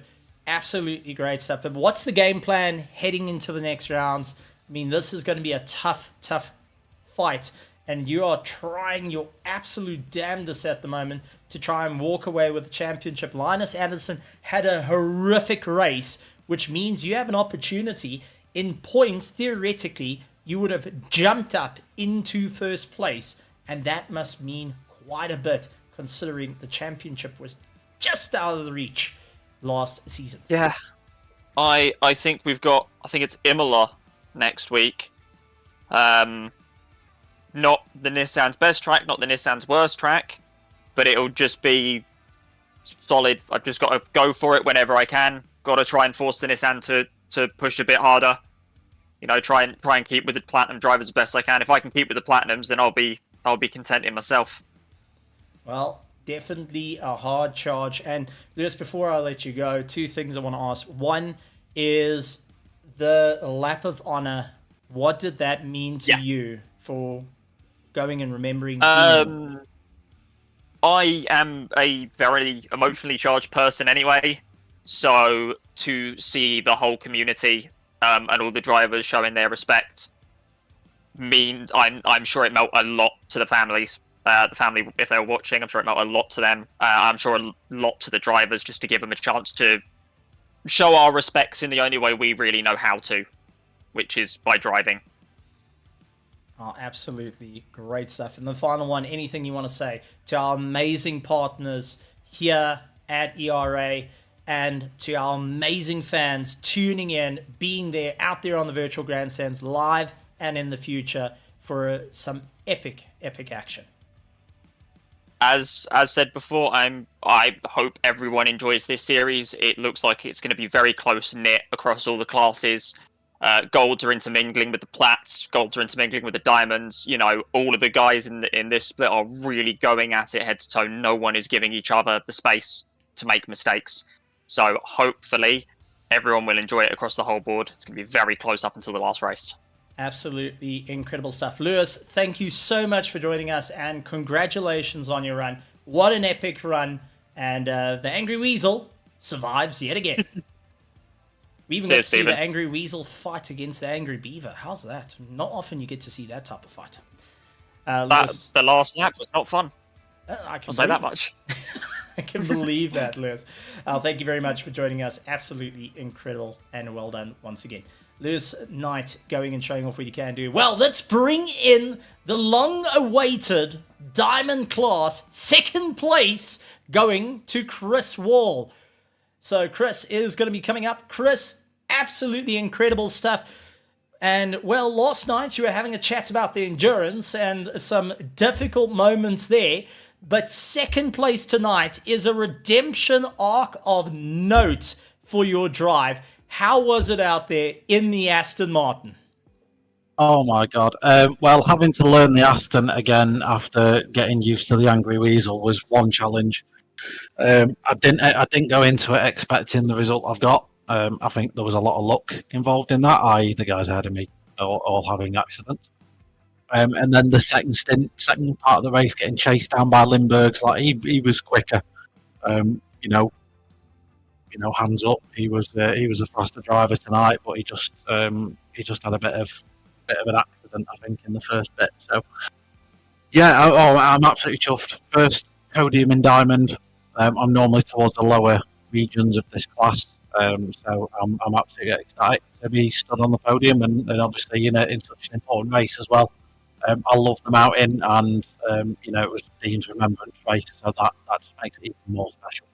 Absolutely great stuff. But what's the game plan heading into the next rounds? I mean, this is going to be a tough fight. And you are trying your absolute damnedest at the moment to try and walk away with the championship. Linus Anderson had a horrific race, which means you have an opportunity in points, theoretically, you would have jumped up into first place, and that must mean quite a bit, considering the championship was just out of the reach last season. Yeah, I think it's Imola next week. Not the Nissan's best track, not the Nissan's worst track, but it'll just be solid. I've just got to go for it whenever I can. Got to try and force the Nissan to push a bit harder. Try and keep with the platinum drivers as best I can. If I can keep with the platinums, then I'll be content in myself. Well, definitely a hard charge. And just before I let you go, two things I want to ask. One is the lap of honor. What did that mean to you for going and remembering? I am a very emotionally charged person anyway, so to see the whole community and all the drivers showing their respect means I'm sure it meant a lot to the families. The family, if they were watching, I'm sure it meant a lot to them. I'm sure a lot to the drivers, just to give them a chance to show our respects in the only way we really know how to, which is by driving. Oh, absolutely. Great stuff. And the final one, anything you want to say to our amazing partners here at ERA and to our amazing fans tuning in, being there, out there on the virtual grandstands, live and in the future for some epic action. As said before, I hope everyone enjoys this series. It looks like it's going to be very close knit across all the classes. Golds are intermingling with the plats, golds are intermingling with the diamonds. All of the guys in this split are really going at it head to toe. No one is giving each other the space to make mistakes. So hopefully everyone will enjoy it across the whole board. It's going to be very close up until the last race. Absolutely incredible stuff. Lewis, thank you so much for joining us and congratulations on your run. What an epic run. And the Angry Weasel survives yet again. We even got to see the Angry Weasel fight against the Angry Beaver. How's that? Not often you get to see that type of fight. Lewis, the last lap was not fun. I'll say that much. I can believe that, Lewis. Thank you very much for joining us. Absolutely incredible and well done once again. Lewis Knight going and showing off what you can do. Well, let's bring in the long-awaited Diamond class, second place, going to Chris Wall. So Chris is going to be coming up. Chris, absolutely incredible stuff. And, well, last night you were having a chat about the endurance and some difficult moments there. But second place tonight is a redemption arc of note for your drive. How was it out there in the Aston Martin? Oh my God. Well, having to learn the Aston again after getting used to the Angry Weasel was one challenge. I didn't go into it expecting the result I've got. I think there was a lot of luck involved in that, i.e. the guys ahead of me all having accidents. And then the second part of the race, getting chased down by Lindbergh's, like he was quicker. Hands up. He was a faster driver tonight, but he just had a bit of an accident, I think, in the first bit. So yeah, I'm absolutely chuffed. First podium in Diamond. I'm normally towards the lower regions of this class, so I'm absolutely excited to be stood on the podium, and obviously in such an important race as well. I love the mountain, and it was Dean's remembrance race, so that just makes it even more special.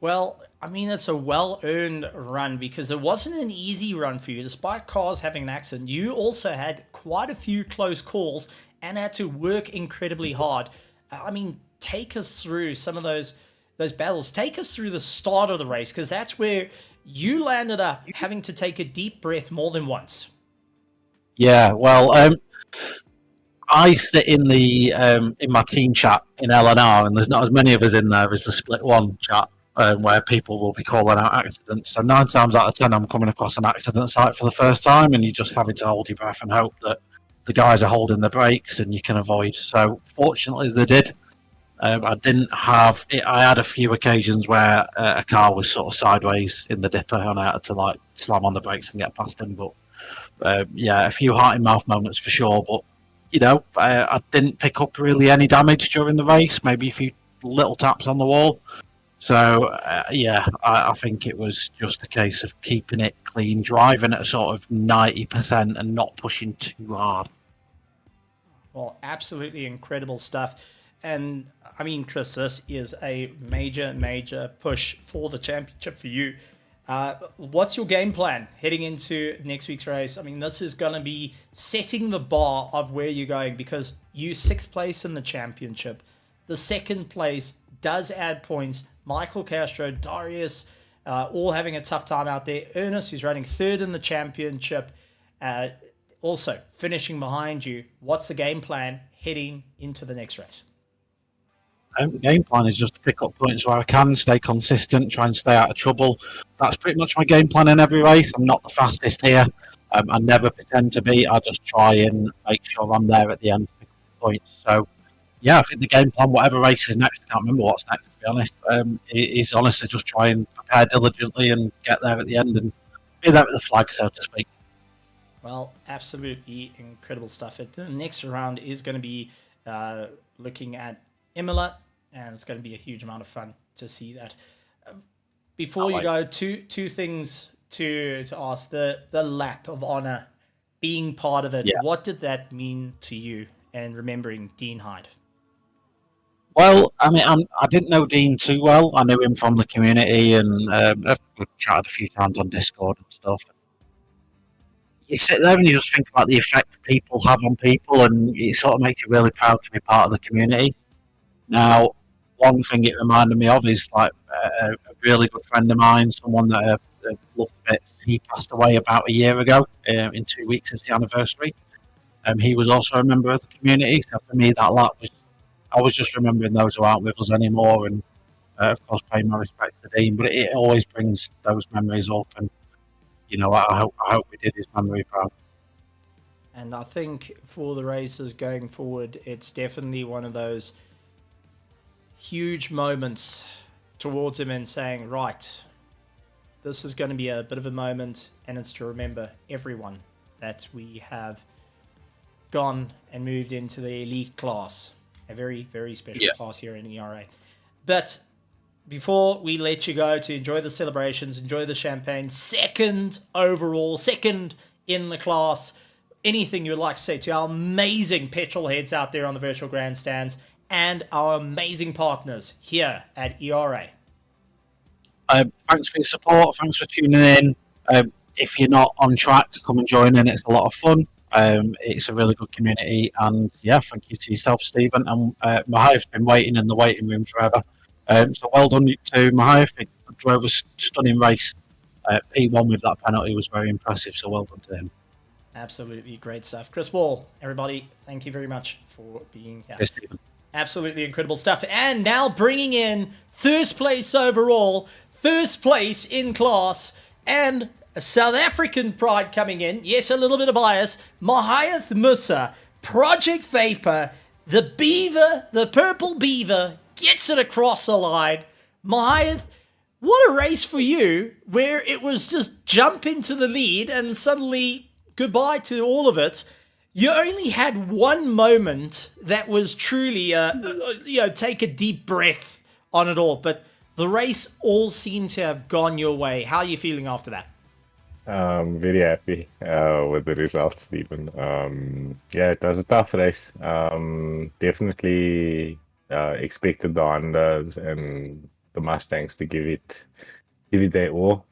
Well, I mean, it's a well-earned run because it wasn't an easy run for you. Despite cars having an accident, you also had quite a few close calls and had to work incredibly hard. I mean, take us through some of those battles. Take us through the start of the race because that's where you landed up having to take a deep breath more than once. Yeah, well, I sit in the in my team chat in LNR, and there's not as many of us in there as the Split One chat, where people will be calling out accidents. So 9 times out of 10, I'm coming across an accident site for the first time, and you're just having to hold your breath and hope that the guys are holding the brakes and you can avoid. So fortunately, they did. I didn't have it. I had a few occasions where a car was sort of sideways in the dipper, and I had to like slam on the brakes and get past him. But yeah, a few heart in mouth moments for sure. But I didn't pick up really any damage during the race. Maybe a few little taps on the wall. So yeah, I think it was just a case of keeping it clean, driving at a sort of 90% and not pushing too hard. Well, absolutely incredible stuff. And I mean, Chris, this is a major, major push for the championship for you. What's your game plan heading into next week's race? I mean, this is going to be setting the bar of where you're going because you 6th place in the championship. The 2nd place does add points. Michael Castro, Darius, all having a tough time out there. Ernest, who's running 3rd in the championship, also finishing behind you. What's the game plan heading into the next race? The game plan is just to pick up points where I can, stay consistent, try and stay out of trouble. That's pretty much my game plan in every race. I'm not the fastest here. I never pretend to be. I just try and make sure I'm there at the end to pick up points. So, yeah, I think the game plan, whatever race is next, I can't remember what's next, to be honest, is honestly just try and prepare diligently and get there at the end and be there with the flag, so to speak. Well, absolutely incredible stuff. The next round is going to be looking at Imola, and it's going to be a huge amount of fun to see that. Before you go, two things to ask. The lap of honor, being part of it, Yeah. What did that mean to you and remembering Dean Hyde? Well, I mean, I didn't know Dean too well. I knew him from the community, and we've chatted a few times on Discord and stuff. You sit there and you just think about the effect people have on people, and it sort of makes you really proud to be part of the community. Now, one thing it reminded me of is like a really good friend of mine, someone that I loved a bit. He passed away about a year ago. In 2 weeks is the anniversary. He was also a member of the community. So for me, that lot was, I was just remembering those who aren't with us anymore, and of course, paying my respects to Dean. But it always brings those memories up, and I hope we did his memory proud. And I think for the races going forward, it's definitely one of those huge moments towards him and saying, right, this is going to be a bit of a moment, and it's to remember everyone that we have gone and moved into the elite class, a very, very special class here in ERA. But before we let you go to enjoy the celebrations, enjoy the champagne, 2nd overall, 2nd in the class, anything you'd like to say to our amazing petrol heads out there on the virtual grandstands and our amazing partners here at ERA. Thanks for your support. Thanks for tuning in. If you're not on track, come and join in. It's a lot of fun. It's a really good community. And yeah, thank you to yourself, Stephen. And Mahaya's been waiting in the waiting room forever. So well done to Mahaya. He drove a stunning race. P1 with that penalty was very impressive. So well done to him. Absolutely great stuff. Chris Wall, everybody, thank you very much for being here. Yes, Stephen. Absolutely incredible stuff. And now bringing in 1st place overall, 1st place in class, and a South African pride coming in. Yes, a little bit of bias. Mahayath Musa, Project Vapor, the Beaver, the Purple Beaver, gets it across the line. Mahayath, what a race for you, where it was just jump into the lead and suddenly goodbye to all of it. You only had one moment that was truly, take a deep breath on it all. But the race all seemed to have gone your way. How are you feeling after that? Very happy with the results, Stephen. Yeah, it was a tough race. Definitely expected the unders and the Mustangs to give it their all.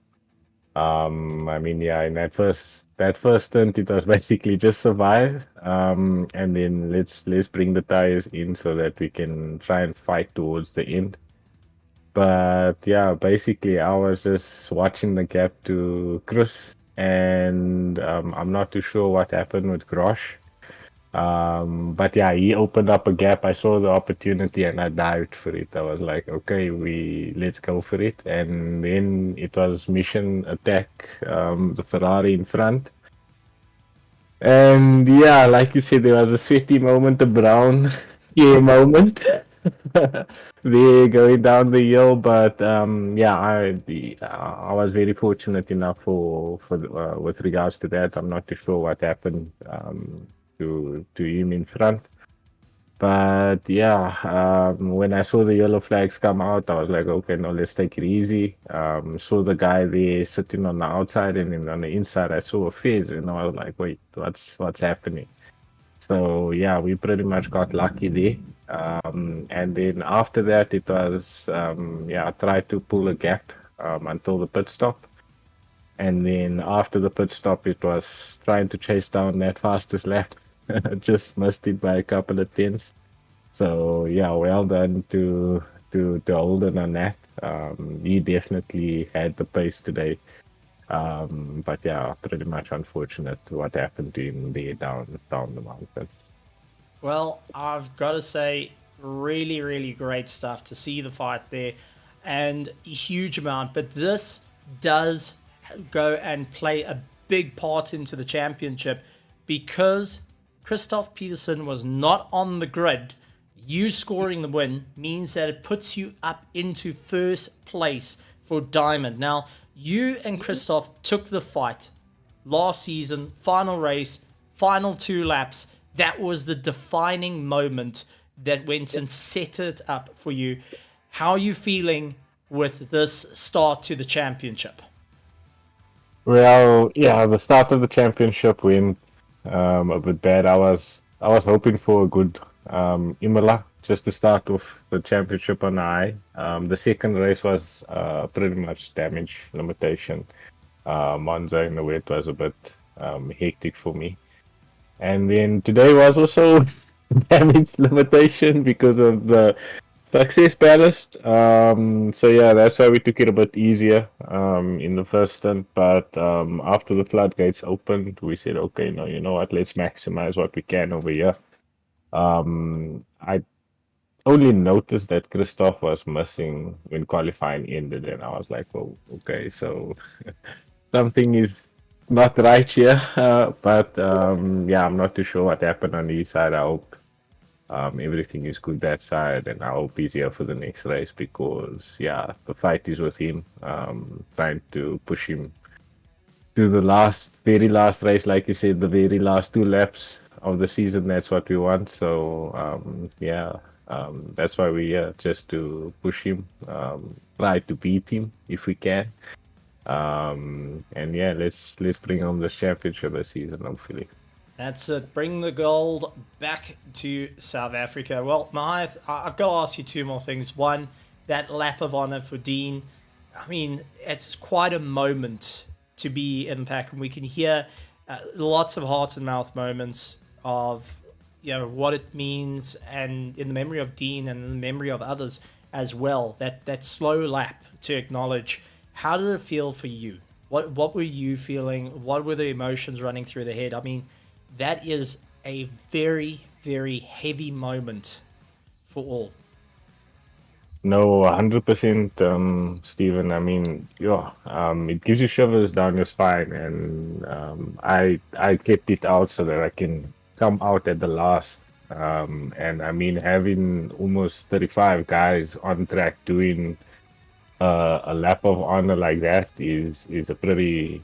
I mean, yeah, in that first stint, it was basically just survive, and then let's bring the tires in so that we can try and fight towards the end. But yeah, basically, I was just watching the gap to Chris, and I'm not too sure what happened with Grosh. But yeah, he opened up a gap. I saw the opportunity and I dived for it. I was like, okay, let's go for it. And then it was mission attack, the Ferrari in front. And yeah, like you said, there was a sweaty moment, a brown yeah moment. There going down the hill, but yeah, I was very fortunate enough with regards to that. I'm not too sure what happened to him in front. But yeah, when I saw the yellow flags come out, I was like, okay, no, let's take it easy. Saw the guy there sitting on the outside, and then on the inside, I saw a fizz, and I was like, wait, what's happening? So yeah, we pretty much got lucky there. And then after that, it was yeah, I tried to pull a gap until the pit stop. And then after the pit stop, it was trying to chase down that fastest lap. Just missed it by a couple of tenths. So yeah, well done to Holden on that. He definitely had the pace today. But yeah, pretty much unfortunate what happened to him there down the mountain. Well, I've got to say, really, really great stuff to see the fight there, and a huge amount. But this does go and play a big part into the championship because Christoph Peterson was not on the grid. You scoring the win means that it puts you up into first place for Diamond. Now, you and Christoph took the fight last season, final race, final 2 laps. That was the defining moment that went and set it up for you. How are you feeling with this start to the championship? Well, yeah, the start of the championship went a bit bad. I was hoping for a good Imola just to start off the championship on high. The second race was pretty much damage limitation. Monza in the wet was a bit hectic for me. And then today was also damage limitation because of the success ballast. So yeah, that's why we took it a bit easier in the first stint. But after the floodgates opened, we said, okay, no, you know what? Let's maximize what we can over here. I only noticed that Christoph was missing when qualifying ended, and I was like, oh, okay, so something is not right here. But yeah, I'm not too sure what happened on his side. I hope everything is good that side, and I hope he's here for the next race because, yeah, the fight is with him. Trying to push him to the very last race, like you said, the very last 2 laps of the season. That's what we want. So, yeah, that's why we're here, just to push him, try to beat him if we can. And yeah, let's bring home the championship this season, hopefully. That's it. Bring the gold back to South Africa. Well, Mahith, I've got to ask you 2 more things. One, that lap of honor for Dean. I mean, it's quite a moment to be in pack, and we can hear lots of heart and mouth moments of what it means, and in the memory of Dean and in the memory of others as well. That slow lap to acknowledge. How did it feel for you? What were you feeling? What were the emotions running through the head? I mean, that is a very, very heavy moment for all. No, 100%, Stephen. I mean, yeah, it gives you shivers down your spine, and I kept it out so that I can come out at the last. And I mean, having almost 35 guys on track doing a lap of honor like that is a pretty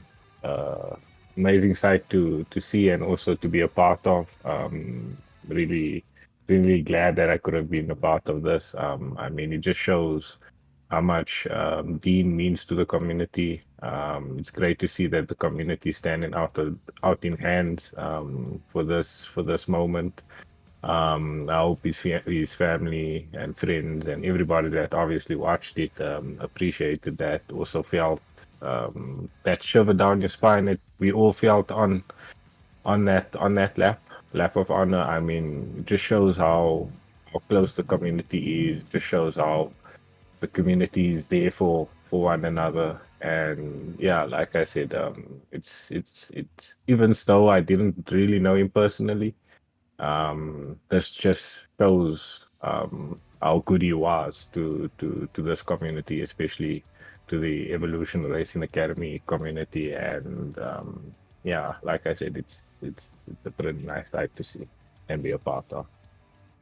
amazing sight to see and also to be a part of. Really, really glad that I could have been a part of this. I mean, it just shows how much Dean means to the community. It's great to see that the community is standing out in hands for this moment. I hope his family and friends and everybody that obviously watched it appreciated that. Also felt that shiver down your spine that we all felt on that lap of honor. I mean, it just shows how close the community is. Just shows how the community is there for one another. And yeah, like I said, it's even though I didn't really know him personally, this just shows how good he was to this community, especially to the Evolution Racing Academy community. And yeah, like I said, it's a pretty nice sight to see and be a part of.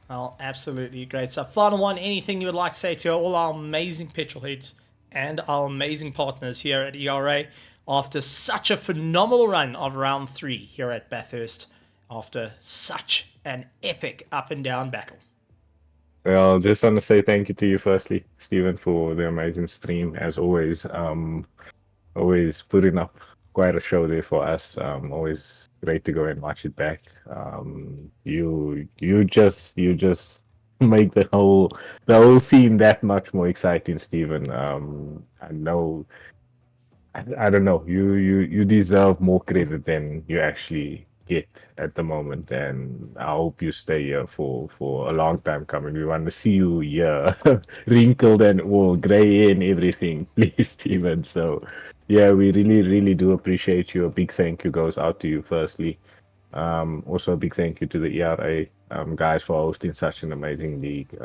Well, absolutely great stuff. Final one, anything you would like to say to all our amazing petrol heads and our amazing partners here at ERA after such a phenomenal run of round 3 here at Bathurst after such an epic up and down battle? Well, just want to say thank you to you firstly, Stephen, for the amazing stream as always. Always putting up quite a show there for us. Always great to go and watch it back. You just make the whole scene that much more exciting, Stephen. I know I don't know. You deserve more credit than you actually get at the moment, and I hope you stay here for a long time coming. We want to see you here, wrinkled and all, gray and everything, please, Steven. So, yeah, we really do appreciate you. A big thank you goes out to you, firstly. Also, a big thank you to the ERA guys for hosting such an amazing league.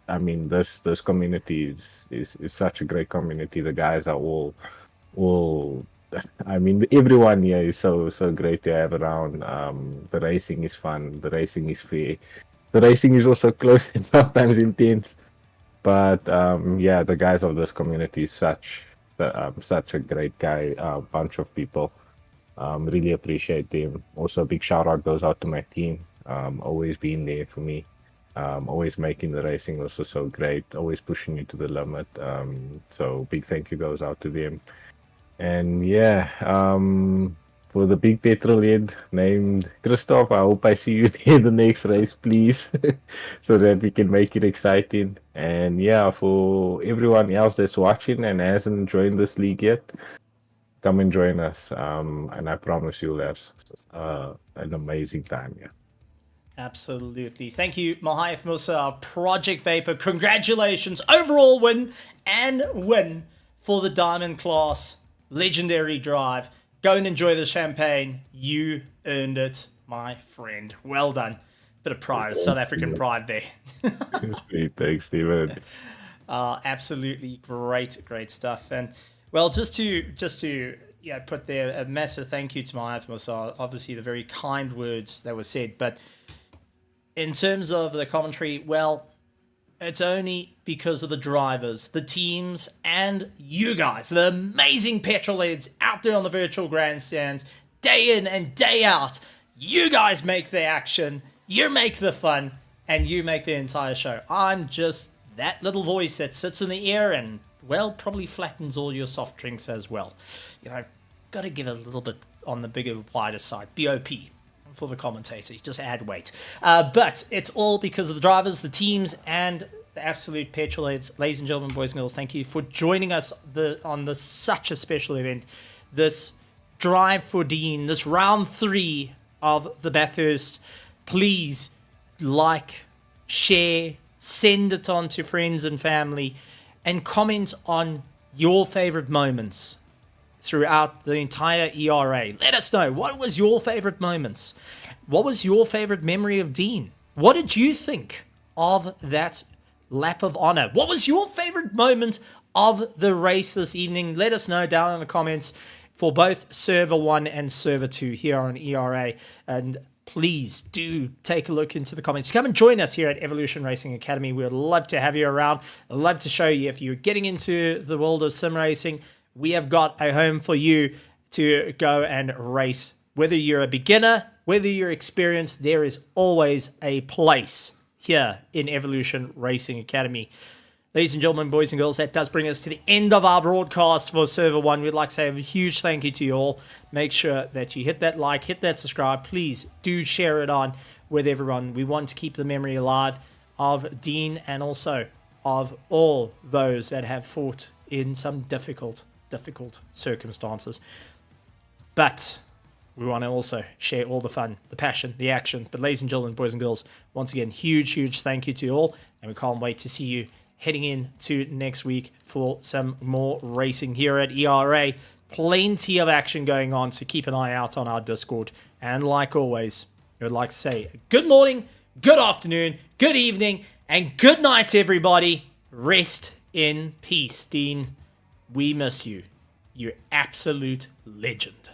I mean, this community is such a great community. The guys are all. I mean, everyone here is so great to have around. The racing is fun. The racing is fair. The racing is also close and sometimes intense. But yeah, the guys of this community is such a great bunch of people. Really appreciate them. Also, a big shout out goes out to my team. Always being there for me. Always making the racing also so great, always pushing you to the limit. So big thank you goes out to them. And yeah, for the big petrol head named Christoph, I hope I see you in the next race, please, so that we can make it exciting. And yeah, for everyone else that's watching and hasn't joined this league yet, come and join us. And I promise you'll have an amazing time. Yeah. Absolutely. Thank you, Mahath Musa, Project Vapor. Congratulations. Overall win and win for the Diamond Class Legendary Drive. Go and enjoy the champagne. You earned it, my friend. Well done. Bit of pride, South African pride there. Sweet. Thanks, Steven. Absolutely great stuff. And well, just to put there a massive thank you to Mahath Musa. Obviously, the very kind words that were said, but in terms of the commentary, well, it's only because of the drivers, the teams, and you guys, the amazing petrol heads out there on the virtual grandstands, day in and day out. You guys make the action, you make the fun, and you make the entire show. I'm just that little voice that sits in the air and, well, probably flattens all your soft drinks as well. You know, got to give it a little bit on the bigger, wider side. BOP. For the commentator, just add weight. But it's all because of the drivers, the teams, and the absolute petrol heads. Ladies and gentlemen, boys and girls, thank you for joining us on this such a special event. This Drive for Dean, this round 3 of the Bathurst. Please like, share, send it on to friends and family, and comment on your favorite moments throughout the entire ERA. Let us know, what was your favorite moments? What was your favorite memory of Dean? What did you think of that lap of honor? What was your favorite moment of the race this evening? Let us know down in the comments for both Server 1 and Server 2 here on ERA. And please do take a look into the comments. Come and join us here at Evolution Racing Academy. We'd love to have you around. I'd love to show you if you're getting into the world of sim racing. We have got a home for you to go and race. Whether you're a beginner, whether you're experienced, there is always a place here in Evolution Racing Academy. Ladies Ladies and gentlemen, boys and girls, that does bring us to the end of our broadcast for Server 1. We'd like to say a huge thank you to you all. Make sure that you hit that like, hit that subscribe. Please do share it on with everyone. We want to keep the memory alive of Dean and also of all those that have fought in some difficult circumstances. But we want to also share all the fun, the passion, the action. But ladies and gentlemen, boys and girls, once again, huge thank you to you all. And we can't wait to see you heading into next week for some more racing here at ERA. Plenty of action going on, so keep an eye out on our Discord. And like always, I would like to say good morning, good afternoon, good evening, and good night, everybody. Rest in peace, Dean. We miss you. You absolute legend.